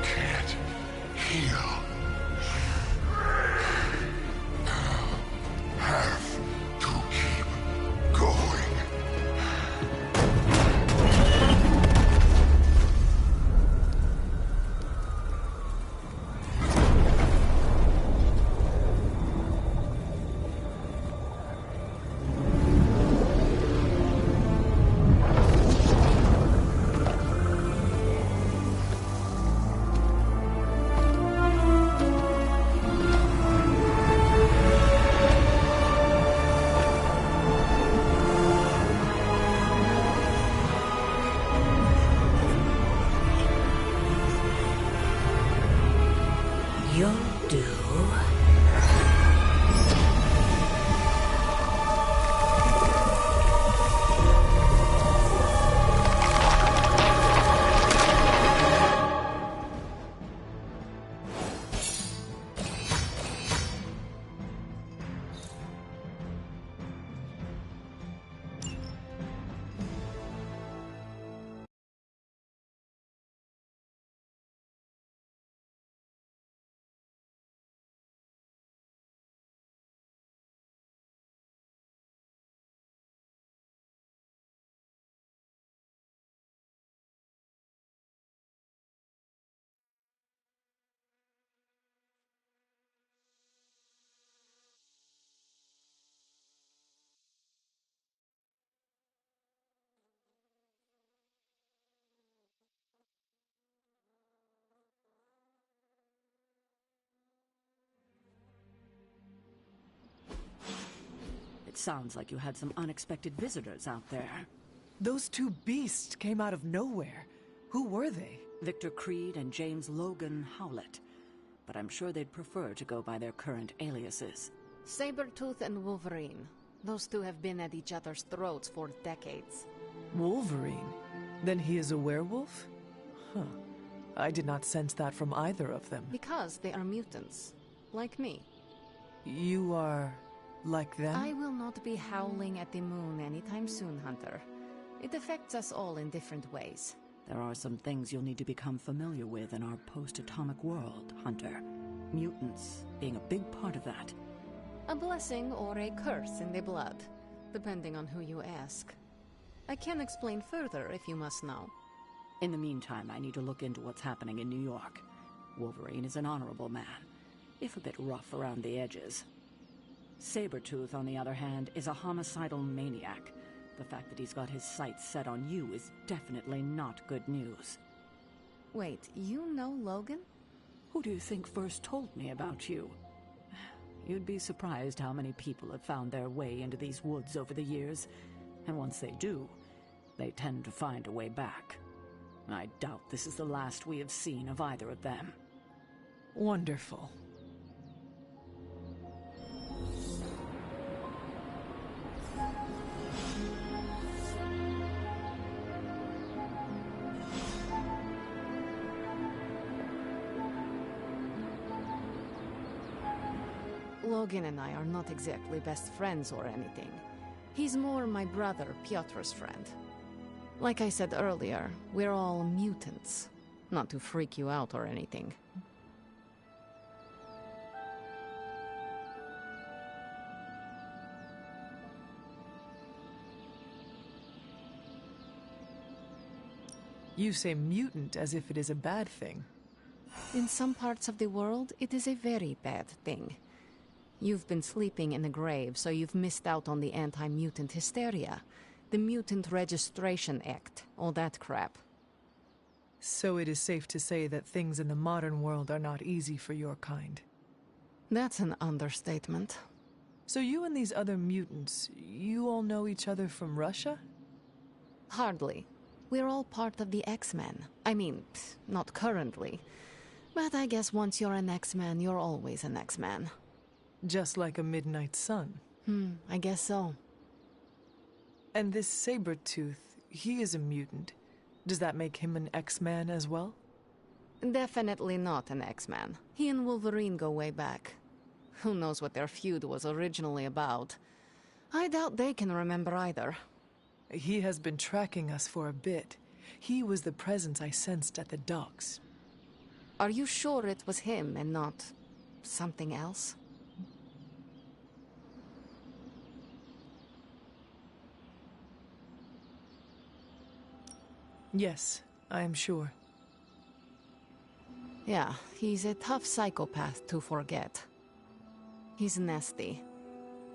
[SPEAKER 13] Can't heal. Have to keep going.
[SPEAKER 19] You'll do.
[SPEAKER 12] It sounds like you had some unexpected visitors out there.
[SPEAKER 4] Those two beasts came out of nowhere. Who were they?
[SPEAKER 12] Victor Creed and James Logan Howlett. But I'm sure they'd prefer to go by their current aliases.
[SPEAKER 2] Sabretooth and Wolverine. Those two have been at each other's throats for decades.
[SPEAKER 4] Wolverine? Then he is a werewolf? Huh. I did not sense that from either of them.
[SPEAKER 2] Because they are mutants. Like me.
[SPEAKER 4] You are... like them?
[SPEAKER 2] I will not be howling at the moon anytime soon, Hunter. It affects us all in different ways.
[SPEAKER 12] There are some things you'll need to become familiar with in our post-atomic world, Hunter. Mutants being a big part of that.
[SPEAKER 2] A blessing or a curse in the blood, depending on who you ask. I can explain further if you must know.
[SPEAKER 12] In the meantime, I need to look into what's happening in New York. Wolverine is an honorable man, if a bit rough around the edges. Sabretooth, on the other hand, is a homicidal maniac. The fact that he's got his sights set on you is definitely not good news.
[SPEAKER 2] Wait, you know Logan?
[SPEAKER 12] Who do you think first told me about you? You'd be surprised how many people have found their way into these woods over the years. And once they do, they tend to find a way back. I doubt this is the last we have seen of either of them.
[SPEAKER 4] Wonderful.
[SPEAKER 10] Logan and I are not exactly best friends or anything. He's more my brother Piotr's friend. Like I said earlier, we're all mutants. Not to freak you out or anything.
[SPEAKER 4] You say mutant as if it is a bad thing.
[SPEAKER 10] In some parts of the world, it is a very bad thing. You've been sleeping in the grave, so you've missed out on the anti-mutant hysteria. The Mutant Registration Act, all that crap.
[SPEAKER 4] So it is safe to say that things in the modern world are not easy for your kind.
[SPEAKER 10] That's an understatement.
[SPEAKER 4] So you and these other mutants, you all know each other from Russia?
[SPEAKER 10] Hardly. We're all part of the X-Men. I mean, not currently. But I guess once you're an X-Man, you're always an X-Man.
[SPEAKER 4] Just like a Midnight Sun.
[SPEAKER 10] I guess so.
[SPEAKER 4] And this Sabretooth, he is a mutant. Does that make him an X-Man as well?
[SPEAKER 10] Definitely not an X-Man. He and Wolverine go way back. Who knows what their feud was originally about? I doubt they can remember either.
[SPEAKER 4] He has been tracking us for a bit. He was the presence I sensed at the docks.
[SPEAKER 10] Are you sure it was him and not something else?
[SPEAKER 4] Yes, I am sure.
[SPEAKER 10] Yeah, he's a tough psychopath to forget. He's nasty.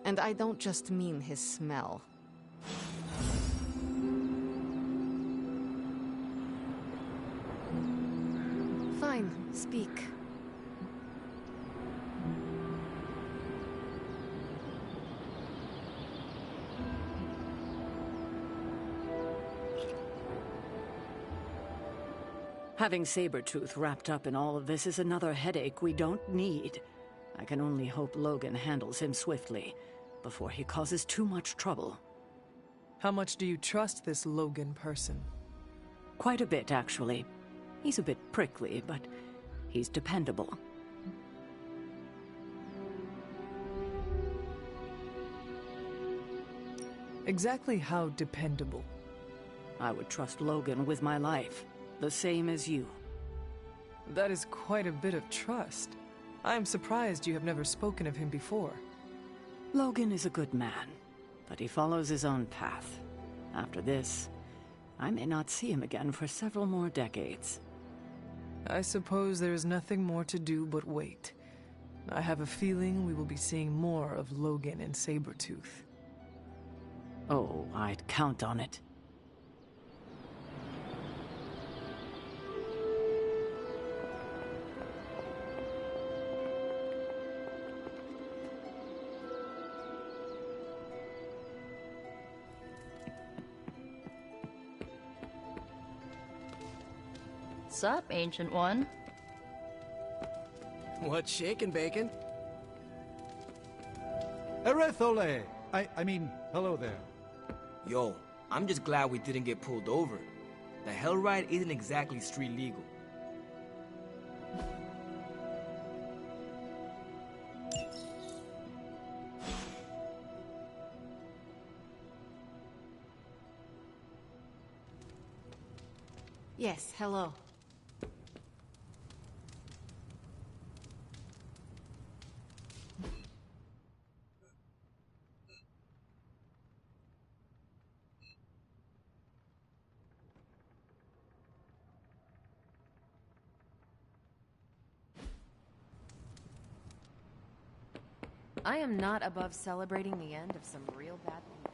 [SPEAKER 10] And I don't just mean his smell. Fine, speak.
[SPEAKER 12] Having Sabretooth wrapped up in all of this is another headache we don't need. I can only hope Logan handles him swiftly, before he causes too much trouble.
[SPEAKER 4] How much do you trust this Logan person?
[SPEAKER 12] Quite a bit, actually. He's a bit prickly, but he's dependable.
[SPEAKER 4] Exactly how dependable?
[SPEAKER 12] I would trust Logan with my life. The same as you.
[SPEAKER 4] That is quite a bit of trust. I am surprised you have never spoken of him before.
[SPEAKER 12] Logan is a good man, but he follows his own path. After this, I may not see him again for several more decades.
[SPEAKER 4] I suppose there is nothing more to do but wait. I have a feeling we will be seeing more of Logan and Sabretooth.
[SPEAKER 12] Oh, I'd count on it.
[SPEAKER 8] Sup, Ancient One?
[SPEAKER 11] What's shaking, Bacon?
[SPEAKER 17] Erethole! I mean, hello there.
[SPEAKER 16] Yo, I'm just glad we didn't get pulled over. The hell ride isn't exactly street legal.
[SPEAKER 10] Yes, hello. I am not above celebrating the end of some real bad people.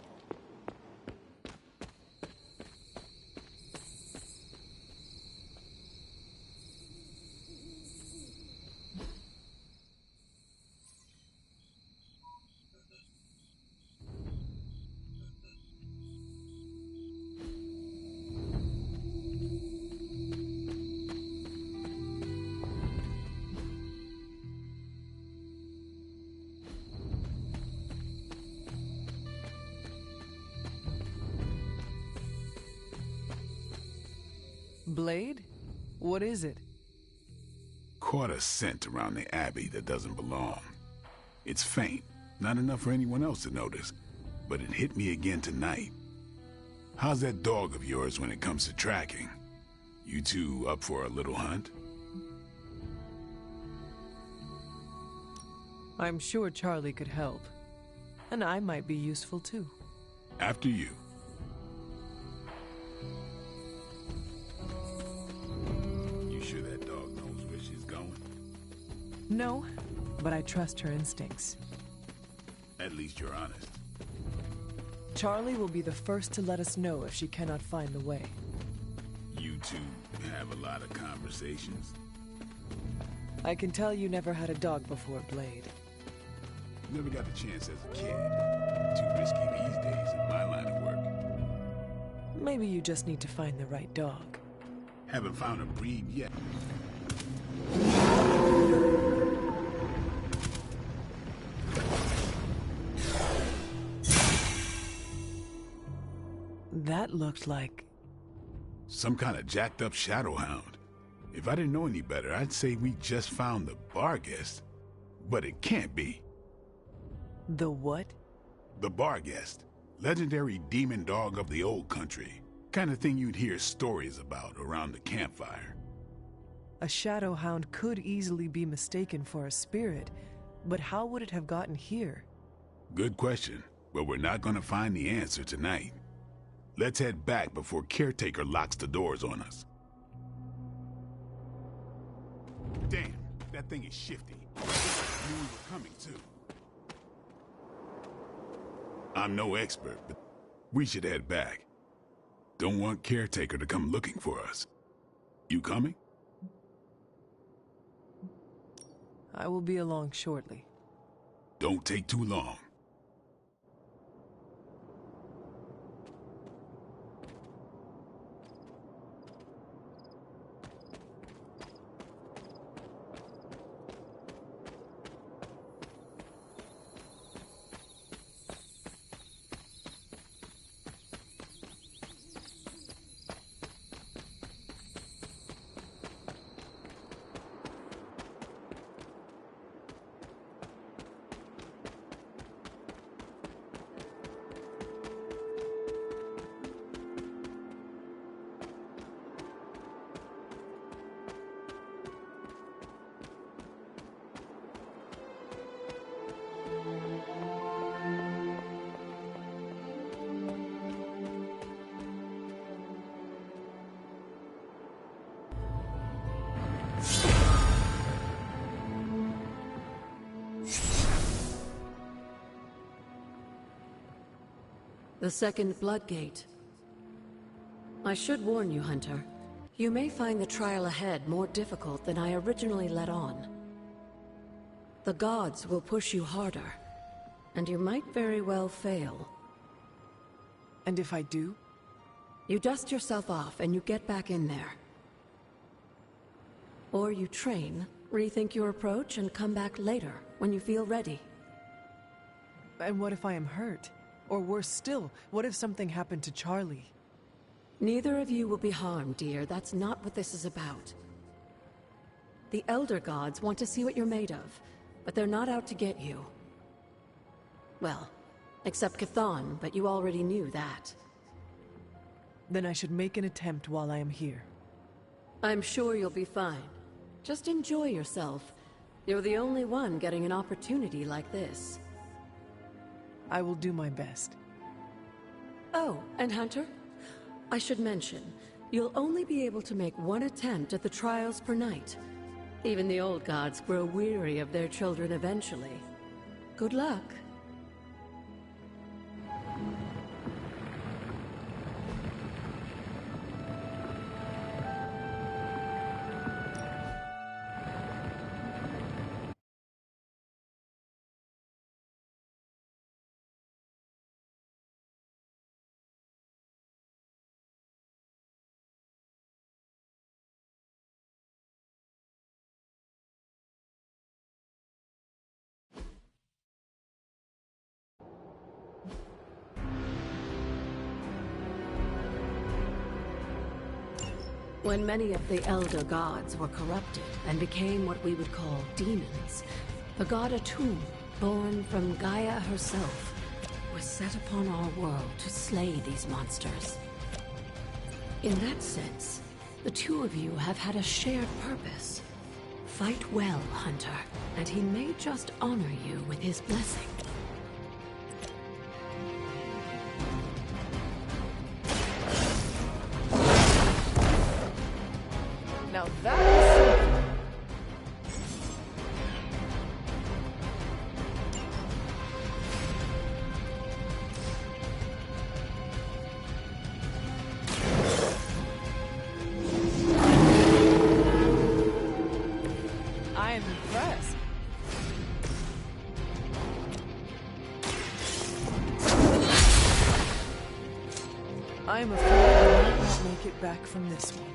[SPEAKER 4] Blade? What is it?
[SPEAKER 6] Caught a scent around the Abbey that doesn't belong. It's faint, not enough for anyone else to notice, but it hit me again tonight. How's that dog of yours when it comes to tracking? You two up for a little hunt?
[SPEAKER 4] I'm sure Charlie could help. And I might be useful too.
[SPEAKER 6] After you. You sure that dog knows where she's going?
[SPEAKER 4] No, but I trust her instincts.
[SPEAKER 6] At least you're honest.
[SPEAKER 4] Charlie will be the first to let us know if she cannot find the way.
[SPEAKER 6] You two have a lot of conversations.
[SPEAKER 4] I can tell you never had a dog before, Blade.
[SPEAKER 6] Never got the chance as a kid. Too risky these days in my line of work.
[SPEAKER 4] Maybe you just need to find the right dog.
[SPEAKER 6] Haven't found a breed yet.
[SPEAKER 4] That looked like...
[SPEAKER 6] some kind of jacked up shadow hound. If I didn't know any better, I'd say we just found the Barghest. But it can't be.
[SPEAKER 4] The what?
[SPEAKER 6] The Barghest. Legendary demon dog of the old country. Kind of thing you'd hear stories about around the campfire.
[SPEAKER 4] A shadow hound could easily be mistaken for a spirit, but how would it have gotten here?
[SPEAKER 6] Good question, but we're not gonna find the answer tonight. Let's head back before Caretaker locks the doors on us. Damn, that thing is shifty. I knew we were coming too. I'm no expert, but we should head back. Don't want Caretaker to come looking for us. You coming?
[SPEAKER 4] I will be along shortly.
[SPEAKER 6] Don't take too long.
[SPEAKER 2] The second Bloodgate. I should warn you, Hunter. You may find the trial ahead more difficult than I originally let on. The gods will push you harder, and you might very well fail.
[SPEAKER 4] And if I do?
[SPEAKER 2] You dust yourself off and you get back in there. Or you train, rethink your approach, and come back later, when you feel ready.
[SPEAKER 4] And what if I am hurt? Or worse still, what if something happened to Charlie?
[SPEAKER 2] Neither of you will be harmed, dear. That's not what this is about. The Elder Gods want to see what you're made of, but they're not out to get you. Well, except Chthon, but you already knew that.
[SPEAKER 4] Then I should make an attempt while I am here.
[SPEAKER 2] I'm sure you'll be fine. Just enjoy yourself. You're the only one getting an opportunity like this.
[SPEAKER 4] I will do my best.
[SPEAKER 2] Oh, and Hunter? I should mention, you'll only be able to make one attempt at the trials per night. Even the old gods grow weary of their children eventually. Good luck. When many of the elder gods were corrupted and became what we would call demons, the god Atum, born from Gaia herself, was set upon our world to slay these monsters. In that sense, the two of you have had a shared purpose. Fight well, Hunter, and he may just honor you with his blessing.
[SPEAKER 4] Now that is something. I am impressed. I'm afraid I might not make it back from this one.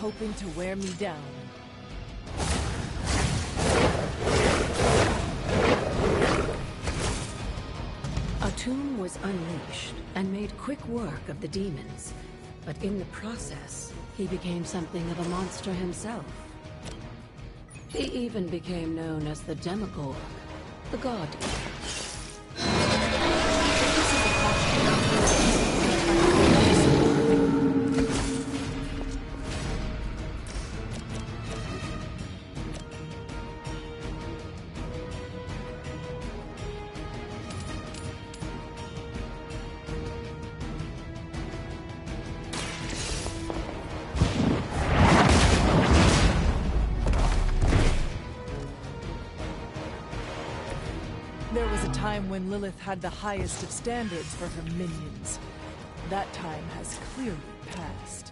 [SPEAKER 4] Hoping to wear me down.
[SPEAKER 2] Atum was unleashed and made quick work of the demons, but in the process, he became something of a monster himself. He even became known as the Demogorg, the god.
[SPEAKER 4] There was a time when Lilith had the highest of standards for her minions. That time has clearly passed.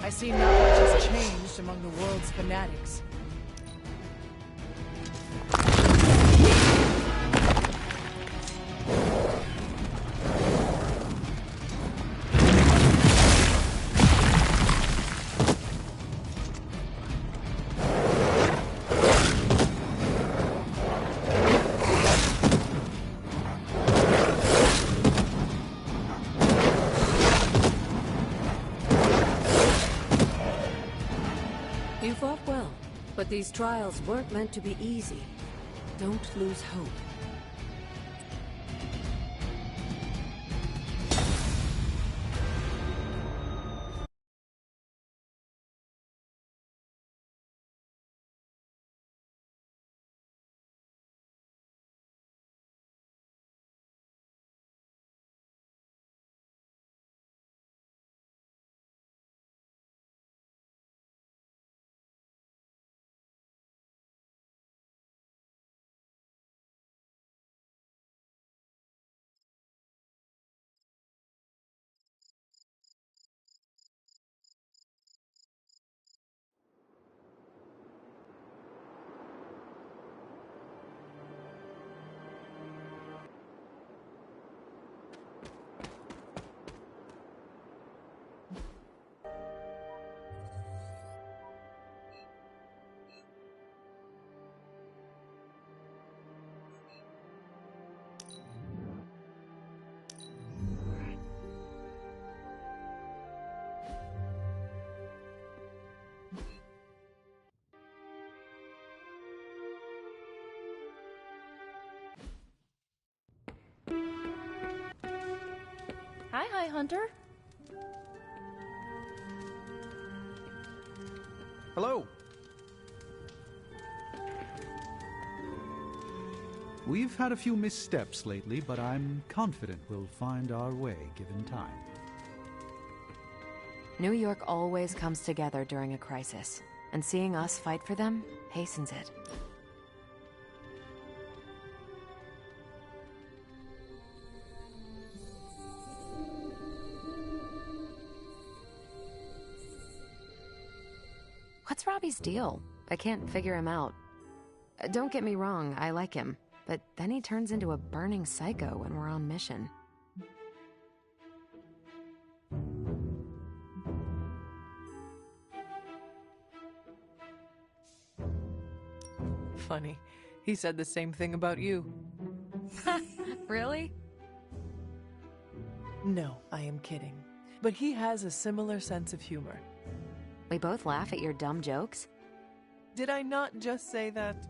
[SPEAKER 4] I see not much has changed among the world's fanatics.
[SPEAKER 2] You fought well, but these trials weren't meant to be easy. Don't lose hope.
[SPEAKER 8] Hi, Hunter.
[SPEAKER 15] Hello.
[SPEAKER 17] We've had a few missteps lately, but I'm confident we'll find our way given time.
[SPEAKER 7] New York always comes together during a crisis. and seeing us fight for them hastens it. What's Robbie's deal? I can't figure him out. Don't get me wrong, I like him, but then he turns into a burning psycho when we're on mission.
[SPEAKER 4] Funny. He said the same thing about you.
[SPEAKER 7] Really?
[SPEAKER 4] No, I am kidding. But he has a similar sense of humor.
[SPEAKER 7] We both laugh at your dumb jokes?
[SPEAKER 4] Did I not just say that?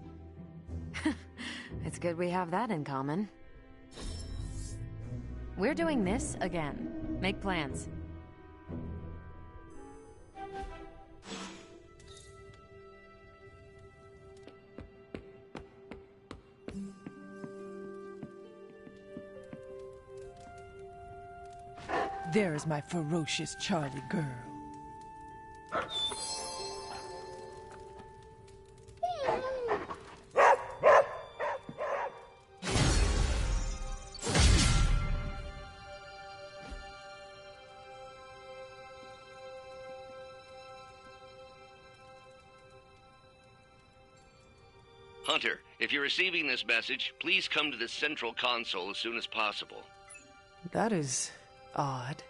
[SPEAKER 7] It's good we have that in common. We're doing this again. Make plans.
[SPEAKER 4] There is my ferocious Charlie girl.
[SPEAKER 19] Hunter, if you're receiving this message, please come to the central console as soon as possible.
[SPEAKER 4] That is odd.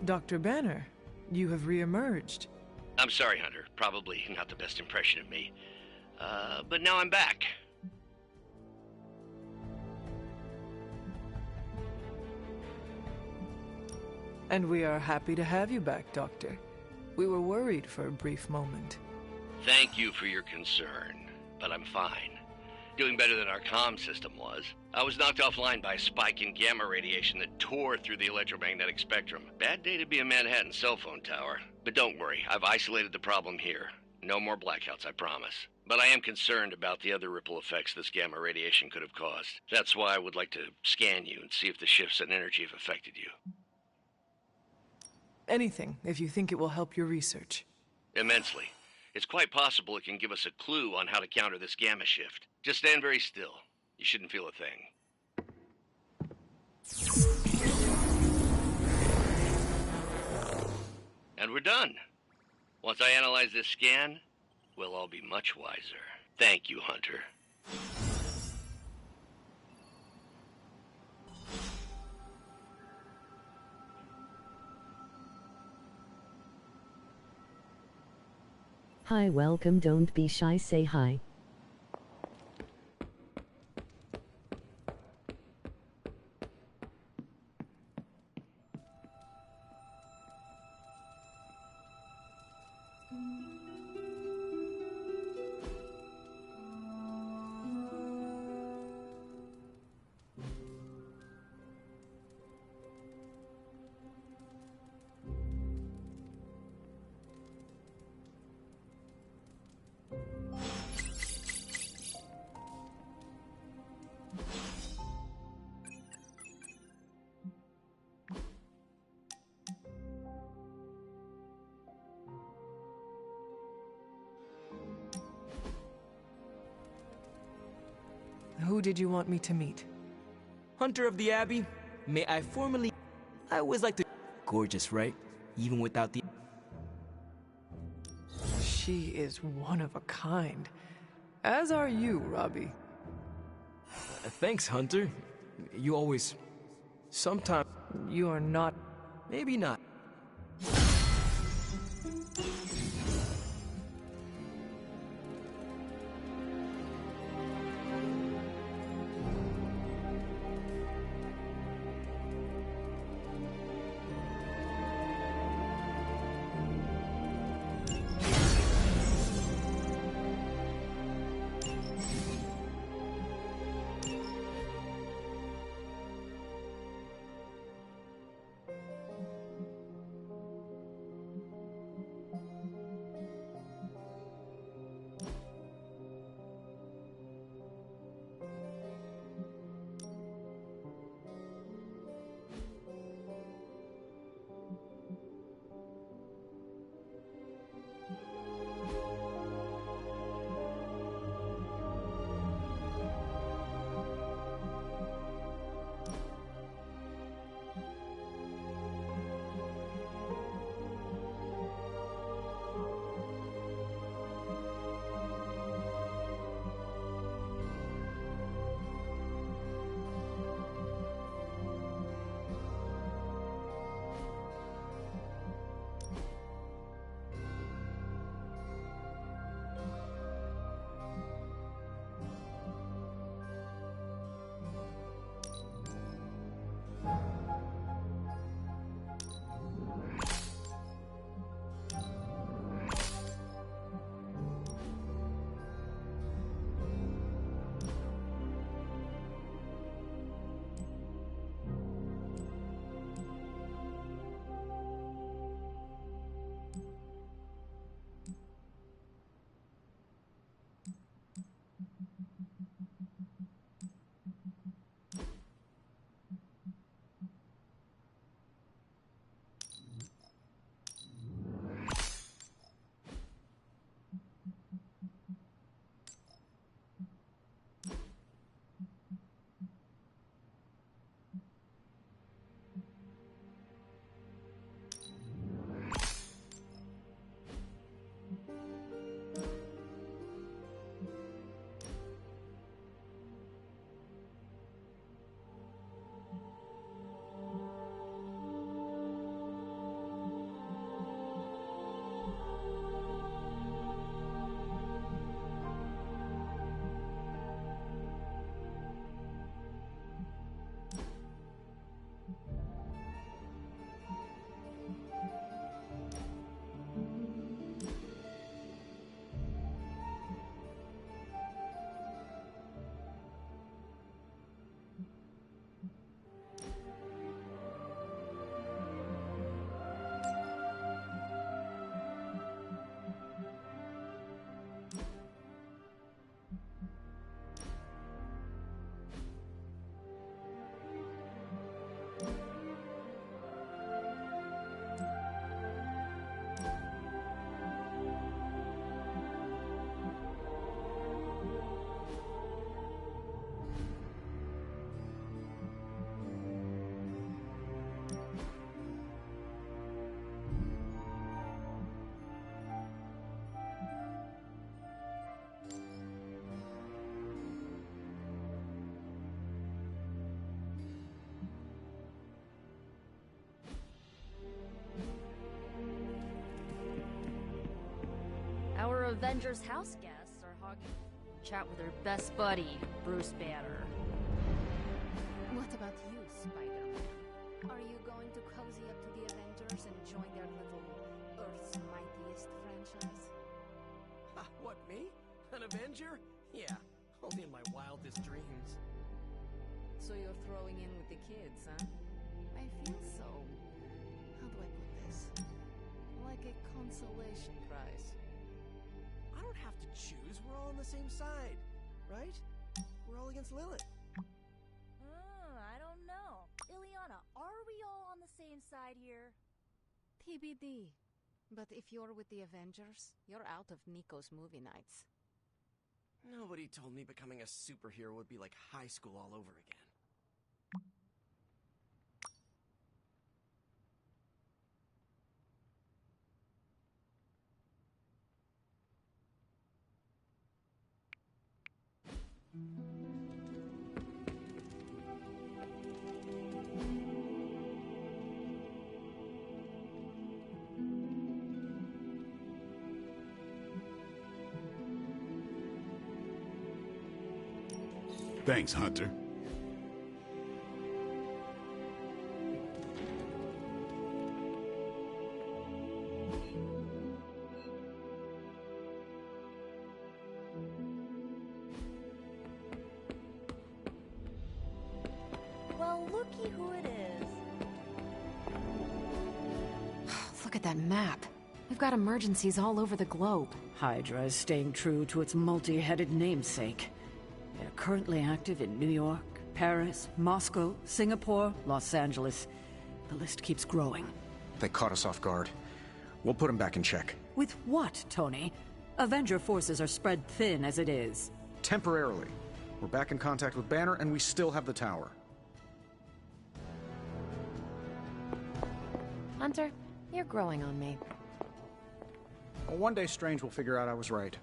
[SPEAKER 4] Dr. Banner, you have reemerged.
[SPEAKER 19] I'm sorry, Hunter. Probably not the best impression of me. But now I'm back.
[SPEAKER 4] And we are happy to have you back, Doctor. We were worried for a brief moment.
[SPEAKER 19] Thank you for your concern, but I'm fine. Doing better than our comm system was. I was knocked offline by a spike in gamma radiation that tore through the electromagnetic spectrum. Bad day to be a Manhattan cell phone tower. But don't worry, I've isolated the problem here. No more blackouts, I promise. But I am concerned about the other ripple effects this gamma radiation could have caused. That's why I would like to scan you and see if the shifts in energy have affected you.
[SPEAKER 4] Anything, if you think it will help your research.
[SPEAKER 19] Immensely. It's quite possible it can give us a clue on how to counter this gamma shift. Just stand very still. You shouldn't feel a thing. And we're done. Once I analyze this scan, we'll all be much wiser. Thank you, Hunter.
[SPEAKER 1] Hi, welcome, don't be shy, say hi.
[SPEAKER 4] Who did you want me to meet?
[SPEAKER 16] Hunter of the Abbey, may I formally... I always like to... Gorgeous, right? Even without the...
[SPEAKER 4] She is one of a kind. As are you, Robbie.
[SPEAKER 16] Thanks, Hunter. You always... Sometimes...
[SPEAKER 4] You are not...
[SPEAKER 16] Maybe not.
[SPEAKER 8] Avengers house guests are hogging chat with her best buddy, Bruce Banner.
[SPEAKER 10] What about you, Spider-Man? Are you going to cozy up to the Avengers and join their little Earth's Mightiest franchise?
[SPEAKER 11] What, me? An Avenger? Yeah, only in my wildest dreams.
[SPEAKER 10] So you're throwing in with the kids, huh? I feel so... how do I put this? Like a consolation prize.
[SPEAKER 11] I don't have to choose. We're all on the same side, right? We're all against Lilith.
[SPEAKER 8] I don't know. Ileana, are we all on the same side here?
[SPEAKER 10] TBD. But if you're with the Avengers, you're out of Nico's movie nights.
[SPEAKER 11] Nobody told me becoming a superhero would be like high school all over again.
[SPEAKER 6] Thanks, Hunter.
[SPEAKER 8] Well, looky who it is.
[SPEAKER 7] Look at that map. We've got emergencies all over the globe.
[SPEAKER 12] Hydra is staying true to its multi-headed namesake. They're currently active in New York, Paris, Moscow, Singapore, Los Angeles. The list keeps growing.
[SPEAKER 15] They caught us off guard. We'll put them back in check.
[SPEAKER 12] With what, Tony? Avenger forces are spread thin as it is.
[SPEAKER 15] Temporarily. We're back in contact with Banner, and we still have the tower.
[SPEAKER 7] Hunter, you're growing on me.
[SPEAKER 15] Well, one day Strange will figure out I was right.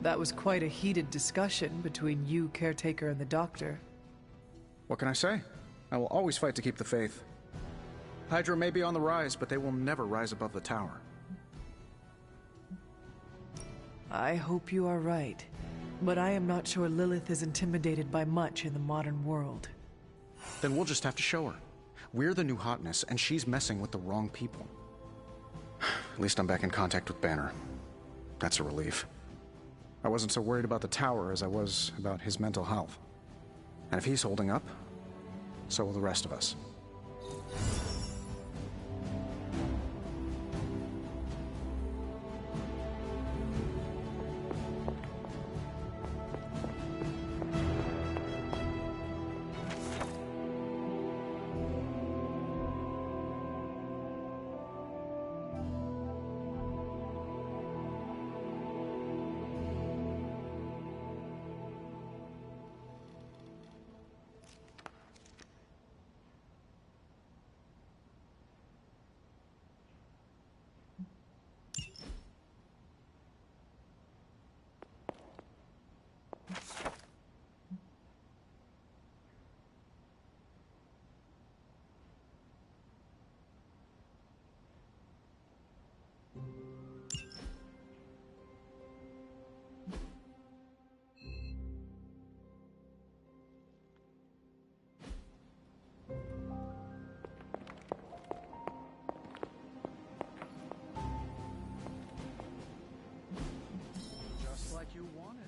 [SPEAKER 4] That was quite a heated discussion between you, Caretaker, and the Doctor.
[SPEAKER 15] What can I say? I will always fight to keep the faith. Hydra may be on the rise, but they will never rise above the tower.
[SPEAKER 4] I hope you are right. But I am not sure Lilith is intimidated by much in the modern world.
[SPEAKER 15] Then we'll just have to show her. We're the new hotness, and she's messing with the wrong people. At least I'm back in contact with Banner. That's a relief. I wasn't so worried about the tower as I was about his mental health. And if he's holding up, so will the rest of us. Just like you wanted.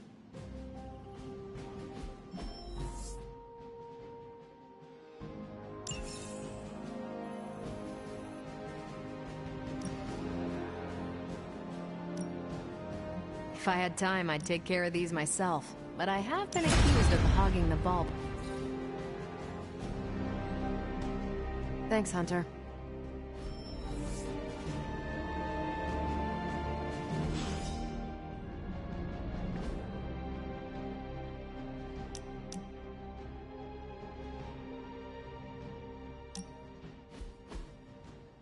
[SPEAKER 7] If I had time, I'd take care of these myself. But I have been accused of hogging the bulb. Thanks, Hunter.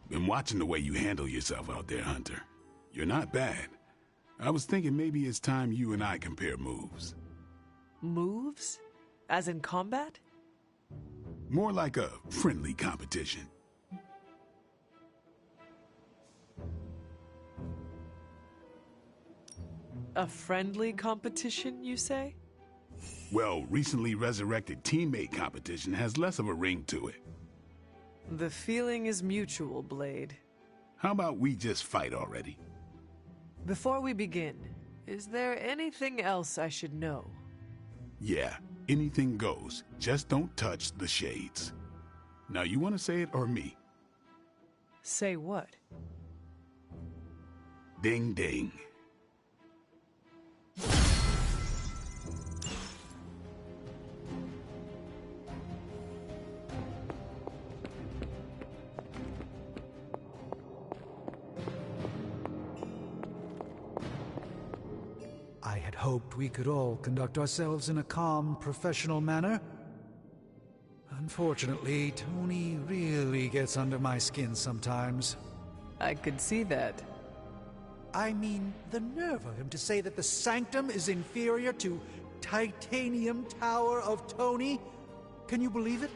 [SPEAKER 6] Been watching the way you handle yourself out there, Hunter. You're not bad. I was thinking maybe it's time you and I compare moves.
[SPEAKER 4] Moves? As in combat?
[SPEAKER 6] More like a friendly competition.
[SPEAKER 4] A friendly competition, you say?
[SPEAKER 6] Well, recently resurrected teammate competition has less of a ring to it.
[SPEAKER 4] The feeling is mutual, Blade.
[SPEAKER 6] How about we just fight already?
[SPEAKER 4] Before we begin, is there anything else I should know?
[SPEAKER 6] Yeah, anything goes. Just don't touch the shades. Now, you want to say it or me?
[SPEAKER 4] Say what?
[SPEAKER 6] Ding ding.
[SPEAKER 17] I had hoped we could all conduct ourselves in a calm, professional manner. Unfortunately, Tony really gets under my skin sometimes.
[SPEAKER 4] I could see that.
[SPEAKER 17] I mean, the nerve of him to say that the Sanctum is inferior to Titanium Tower of Tony. Can you believe it?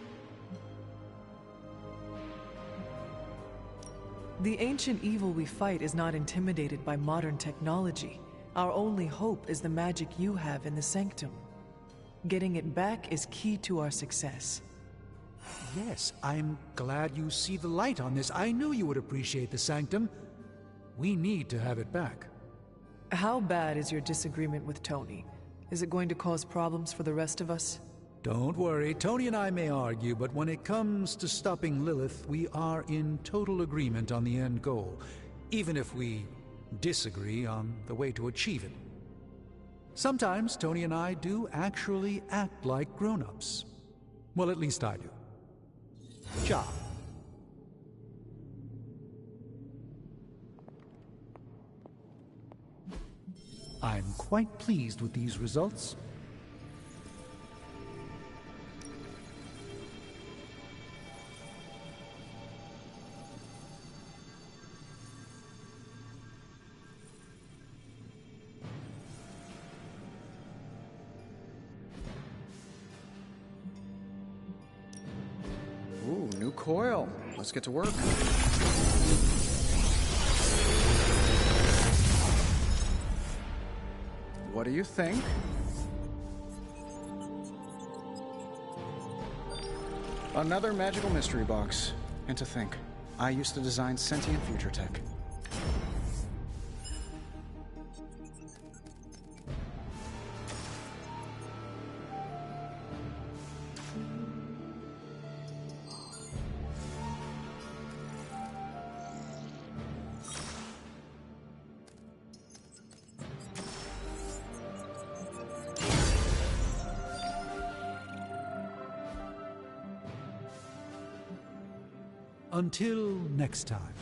[SPEAKER 4] The ancient evil we fight is not intimidated by modern technology. Our only hope is the magic you have in the Sanctum. Getting it back is key to our success.
[SPEAKER 17] Yes, I'm glad you see the light on this. I knew you would appreciate the Sanctum. We need to have it back.
[SPEAKER 4] How bad is your disagreement with Tony? Is it going to cause problems for the rest of us?
[SPEAKER 17] Don't worry, Tony and I may argue, but when it comes to stopping Lilith, we are in total agreement on the end goal, even if we disagree on the way to achieve it. Sometimes Tony and I do actually act like grown-ups. Well, at least I do. Job. I'm quite pleased with these results.
[SPEAKER 15] Ooh, new coil. Let's get to work. What do you think? Another magical mystery box. And to think, I used to design sentient future tech.
[SPEAKER 17] Until next time.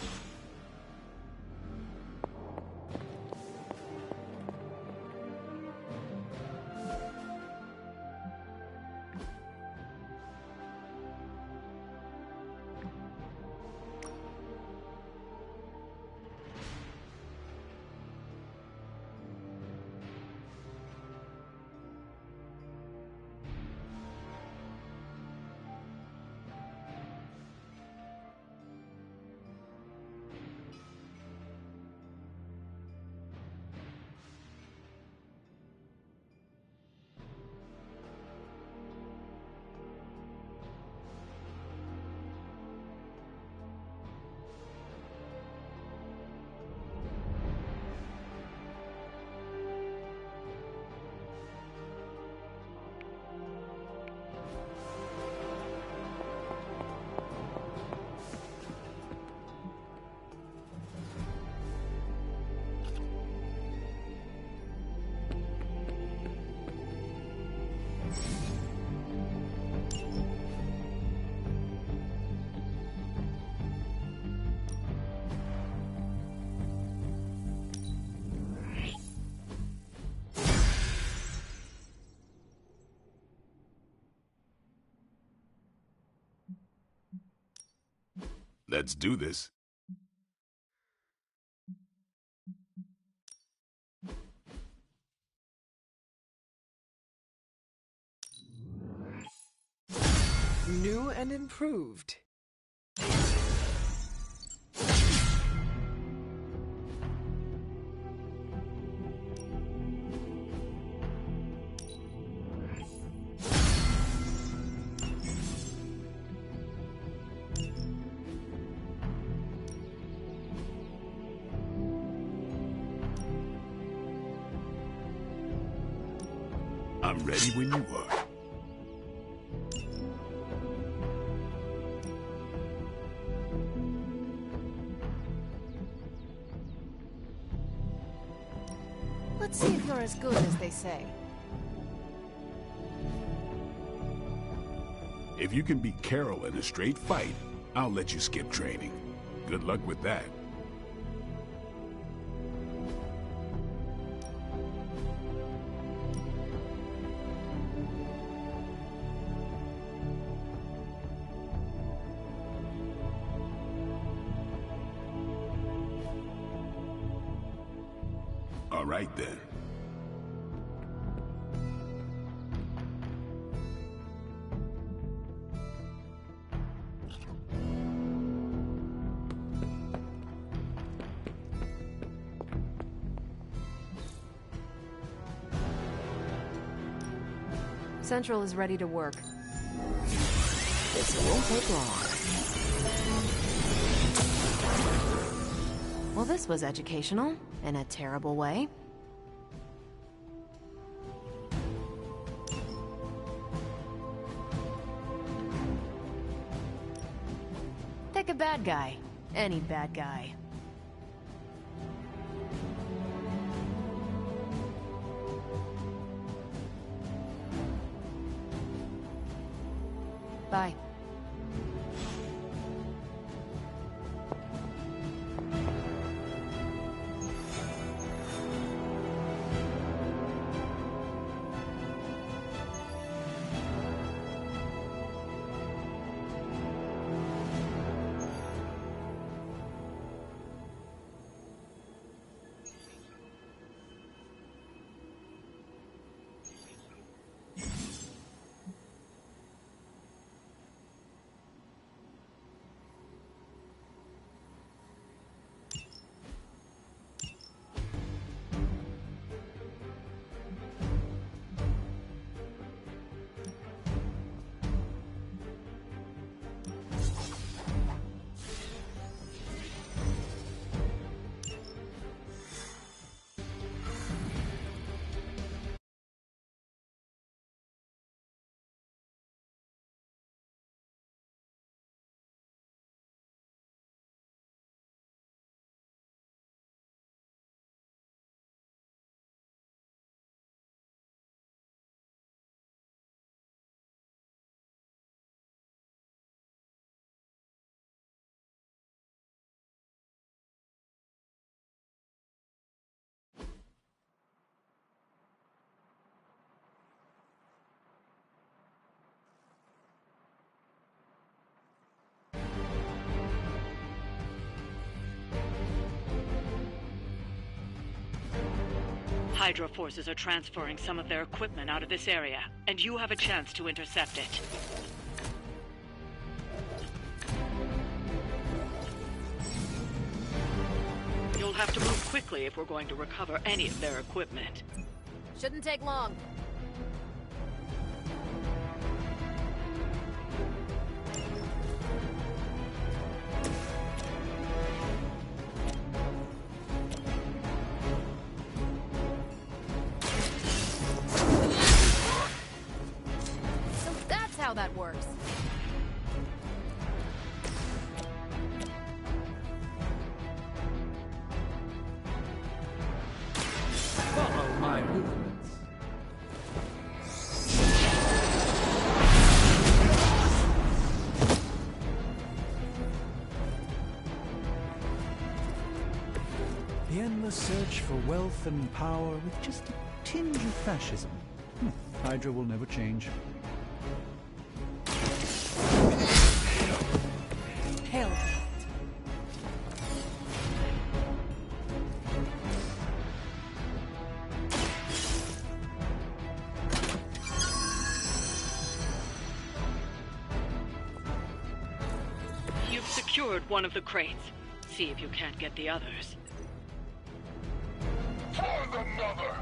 [SPEAKER 6] Let's do this.
[SPEAKER 4] New and improved.
[SPEAKER 6] I'm ready when you are.
[SPEAKER 10] Let's see if you're as good as they say.
[SPEAKER 6] If you can beat Carol in a straight fight, I'll let you skip training. Good luck with that. All right, then.
[SPEAKER 7] Central is ready to work. This won't take long. Well, this was educational, in a terrible way. Pick a bad guy. Any bad guy. Bye.
[SPEAKER 3] Hydra forces are transferring some of their equipment out of this area, and you have a chance to intercept it. You'll have to move quickly if we're going to recover any of their equipment.
[SPEAKER 7] Shouldn't take long. So that's how that works.
[SPEAKER 17] Follow my movements. The endless search for wealth and power with just a tinge of fascism. Hydra will never change.
[SPEAKER 10] Hell.
[SPEAKER 3] You've secured one of the crates. See if you can't get the others.
[SPEAKER 13] Find another!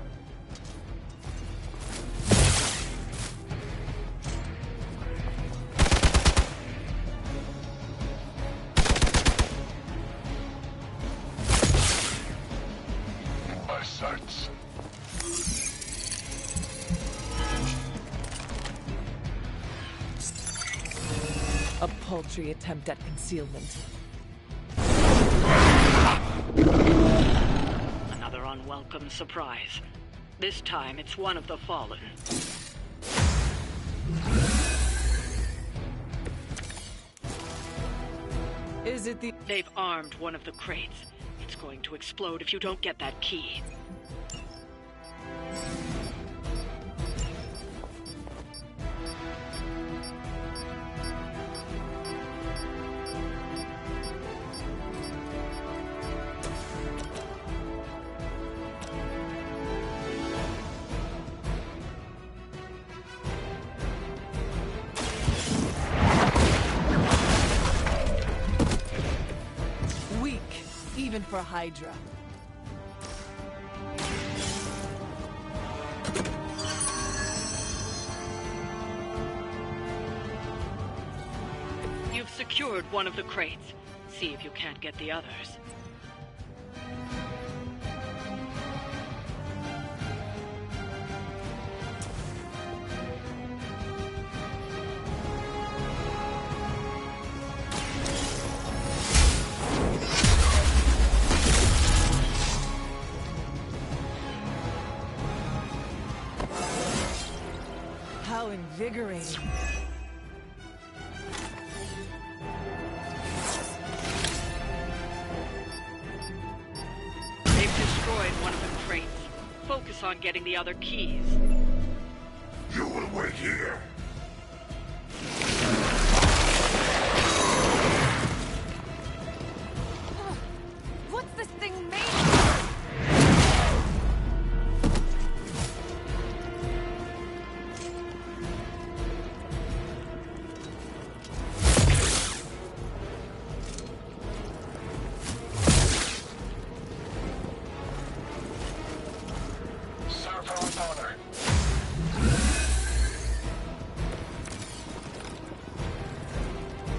[SPEAKER 13] My sights.
[SPEAKER 4] A paltry attempt at concealment.
[SPEAKER 3] Another unwelcome surprise. This time it's one of the Fallen.
[SPEAKER 4] Is it the...
[SPEAKER 3] They've armed one of the crates. It's going to explode if you don't get that key.
[SPEAKER 4] Even for Hydra.
[SPEAKER 3] You've secured one of the crates. See if you can't get the others.
[SPEAKER 4] How invigorating.
[SPEAKER 3] They've destroyed one of the crates. Focus on getting the other keys.
[SPEAKER 13] You will wait here.
[SPEAKER 4] What's this thing made?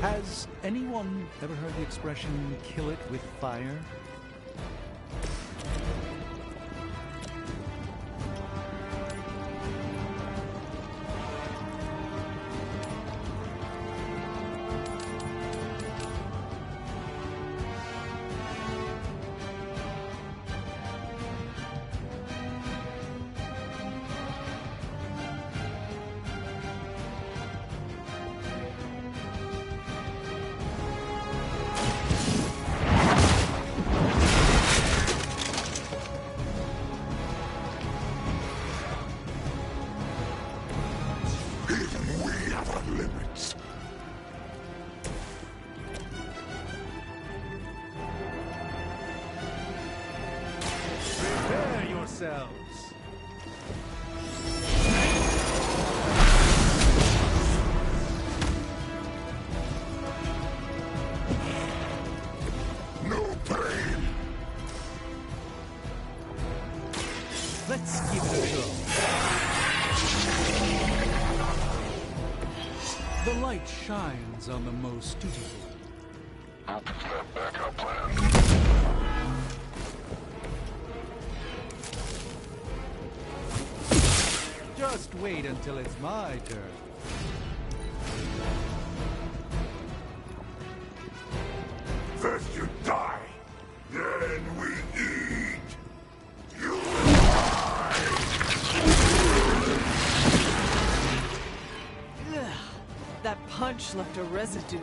[SPEAKER 17] Has anyone ever heard the expression, kill it with fire? Prepare yourselves.
[SPEAKER 13] No pain.
[SPEAKER 17] Let's give it a go. The light shines on the most dutiful.
[SPEAKER 13] Opens that backup plan.
[SPEAKER 17] Just wait until it's my turn.
[SPEAKER 13] First you die, then we eat. You
[SPEAKER 4] Ugh, that punch left a residue.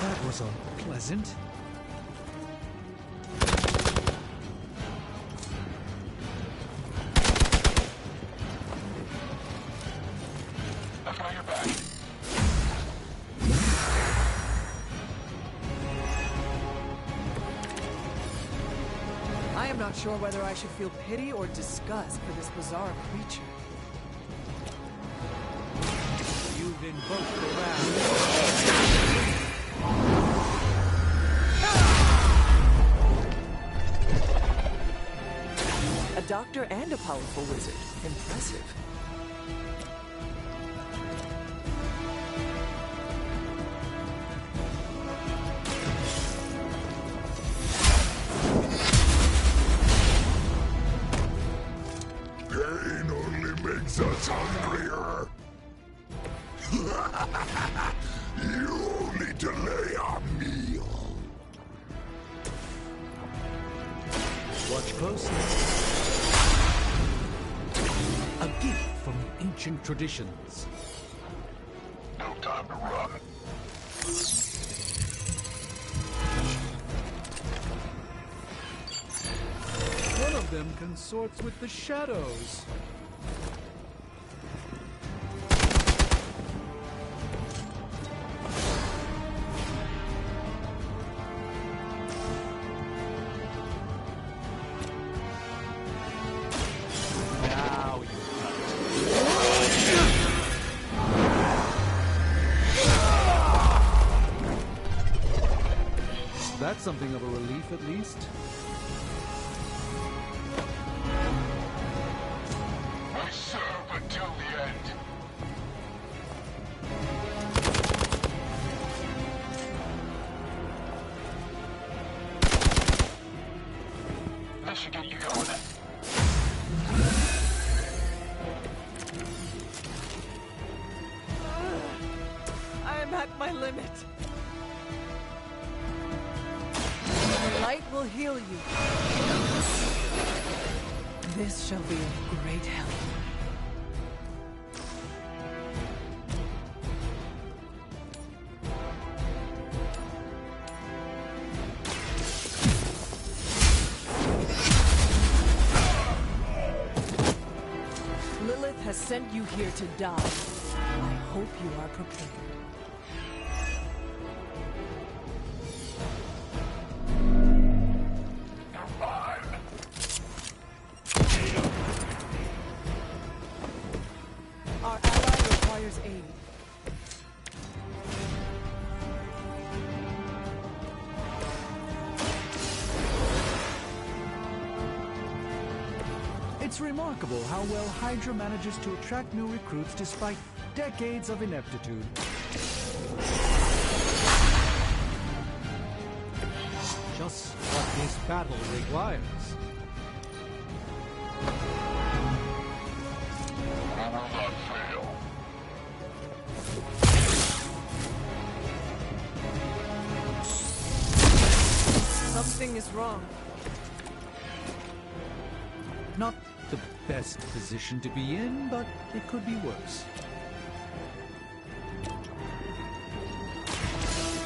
[SPEAKER 17] That was unpleasant.
[SPEAKER 13] I've got your back.
[SPEAKER 4] I am not sure whether I should feel pity or disgust for this bizarre creature.
[SPEAKER 17] You've invoked the wrath.
[SPEAKER 4] A doctor and a powerful wizard. Impressive.
[SPEAKER 13] Pain only makes us hungrier. You only delay our meal.
[SPEAKER 17] Watch closely. A gift from ancient traditions.
[SPEAKER 13] No time to run.
[SPEAKER 17] One of them consorts with the shadows. Now you That's something of a relief, at least.
[SPEAKER 13] We serve until the end. This should get you going.
[SPEAKER 4] I am at my limit. The light will heal you. This shall be of great help. Lilith has sent you here to die. I hope you are prepared. Our ally requires aid.
[SPEAKER 17] It's remarkable how well Hydra manages to attract new recruits despite decades of ineptitude. Just what this battle requires.
[SPEAKER 13] We will not fail.
[SPEAKER 4] Something is wrong.
[SPEAKER 17] Not the best position to be in, but it could be worse.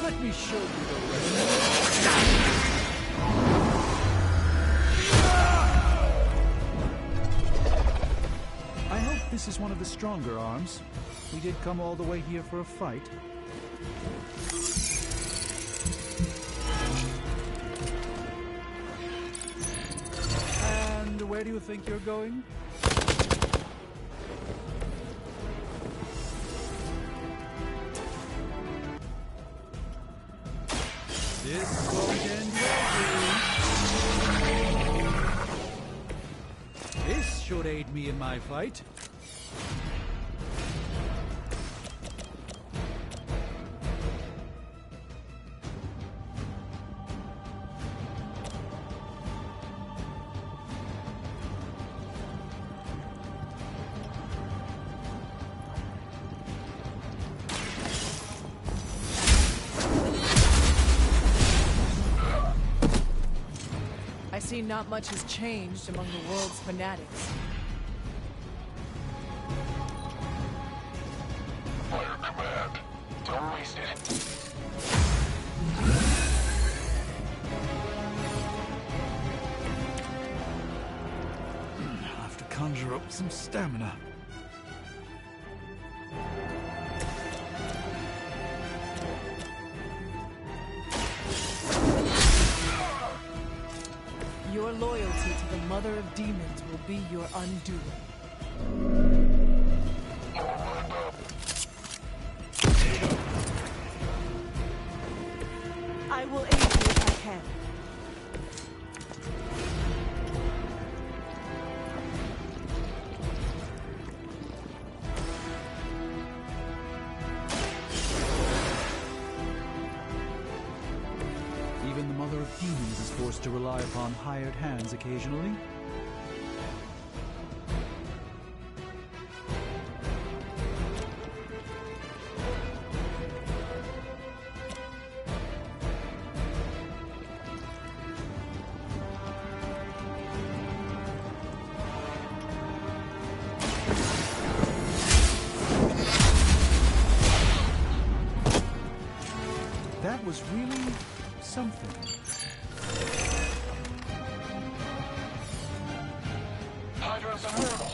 [SPEAKER 17] Let me show you the rest. I hope this is one of the stronger arms. We did come all the way here for a fight. And where do you think you're going? This won't end well. This should aid me in my fight.
[SPEAKER 4] I see not much has changed among the world's fanatics.
[SPEAKER 13] Fire command. Don't waste it.
[SPEAKER 17] I'll have to conjure up some stamina.
[SPEAKER 4] Your loyalty to the Mother of Demons will be your undoing. I will aid you if I can.
[SPEAKER 17] Even the Mother of Demons is forced to rely upon hired hands occasionally. was really something.
[SPEAKER 13] Hydra's a hurdle.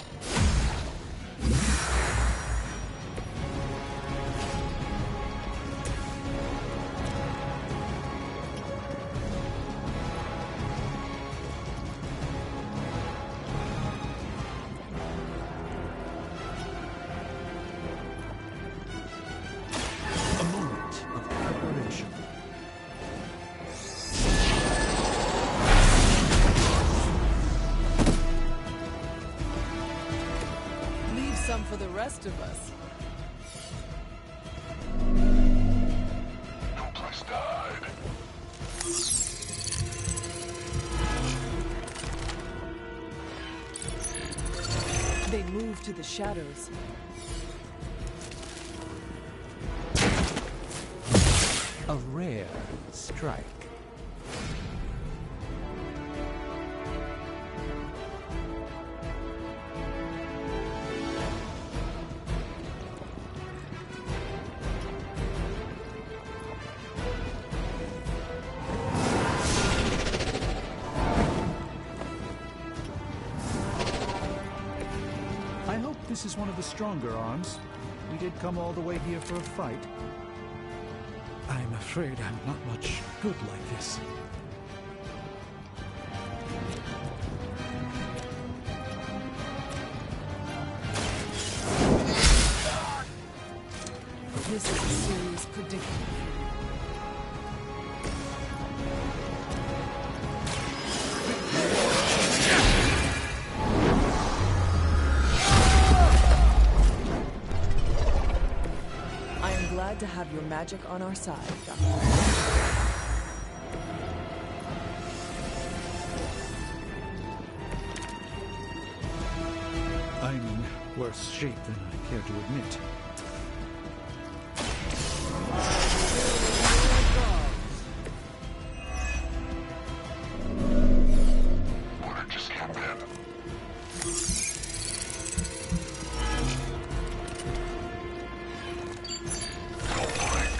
[SPEAKER 17] A moment of preparation.
[SPEAKER 4] Leave some for the rest of us.
[SPEAKER 13] No place to hide.
[SPEAKER 4] They move to the shadows.
[SPEAKER 17] A rare strike. I hope this is one of the stronger arms. We did come all the way here for a fight. I'm afraid I'm not much good like this.
[SPEAKER 4] This is a serious predicament. I am glad to have your magic on our side, Doctor.
[SPEAKER 17] I'm in worse shape than I care to admit.
[SPEAKER 13] Order just came in. Don't blink.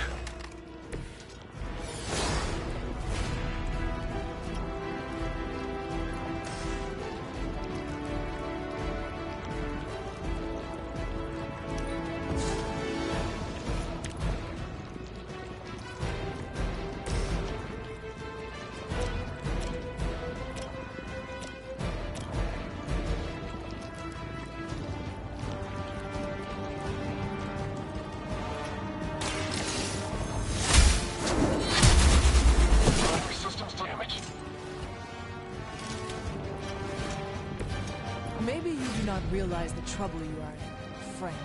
[SPEAKER 13] Systems damaged.
[SPEAKER 4] Maybe you do not realize the trouble you are in, friend.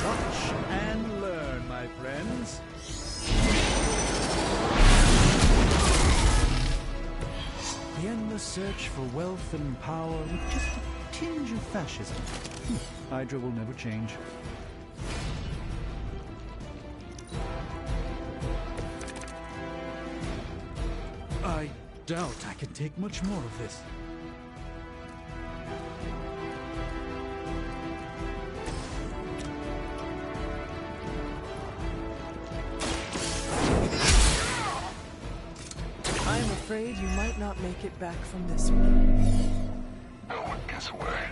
[SPEAKER 17] Watch and learn, my friends. The endless search for wealth and power with just a tinge of fascism. Hydra will never change. I doubt I can take much more of this.
[SPEAKER 4] I am afraid you might not make it back from this one.
[SPEAKER 13] No one gets away.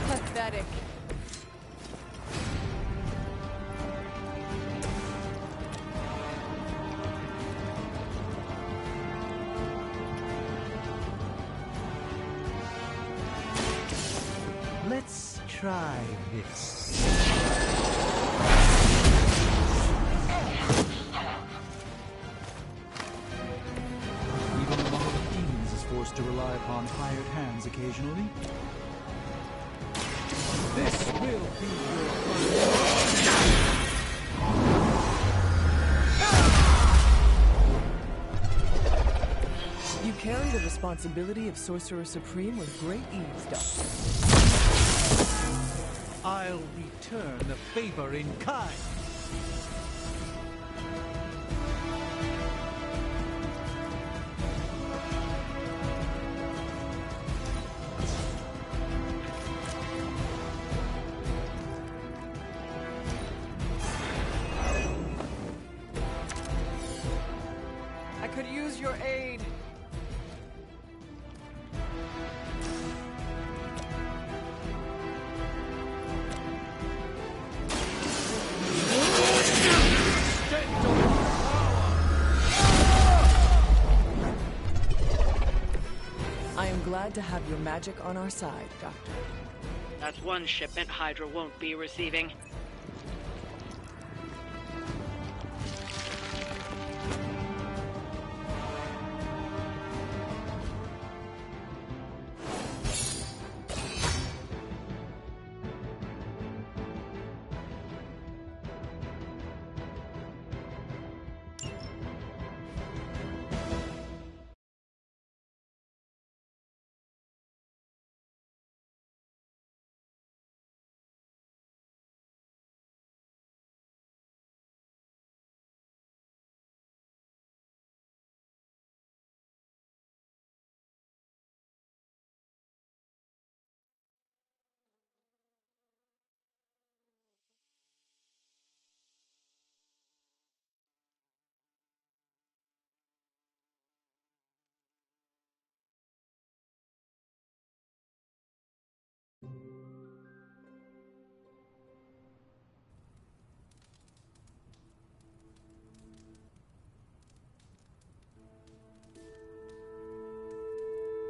[SPEAKER 4] Pathetic.
[SPEAKER 17] Let's try this. Even the Mother of Demons is forced to rely upon hired hands occasionally. This will be your
[SPEAKER 4] responsibility of Sorcerer Supreme with great ease, Doctor.
[SPEAKER 17] I'll return the favor in kind.
[SPEAKER 4] I could use your aid. I am glad to have your magic on our side, Doctor.
[SPEAKER 3] That's one shipment Hydra won't be receiving.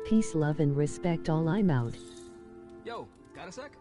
[SPEAKER 1] Peace, love, and respect all. I'm out.
[SPEAKER 16] Yo, got a sec?